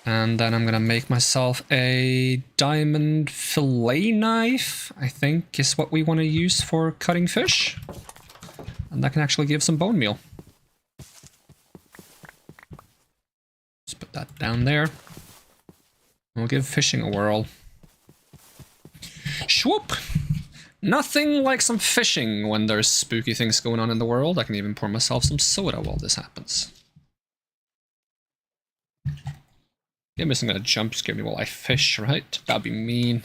And then I'm gonna make myself a diamond fillet knife, I think is what we want to use for cutting fish. And that can actually give some bone meal. Just put that down there. We'll give fishing a whirl. Swoop! Nothing like some fishing when there's spooky things going on in the world. I can even pour myself some soda while this happens. You're missing a jump scare me while I fish, right? That'd be mean.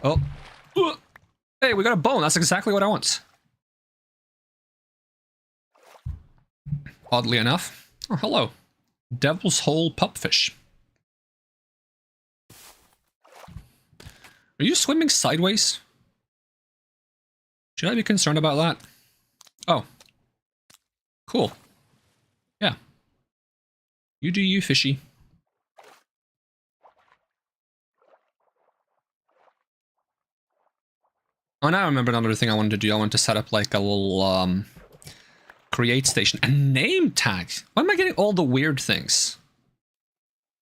Oh. Hey, we got a bone. That's exactly what I want. Oddly enough. Oh, hello. Devil's Hole pupfish. Are you swimming sideways? Should I be concerned about that? Oh. Cool. Yeah. You do you, fishy. Oh, now I remember another thing I wanted to do. I wanted to set up like a little, create station. A name tag! Why am I getting all the weird things?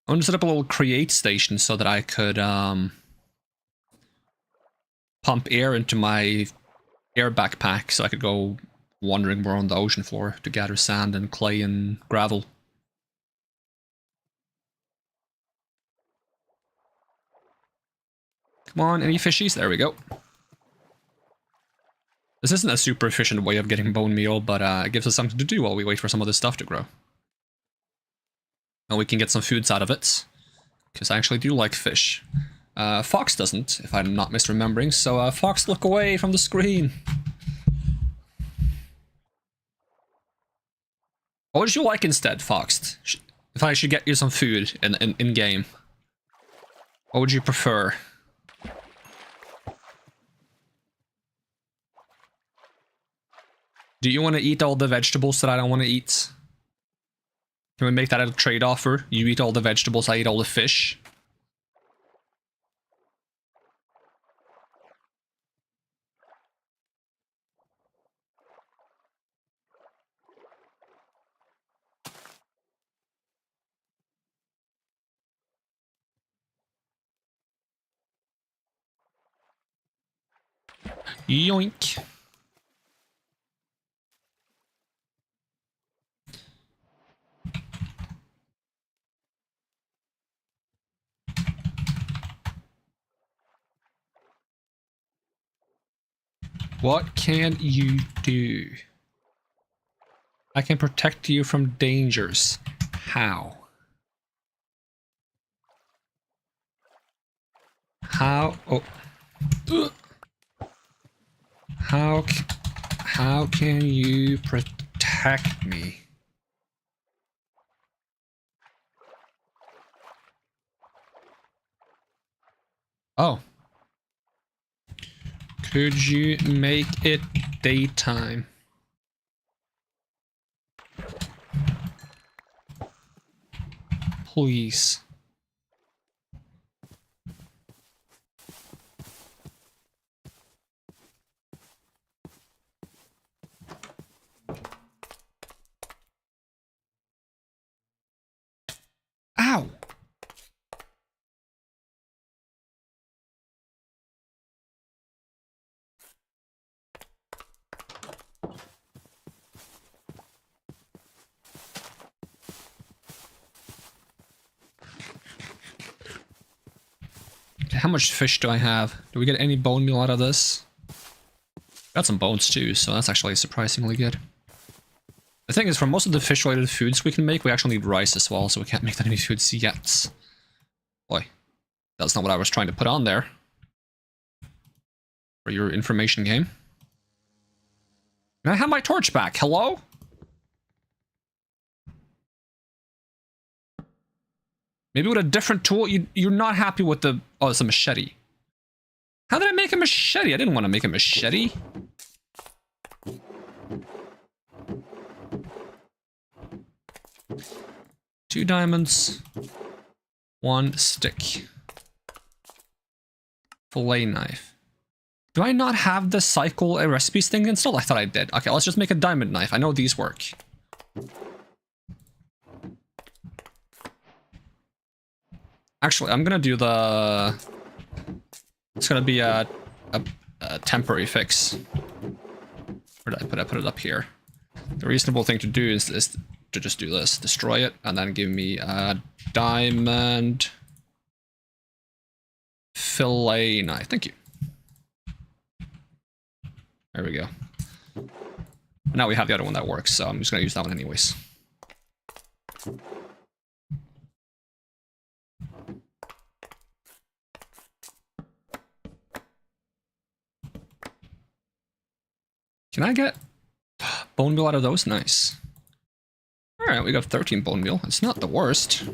I want to set up a little create station so that I could, pump air into my air backpack so I could go wandering more on the ocean floor to gather sand and clay and gravel. Come on, any fishies? There we go. This isn't a super efficient way of getting bone meal, but it gives us something to do while we wait for some of this stuff to grow. And we can get some foods out of it, because I actually do like fish. Fox doesn't, if I'm not misremembering, so Fox, look away from the screen. What would you like instead, Fox? If I should get you some food in game, what would you prefer? Do you want to eat all the vegetables that I don't want to eat? Can we make that a trade offer? You eat all the vegetables, I eat all the fish. Yoink. What can you do? I can protect you from dangers. How? How? Oh. How can you protect me? Oh. Could you make it daytime? Please. Ow! How much fish do I have? Do we get any bone meal out of this? Got some bones too, so that's actually surprisingly good. The thing is, for most of the fish-related foods we can make, we actually need rice as well, so we can't make that many foods yet. Boy, that's not what I was trying to put on there. For your information game. Can I have my torch back? Hello? Maybe with a different tool. You're not happy with the... Oh, it's a machete. How did I make a machete? I didn't want to make a machete. Two diamonds. One stick. Fillet knife. Do I not have the cycle recipes thing installed? I thought I did. Okay, let's just make a diamond knife. I know these work. Actually, I'm gonna do the... It's gonna be a temporary fix. Where did I put it? I put it up here. The reasonable thing to do is to just do this. Destroy it, and then give me a diamond fillet knife. Thank you. There we go. Now we have the other one that works, so I'm just gonna use that one anyways. Can I get bone meal out of those? Nice. Alright, we got 13 bone meal. It's not the worst.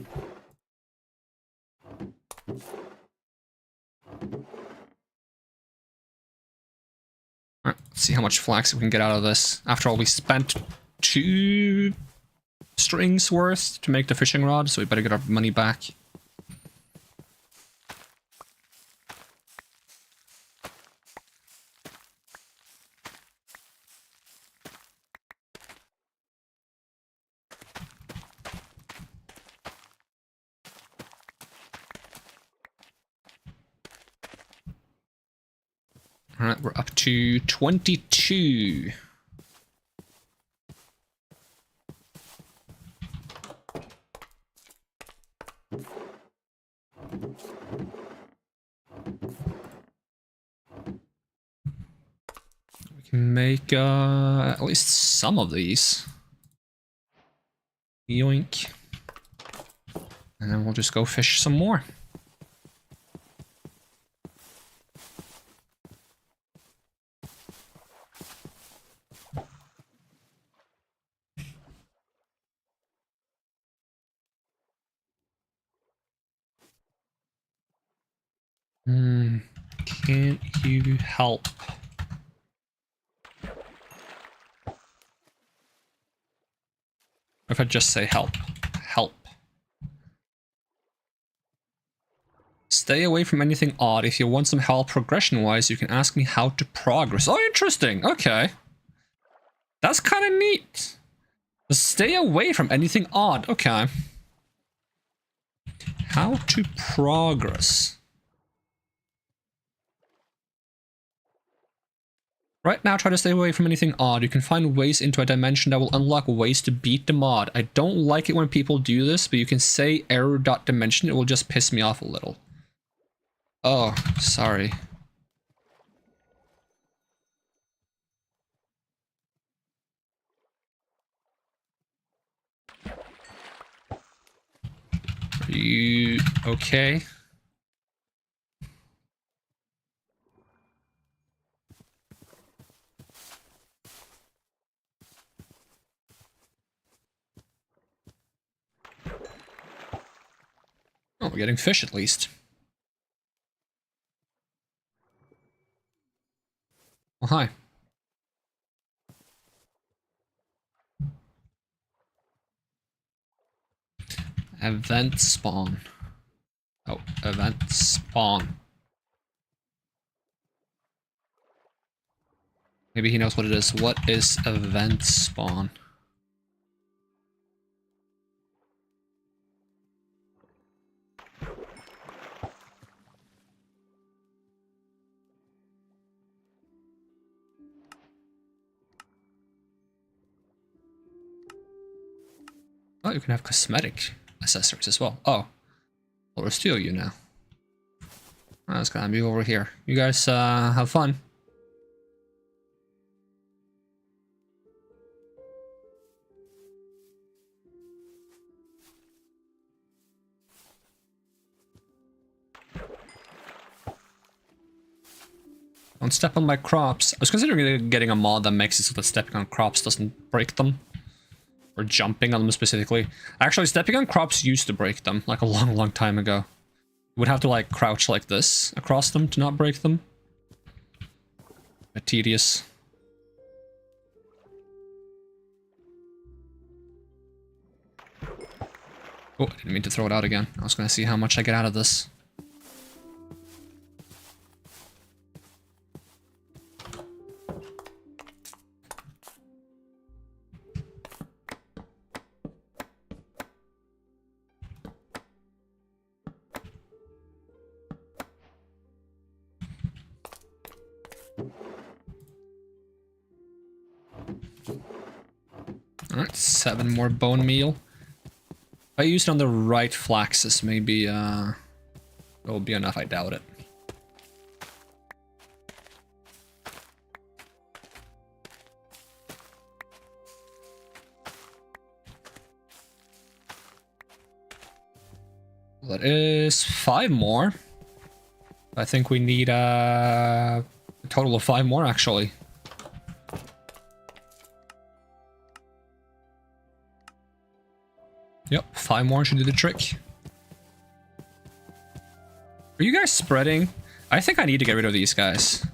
Alright, let's see how much flax we can get out of this. After all, we spent 2 strings worth to make the fishing rod, so we better get our money back. Alright, we're up to 22. We can make at least some of these. Yoink. And then we'll just go fish some more. Can't you help? If I just say help. Help. Stay away from anything odd. If you want some help progression-wise, you can ask me how to progress. Oh, interesting. Okay. That's kind of neat. Stay away from anything odd. Okay. How to progress. Right now, try to stay away from anything odd. You can find ways into a dimension that will unlock ways to beat the mod. I don't like it when people do this, but you can say error.dimension. It will just piss me off a little. Oh, sorry. Are you okay? Oh, we're getting fish at least. Oh, hi. Event spawn. Oh, event spawn. Maybe he knows what it is. What is event spawn? Oh, you can have cosmetic accessories as well. Oh, well, there's two of you now. Oh, it's gonna be over here. You guys have fun. Don't step on my crops. I was considering getting a mod that makes it so that stepping on crops doesn't break them. Or jumping on them specifically. Actually, stepping on crops used to break them, like a long time ago. You would have to like crouch like this across them to not break them. Bit tedious. Oh, I didn't mean to throw it out again. I was gonna see how much I get out of this. Alright, 7 more bone meal. If I use it on the right flaxes, maybe it'll be enough. I doubt it. That is 5 more. I think we need a total of 5 more, actually. Yep, 5 more should do the trick. Are you guys spreading? I think I need to get rid of these guys.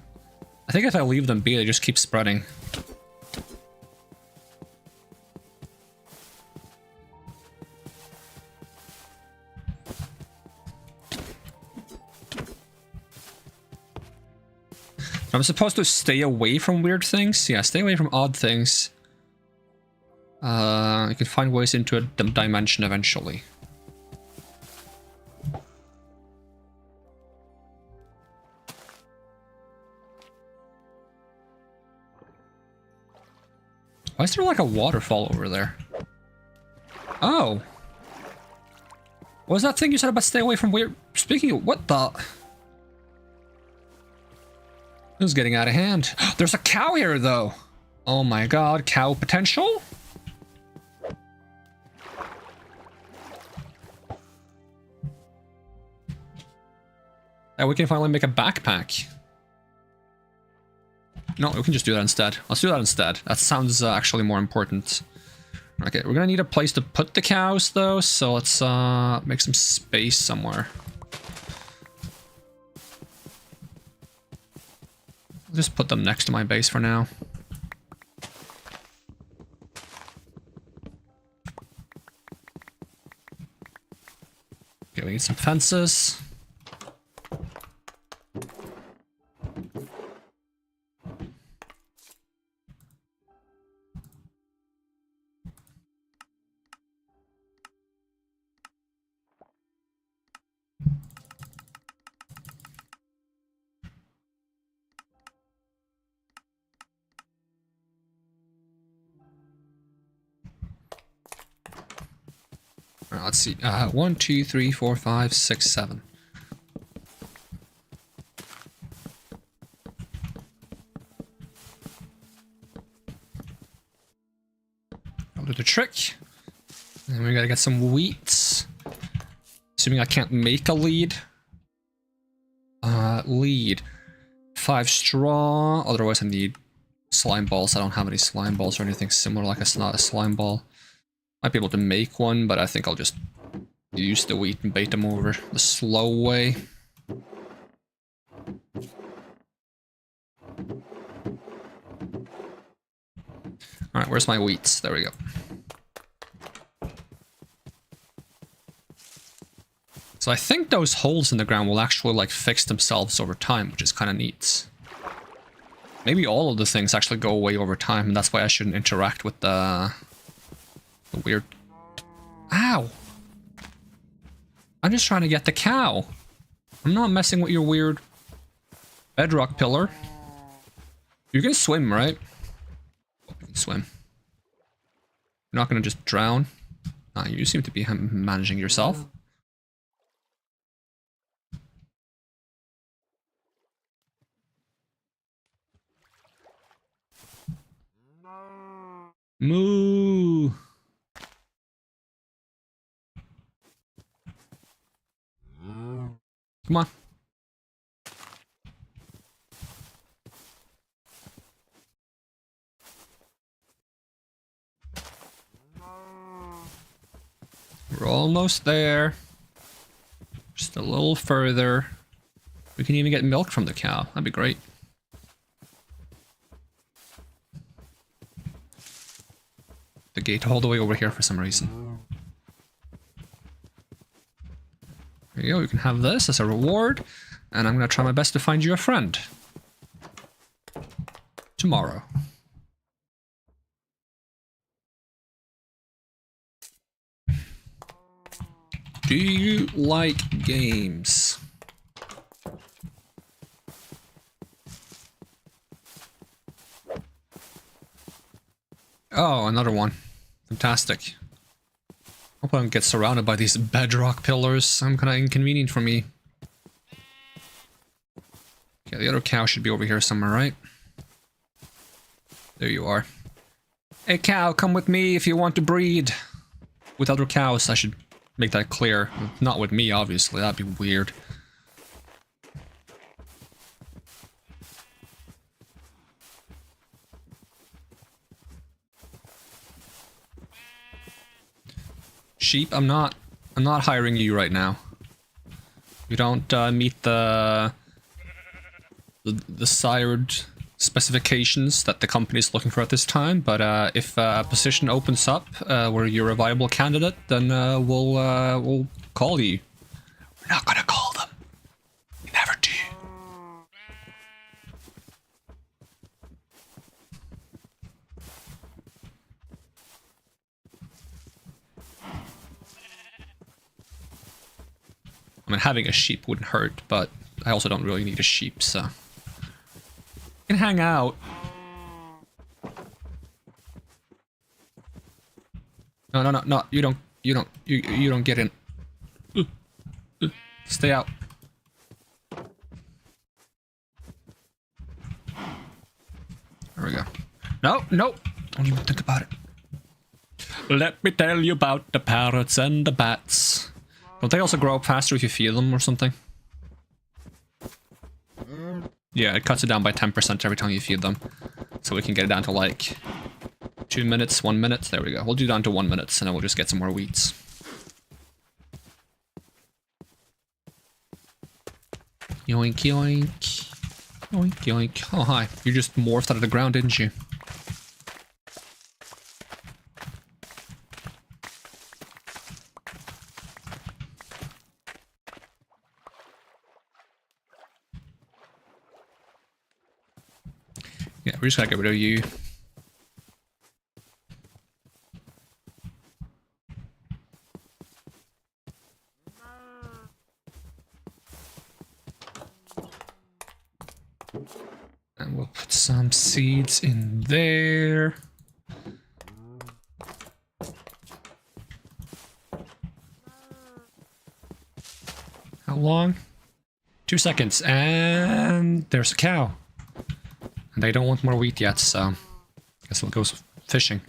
I think if I leave them be, they just keep spreading. I'm supposed to stay away from weird things? Yeah, stay away from odd things. You can find ways into a dimension eventually. Why is there like a waterfall over there? Oh. What was that thing you said about stay away from weird... Speaking of... What the... This is getting out of hand. There's a cow here, though. Oh my god, cow potential? And we can finally make a backpack. No, we can just do that instead. Let's do that instead. That sounds actually more important. Okay, we're gonna need a place to put the cows, though, so let's make some space somewhere. I'll just put them next to my base for now. Okay, we need some fences. let's see. 1, 2, 3, 4, 5, 6, 7. I'll do the trick. And we gotta get some wheat. Assuming I can't make a lead. Lead. 5 straw. Otherwise I need slime balls. I don't have any slime balls or anything similar like a slime ball. Might be able to make one, but I think I'll just use the wheat and bait them over the slow way. Alright, where's my wheat? There we go. So I think those holes in the ground will actually like fix themselves over time, which is kind of neat. Maybe all of the things actually go away over time, and that's why I shouldn't interact with the weird... Ow! I'm just trying to get the cow. I'm not messing with your weird bedrock pillar. You can swim, right? Oh, you can swim. You're not gonna just drown. Nah, you seem to be managing yourself. Moo! Come on. We're almost there. Just a little further. We can even get milk from the cow. That'd be great. The gate all the way over here for some reason. There you go, you can have this as a reward, and I'm gonna try my best to find you a friend. Tomorrow. Do you like games? Oh, another one. Fantastic. Hope I don't get surrounded by these bedrock pillars. Some kind of inconvenient for me. Okay, the other cow should be over here somewhere, right? There you are. Hey cow, come with me if you want to breed. With other cows, I should make that clear. Not with me, obviously. That'd be weird. Sheep, I'm not hiring you right now. You don't meet the desired specifications that the company is looking for at this time. But if a position opens up where you're a viable candidate, then we'll call you. We're not gonna call them. We never do. I mean, having a sheep wouldn't hurt, but I also don't really need a sheep, so... You can hang out. No, you don't get in. Stay out. There we go. No, don't even think about it. Let me tell you about the parrots and the bats. Don't they also grow up faster if you feed them or something? Yeah, it cuts it down by 10% every time you feed them. So we can get it down to like 2 minutes, 1 minute. There we go. We'll do down to 1 minute and then we'll just get some more wheats. Yoink, yoink. Yoink, yoink. Oh, hi. You just morphed out of the ground, didn't you? Yeah, we're just gonna get rid of you. And we'll put some seeds in there. long? 2 seconds, and there's a cow. And they don't want more wheat yet, so guess we'll go fishing.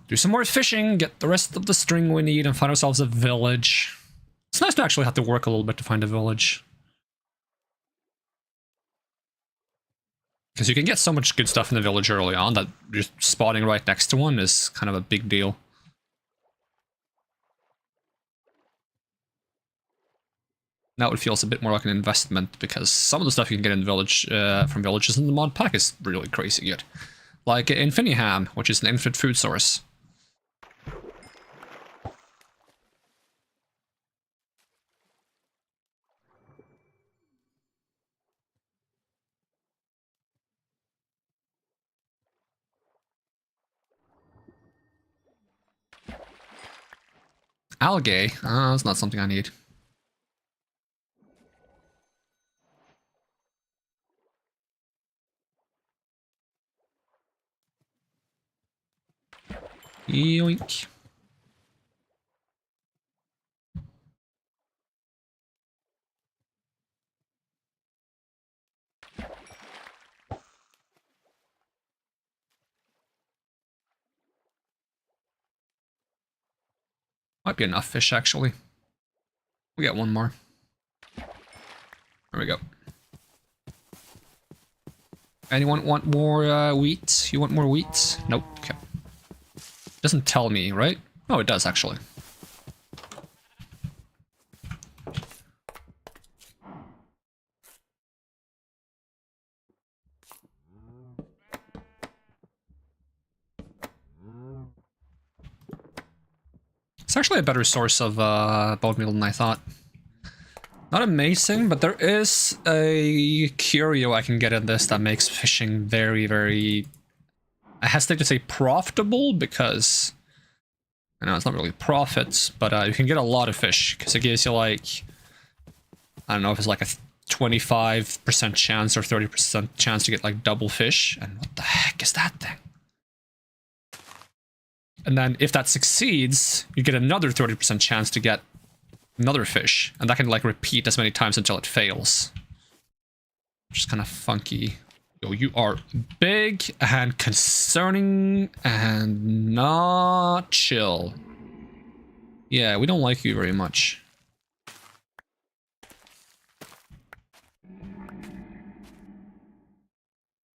Do some more fishing, get the rest of the string we need, and find ourselves a village. It's nice to actually have to work a little bit to find a village. Because you can get so much good stuff in the village early on that just spawning right next to one is kind of a big deal. Now it feels a bit more like an investment, because some of the stuff you can get in village from villages in the mod pack is really crazy good. Like Infinity Ham, which is an infinite food source. Algae? That's not something I need. Yoink. Might be enough fish, actually. We got one more. There we go. Anyone want more wheat? You want more wheat? Nope. Okay. Doesn't tell me, right? Oh, it does, actually. It's actually a better source of bone meal than I thought. Not amazing, but there is a curio I can get in this that makes fishing very, very... I hesitate to say profitable, because... I know it's not really profits, but you can get a lot of fish, because it gives you like... I don't know if it's like a 25% chance or 30% chance to get like double fish. And what the heck is that thing? And then if that succeeds, you get another 30% chance to get another fish. And that can like repeat as many times until it fails. Which is kind of funky. Yo, you are big and concerning and not chill. Yeah, we don't like you very much.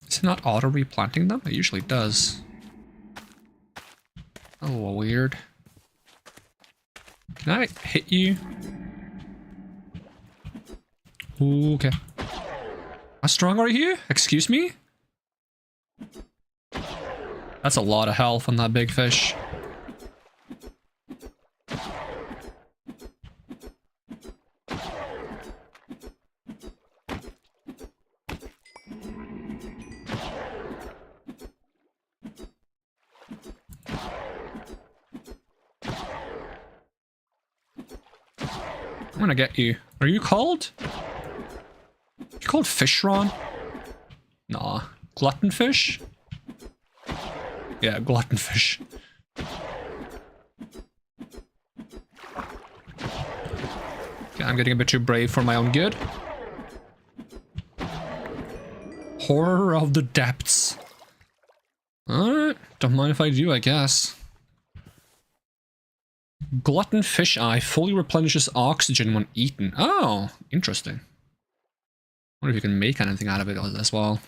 Is it not auto replanting them? It usually does. A little weird. Can I hit you? Ooh, okay. How strong are you? Excuse me? That's a lot of health on that big fish. I'm gonna get you. Are you called? You called Fishron? Nah. Gluttonfish? Yeah, gluttonfish. Okay, I'm getting a bit too brave for my own good. Horror of the depths. Alright, don't mind if I do, I guess. Glutton fish eye fully replenishes oxygen when eaten. Oh, interesting. Wonder if you can make anything out of it as well.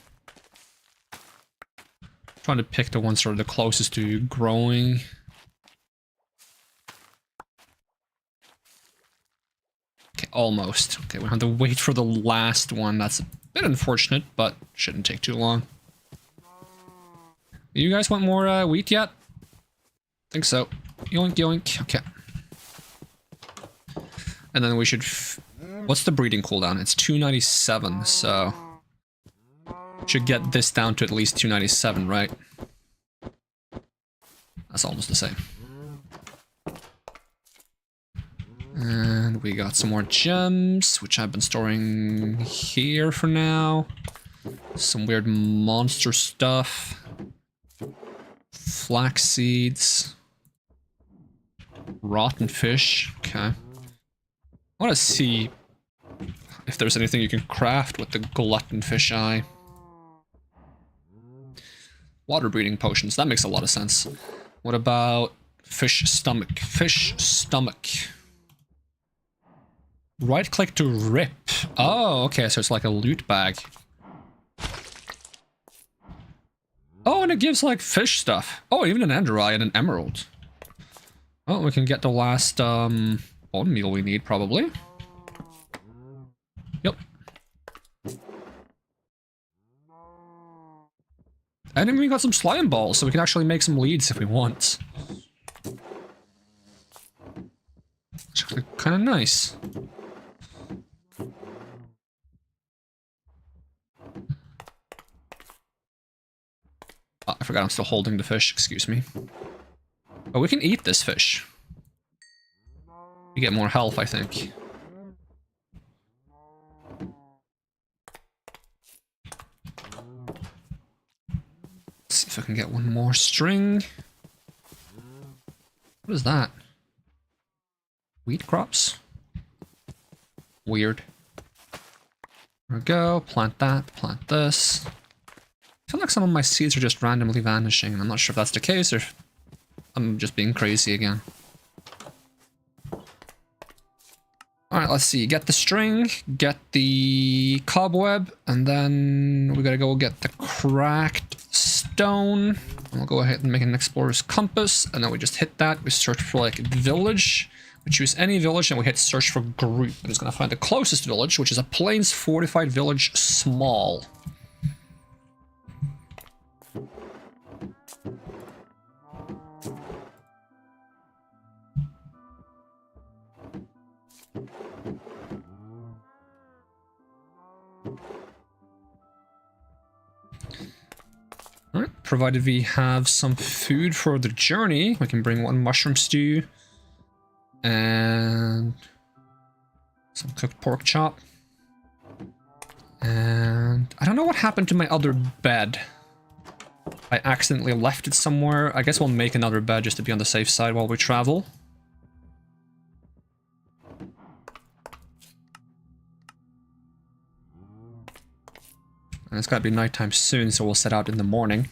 Trying to pick the ones that are the closest to growing. Okay, almost. Okay, we have to wait for the last one. That's a bit unfortunate, but shouldn't take too long. You guys want more wheat yet? Think so. Yoink, yoink. Okay. And then we should... What's the breeding cooldown? It's 297, so... Should get this down to at least 297, right? That's almost the same. And we got some more gems, which I've been storing here for now. Some weird monster stuff. Flax seeds. Rotten fish. Okay. want to see if there's anything you can craft with the glutton fish eye. Water breathing potions, that makes a lot of sense. What about fish stomach? Fish stomach. Right click to rip. Oh, okay, so it's like a loot bag. Oh, and it gives like fish stuff. Oh, even an ender eye and an emerald. Oh, we can get the last bone meal we need, probably. Yep. And then we got some slime balls, so we can actually make some leads if we want. Actually, kind of nice. Oh, I forgot I'm still holding the fish, excuse me. Oh, we can eat this fish. We get more health, I think. Let's see if I can get one more string. What is that? Wheat crops? Weird. There we go, plant that, plant this. I feel like some of my seeds are just randomly vanishing, and I'm not sure if that's the case or if I'm just being crazy again. Alright, let's see. Get the string, get the cobweb, and then we gotta go get the cracked stone. And we'll go ahead and make an explorer's compass, and then we just hit that. We search for like village. We choose any village and we hit search for group. And it's gonna find the closest village, which is a plains fortified village small. Alright, provided we have some food for the journey, we can bring one mushroom stew and some cooked pork chop. And I don't know what happened to my other bed. I accidentally left it somewhere. I guess we'll make another bed just to be on the safe side while we travel. And it's gotta be nighttime soon, so we'll set out in the morning.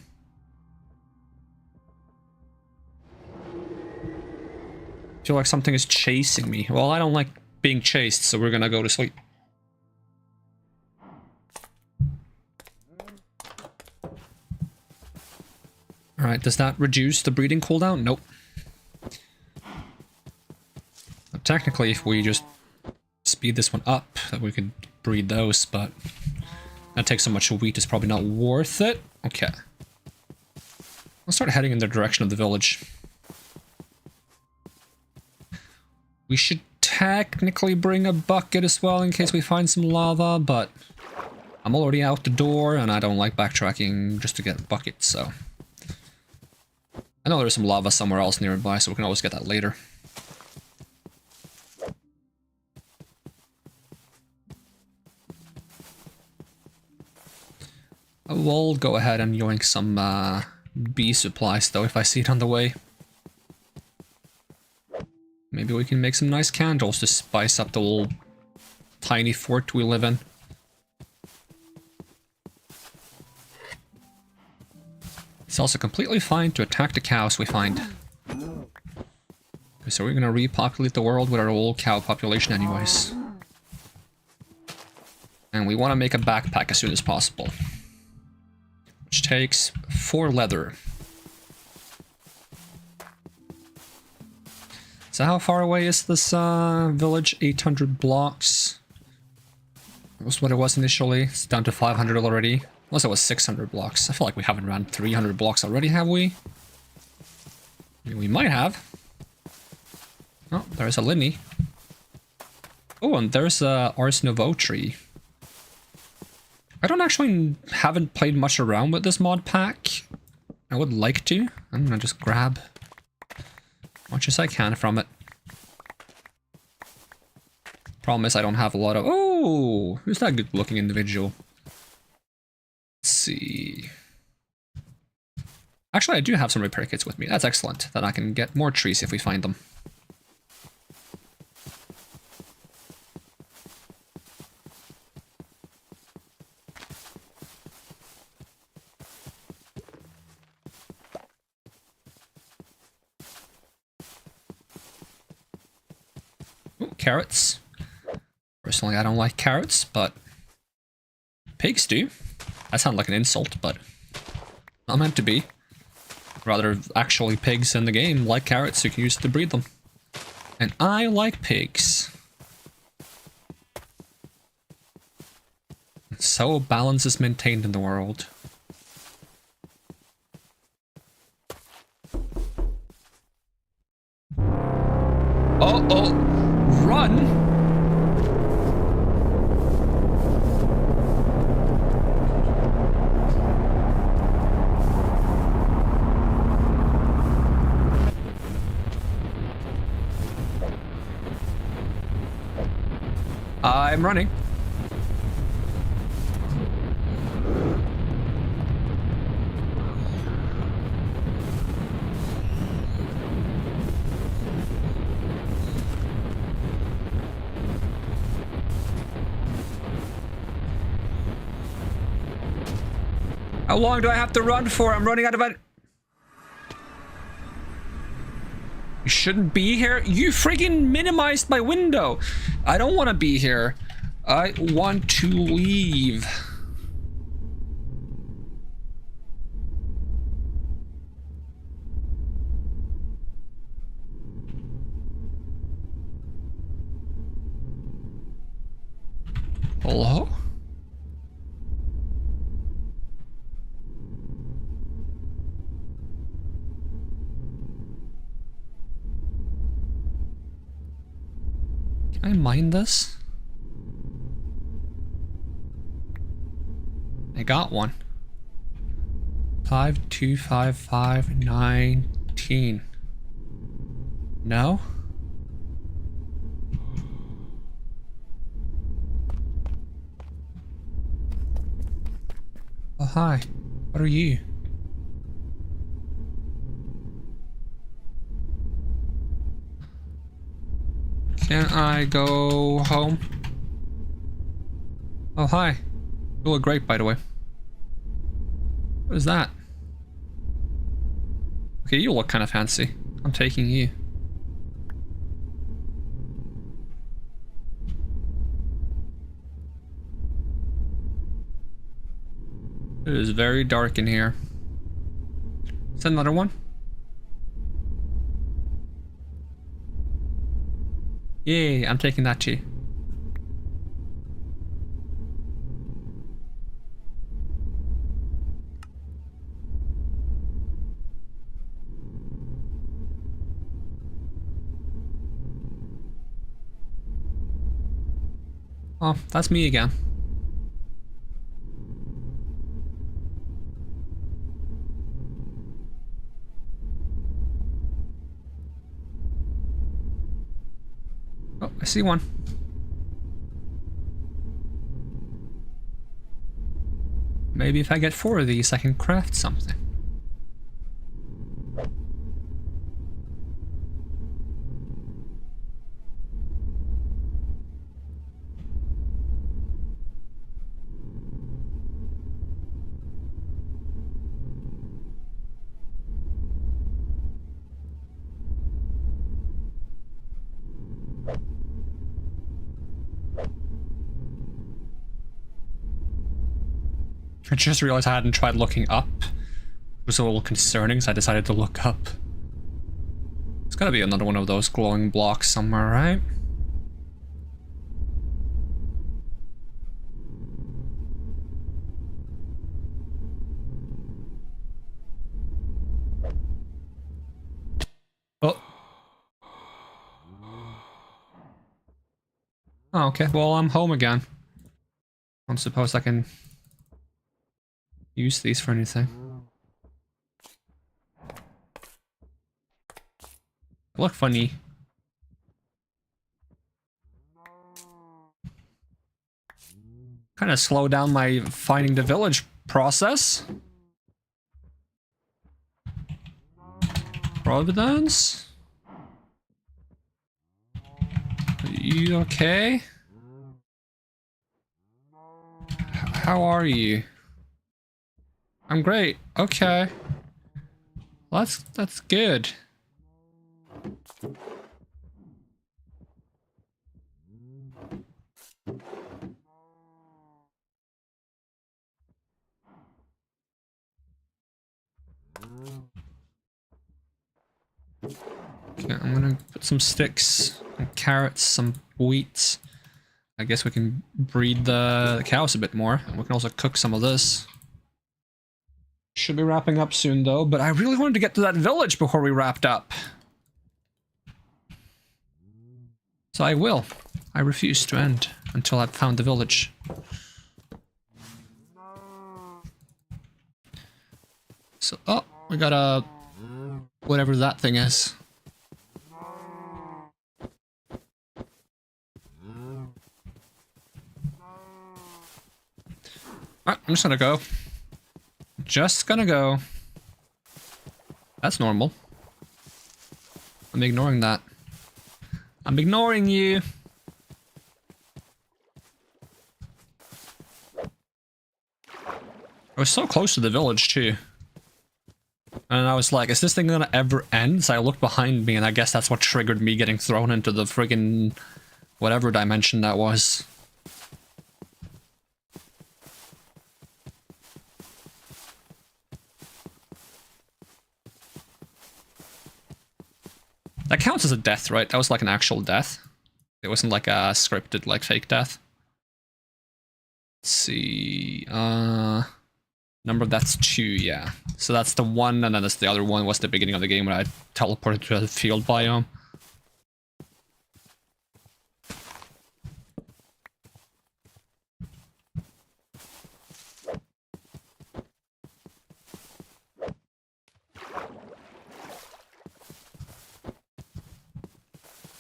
I feel like something is chasing me. Well, I don't like being chased, so we're gonna go to sleep. Alright, does that reduce the breeding cooldown? Nope. But technically, if we just speed this one up, that we could breed those, but that takes so much wheat, it's probably not worth it. Okay. I'll start heading in the direction of the village. We should technically bring a bucket as well in case we find some lava, but I'm already out the door and I don't like backtracking just to get a bucket, so. I know there's some lava somewhere else nearby, so we can always get that later. I will go ahead and yoink some bee supplies though if I see it on the way. Maybe we can make some nice candles to spice up the little tiny fort we live in. It's also completely fine to attack the cows we find. So we're gonna repopulate the world with our old cow population anyways. And we want to make a backpack as soon as possible. Which takes 4 leather. So how far away is this village? 800 blocks. That was what it was initially. It's down to 500 already. Unless it was 600 blocks. I feel like we haven't ran 300 blocks already, have we? I mean, we might have. Oh, there's a Linny. Oh, and there's a Ars Nouveau tree. I haven't played much around with this mod pack. I would like to. I'm gonna just grab as much as I can from it. Problem is I don't have a lot of... Oh! Who's that good looking individual? Let's see... Actually, I do have some repair kits with me. That's excellent. Then I can get more trees if we find them. carrots. Personally, I don't like carrots, but pigs do. That sounds like an insult, but not meant to be. Rather, actually pigs in the game like carrots, you can use it to breed them. And I like pigs. So balance is maintained in the world. Oh, run! I'm running. How long do I have to run for? I'm running out of it. You shouldn't be here. You freaking minimized my window. I don't want to be here. I want to leave. Hello? Can I mine this? I got one. 525519. No? Oh, hi. What are you? Can I go home? Oh, hi. You look great, by the way. What is that? Okay, you look kind of fancy. I'm taking you. It is very dark in here. Is that another one? Yay, I'm taking that too. Oh, that's me again. Oh, I see one. Maybe if I get 4 of these, I can craft something. I just realized I hadn't tried looking up. It was a little concerning, so I decided to look up. There's gotta be another one of those glowing blocks somewhere, right? Oh. Oh, okay. Well, I'm home again. I don't suppose I can use these for anything. Look funny. Kind of slow down my finding the village process. Providence? Are you okay? How are you? I'm great. Okay. Well, that's good. Okay, I'm gonna put some sticks, some carrots, some wheat. I guess we can breed the cows a bit more. And we can also cook some of this. Should be wrapping up soon though, but I really wanted to get to that village before we wrapped up. So I will. I refuse to end until I've found the village. So, oh, we got a... whatever that thing is. Alright, I'm just gonna go. Just gonna go. That's normal. I'm ignoring that. I'm ignoring you. I was so close to the village too. And I was like, is this thing gonna ever end? So I looked behind me and I guess that's what triggered me getting thrown into the friggin' whatever dimension that was. That counts as a death, right? That was like an actual death. It wasn't like a scripted, like, fake death. Let's see... number of deaths 2, yeah. So that's the one, and then that's the other one was the beginning of the game when I teleported to the field biome.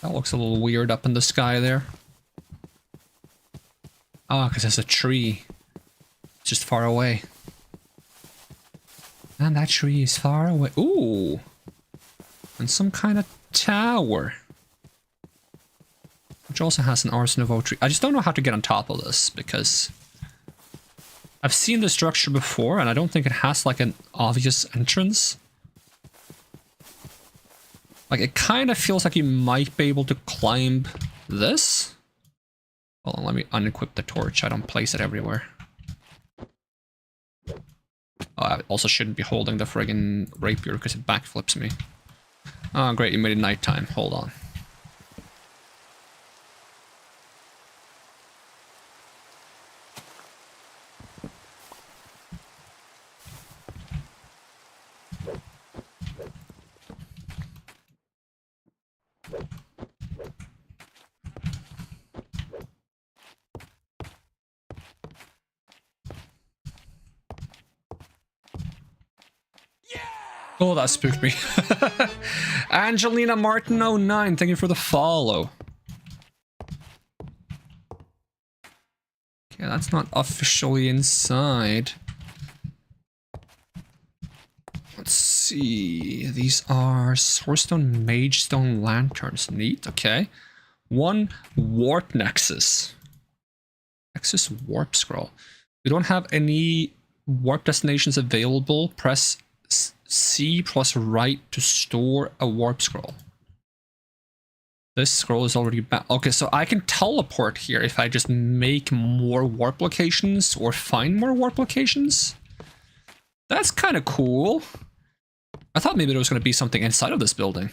That looks a little weird up in the sky there. Ah, because there's a tree. It's just far away. And that tree is far away. Ooh! And some kind of tower. Which also has an arson of oak tree. I just don't know how to get on top of this, because... I've seen the structure before, and I don't think it has, like, an obvious entrance. Like, it kind of feels like you might be able to climb this. Hold on, let me unequip the torch. I don't place it everywhere. Oh, I also shouldn't be holding the friggin' rapier because it backflips me. Oh, great, you made it nighttime. Hold on. Oh, that spooked me. Angelina Martin 09, thank you for the follow. Okay, that's not officially inside. Let's see. These are Sourcestone Magestone Lanterns. Neat, okay. One Warp Nexus. Nexus Warp Scroll. We don't have any warp destinations available. Press C plus right to store a warp scroll. This scroll is already back. Okay, so I can teleport here if I just make more warp locations or find more warp locations. That's kind of cool. I thought maybe there was going to be something inside of this building.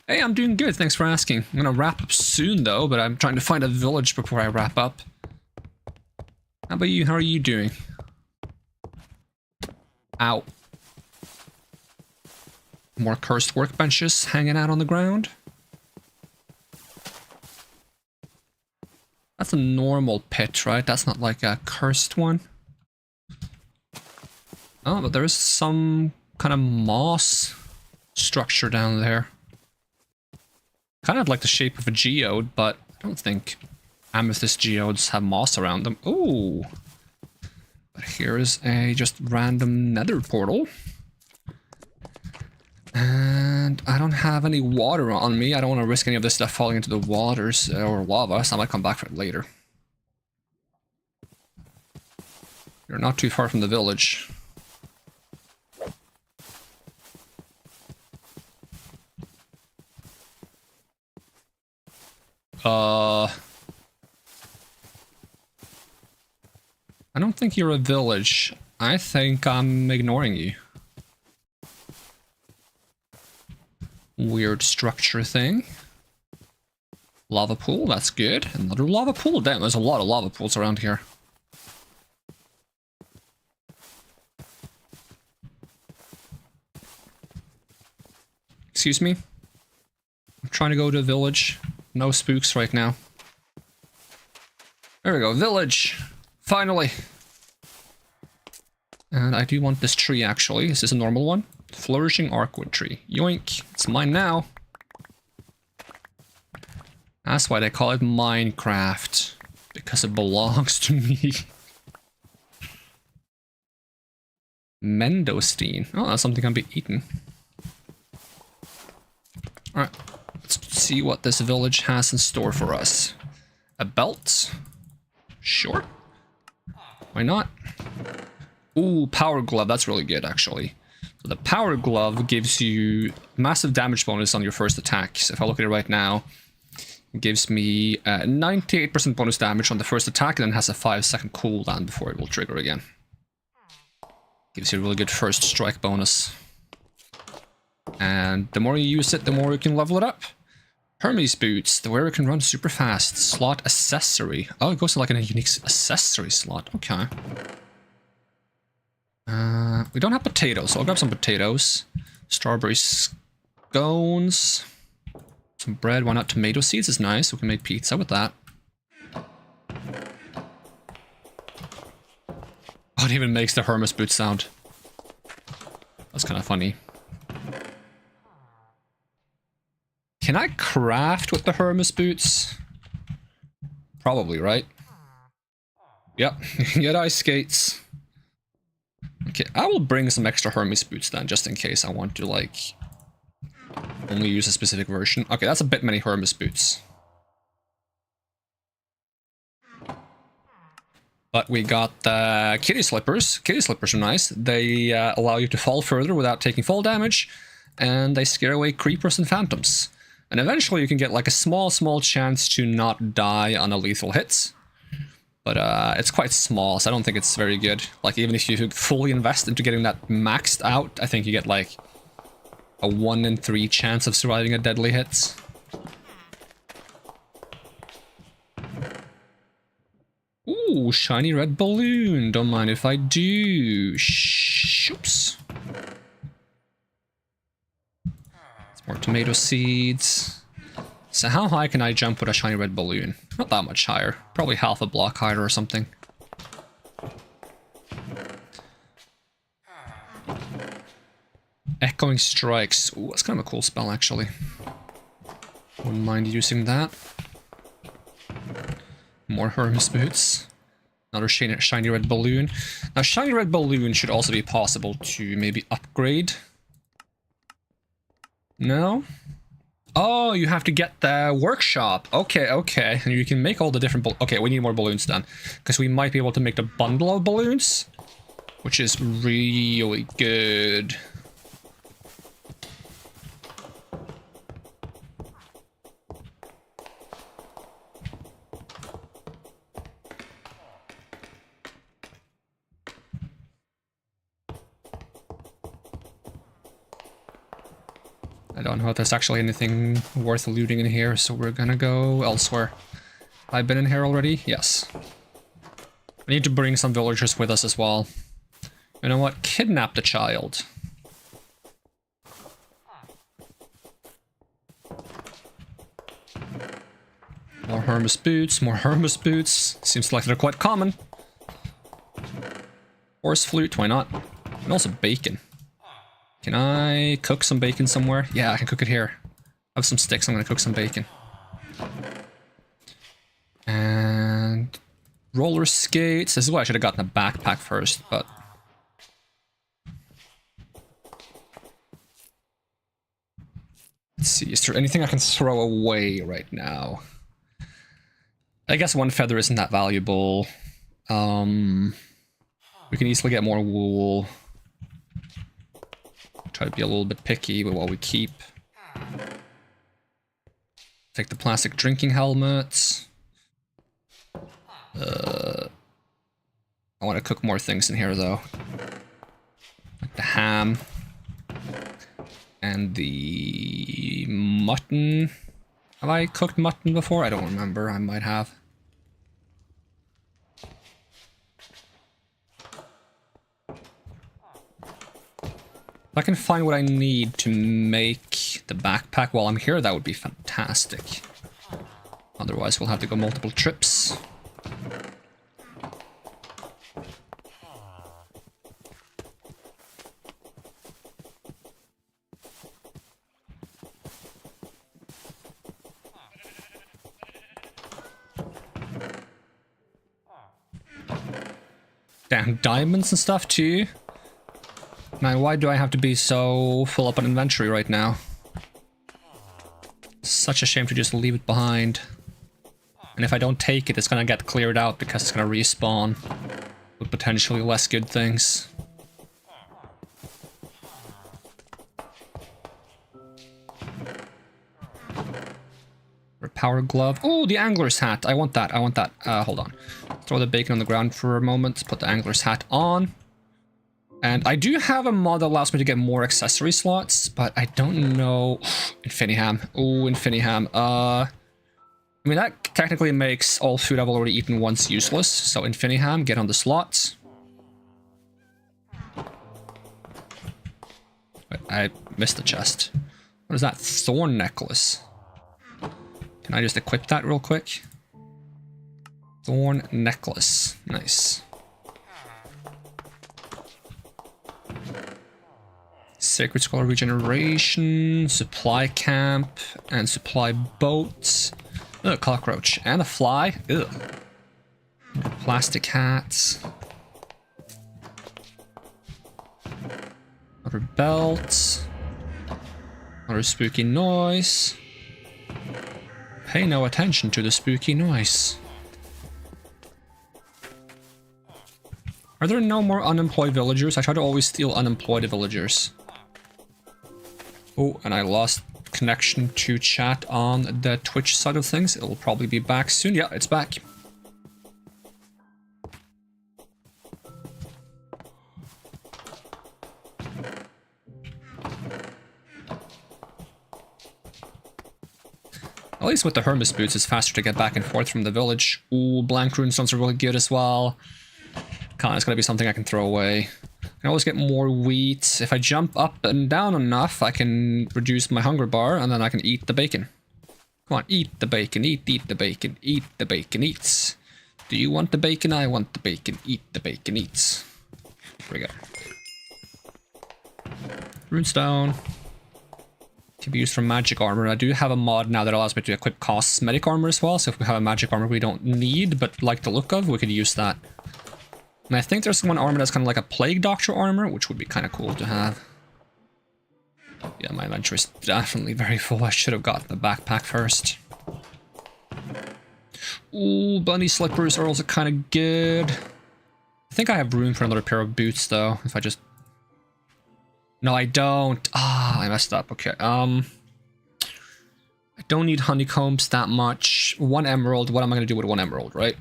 Hey, I'm doing good. Thanks for asking. I'm going to wrap up soon, though, but I'm trying to find a village before I wrap up. How about you? How are you doing? Ow. More cursed workbenches hanging out on the ground. That's a normal pit, right? That's not like a cursed one. Oh, but there is some kind of moss structure down there. Kind of like the shape of a geode, but I don't think amethyst geodes have moss around them. Ooh. But here is a just random nether portal. And I don't have any water on me. I don't want to risk any of this stuff falling into the waters or lava, so I might come back for it later. You're not too far from the village. I don't think you're a village. I think I'm ignoring you. Weird structure thing. Lava pool, that's good. Another lava pool. Damn, there's a lot of lava pools around here. Excuse me? I'm trying to go to a village. No spooks right now. There we go, village! Finally! And I do want this tree, actually. Is this a normal one? Flourishing Arkwood tree. Yoink! It's mine now. That's why they call it Minecraft. Because it belongs to me. Mendostine. Oh, that's something can be eaten. Alright. Let's see what this village has in store for us. A belt? Sure. Why not? Ooh, power glove. That's really good, actually. So the power glove gives you massive damage bonus on your first attack. So if I look at it right now, it gives me 98% bonus damage on the first attack, and then has a 5-second cooldown before it will trigger again. Gives you a really good first strike bonus. And the more you use it, the more you can level it up. Hermes boots, the wearer can run super fast. Slot accessory. Oh, it goes to like a unique accessory slot. Okay. We don't have potatoes, so I'll grab some potatoes. Strawberry scones. Some bread. Why not? Tomato seeds is nice. We can make pizza with that. Oh, it even makes the Hermes boot sound. That's kind of funny. Can I craft with the Hermes boots? Probably, right? Yep, get ice skates. Okay, I will bring some extra Hermes boots then, just in case I want to, like, only use a specific version. Okay, that's a bit many Hermes boots. But we got kitty slippers. Kitty slippers are nice. They allow you to fall further without taking fall damage, and they scare away creepers and phantoms. And eventually you can get like a small chance to not die on a lethal hit. But it's quite small, so I don't think it's very good. Like, even if you fully invest into getting that maxed out, I think you get like a 1 in 3 chance of surviving a deadly hit. Ooh, shiny red balloon. Don't mind if I do. Oops. More tomato seeds. So how high can I jump with a shiny red balloon? Not that much higher. Probably half a block higher or something. Echoing strikes. Ooh, that's kind of a cool spell, actually. Wouldn't mind using that. More Hermes boots. Another shiny red balloon. Now, shiny red balloon should also be possible to maybe upgrade. No? Oh, you have to get the workshop. Okay, okay. And you can make all the different... Okay, we need more balloons then. Because we might be able to make the bundle of balloons. Which is really good. I don't know if there's actually anything worth looting in here, so we're gonna go elsewhere. I've been in here already? Yes. We need to bring some villagers with us as well. You know what? Kidnap the child. More Hermes boots, more Hermes boots. Seems like they're quite common. Horse flute, why not? And also bacon. Can I cook some bacon somewhere? Yeah, I can cook it here. I have some sticks, I'm gonna cook some bacon. And... roller skates. This is why I should have gotten a backpack first, but... let's see, is there anything I can throw away right now? I guess one feather isn't that valuable. We can easily get more wool. Try to be a little bit picky with what we keep. Take the plastic drinking helmets. I want to cook more things in here though. Like the ham. And the mutton. Have I cooked mutton before? I don't remember. I might have. If I can find what I need to make the backpack while I'm here, that would be fantastic. Otherwise, we'll have to go multiple trips. Damn, diamonds and stuff too. Man, why do I have to be so full up on inventory right now? Such a shame to just leave it behind. And if I don't take it, it's gonna get cleared out because it's gonna respawn with potentially less good things. Power glove. Oh, the angler's hat. I want that. I want that. Hold on. Throw the bacon on the ground for a moment. Put the angler's hat on. And I do have a mod that allows me to get more accessory slots, but I don't know. Infiniham. Oh, Infiniham. I mean, that technically makes all food I've already eaten once useless. So Infiniham, get on the slots. Wait, I missed the chest. What is that? Thorn necklace. Can I just equip that real quick? Thorn necklace. Nice. Sacred Scroll regeneration, supply camp, and supply boats. Ugh, cockroach. And a fly. Ugh. Plastic hats. Another belt. Another spooky noise. Pay no attention to the spooky noise. Are there no more unemployed villagers? I try to always steal unemployed villagers. Oh, and I lost connection to chat on the Twitch side of things. It'll probably be back soon. Yeah, it's back. At least with the Hermes boots, it's faster to get back and forth from the village. Ooh, blank runestones are really good as well. It's gonna be something I can throw away. I can always get more wheat. If I jump up and down enough, I can reduce my hunger bar, and then I can eat the bacon. Come on, eat the bacon, eat the bacon, eat the bacon, eats. Do you want the bacon? I want the bacon, eat the bacon, eats. Here we go. Runestone. Can be used for magic armor. I do have a mod now that allows me to equip cosmetic armor as well, so if we have a magic armor we don't need, but like the look of, we could use that. And I think there's one armor that's kind of like a Plague Doctor armor, which would be kind of cool to have. Yeah, my inventory is definitely very full. I should have gotten the backpack first. Ooh, bunny slippers are also kind of good. I think I have room for another pair of boots, though, if I just... No, I don't. Ah, I messed up. Okay, I don't need honeycombs that much. 1 emerald. What am I going to do with 1 emerald, right?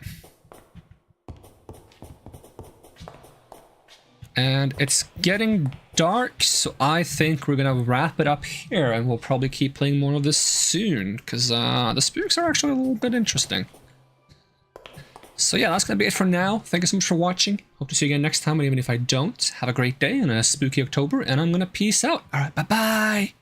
And it's getting dark, so I think we're gonna wrap it up here, and we'll probably keep playing more of this soon, because the spooks are actually a little bit interesting. So yeah, that's gonna be it for now. Thank you so much for watching. Hope to see you again next time, and even if I don't, have a great day and a spooky October, and I'm gonna peace out. Alright, bye-bye!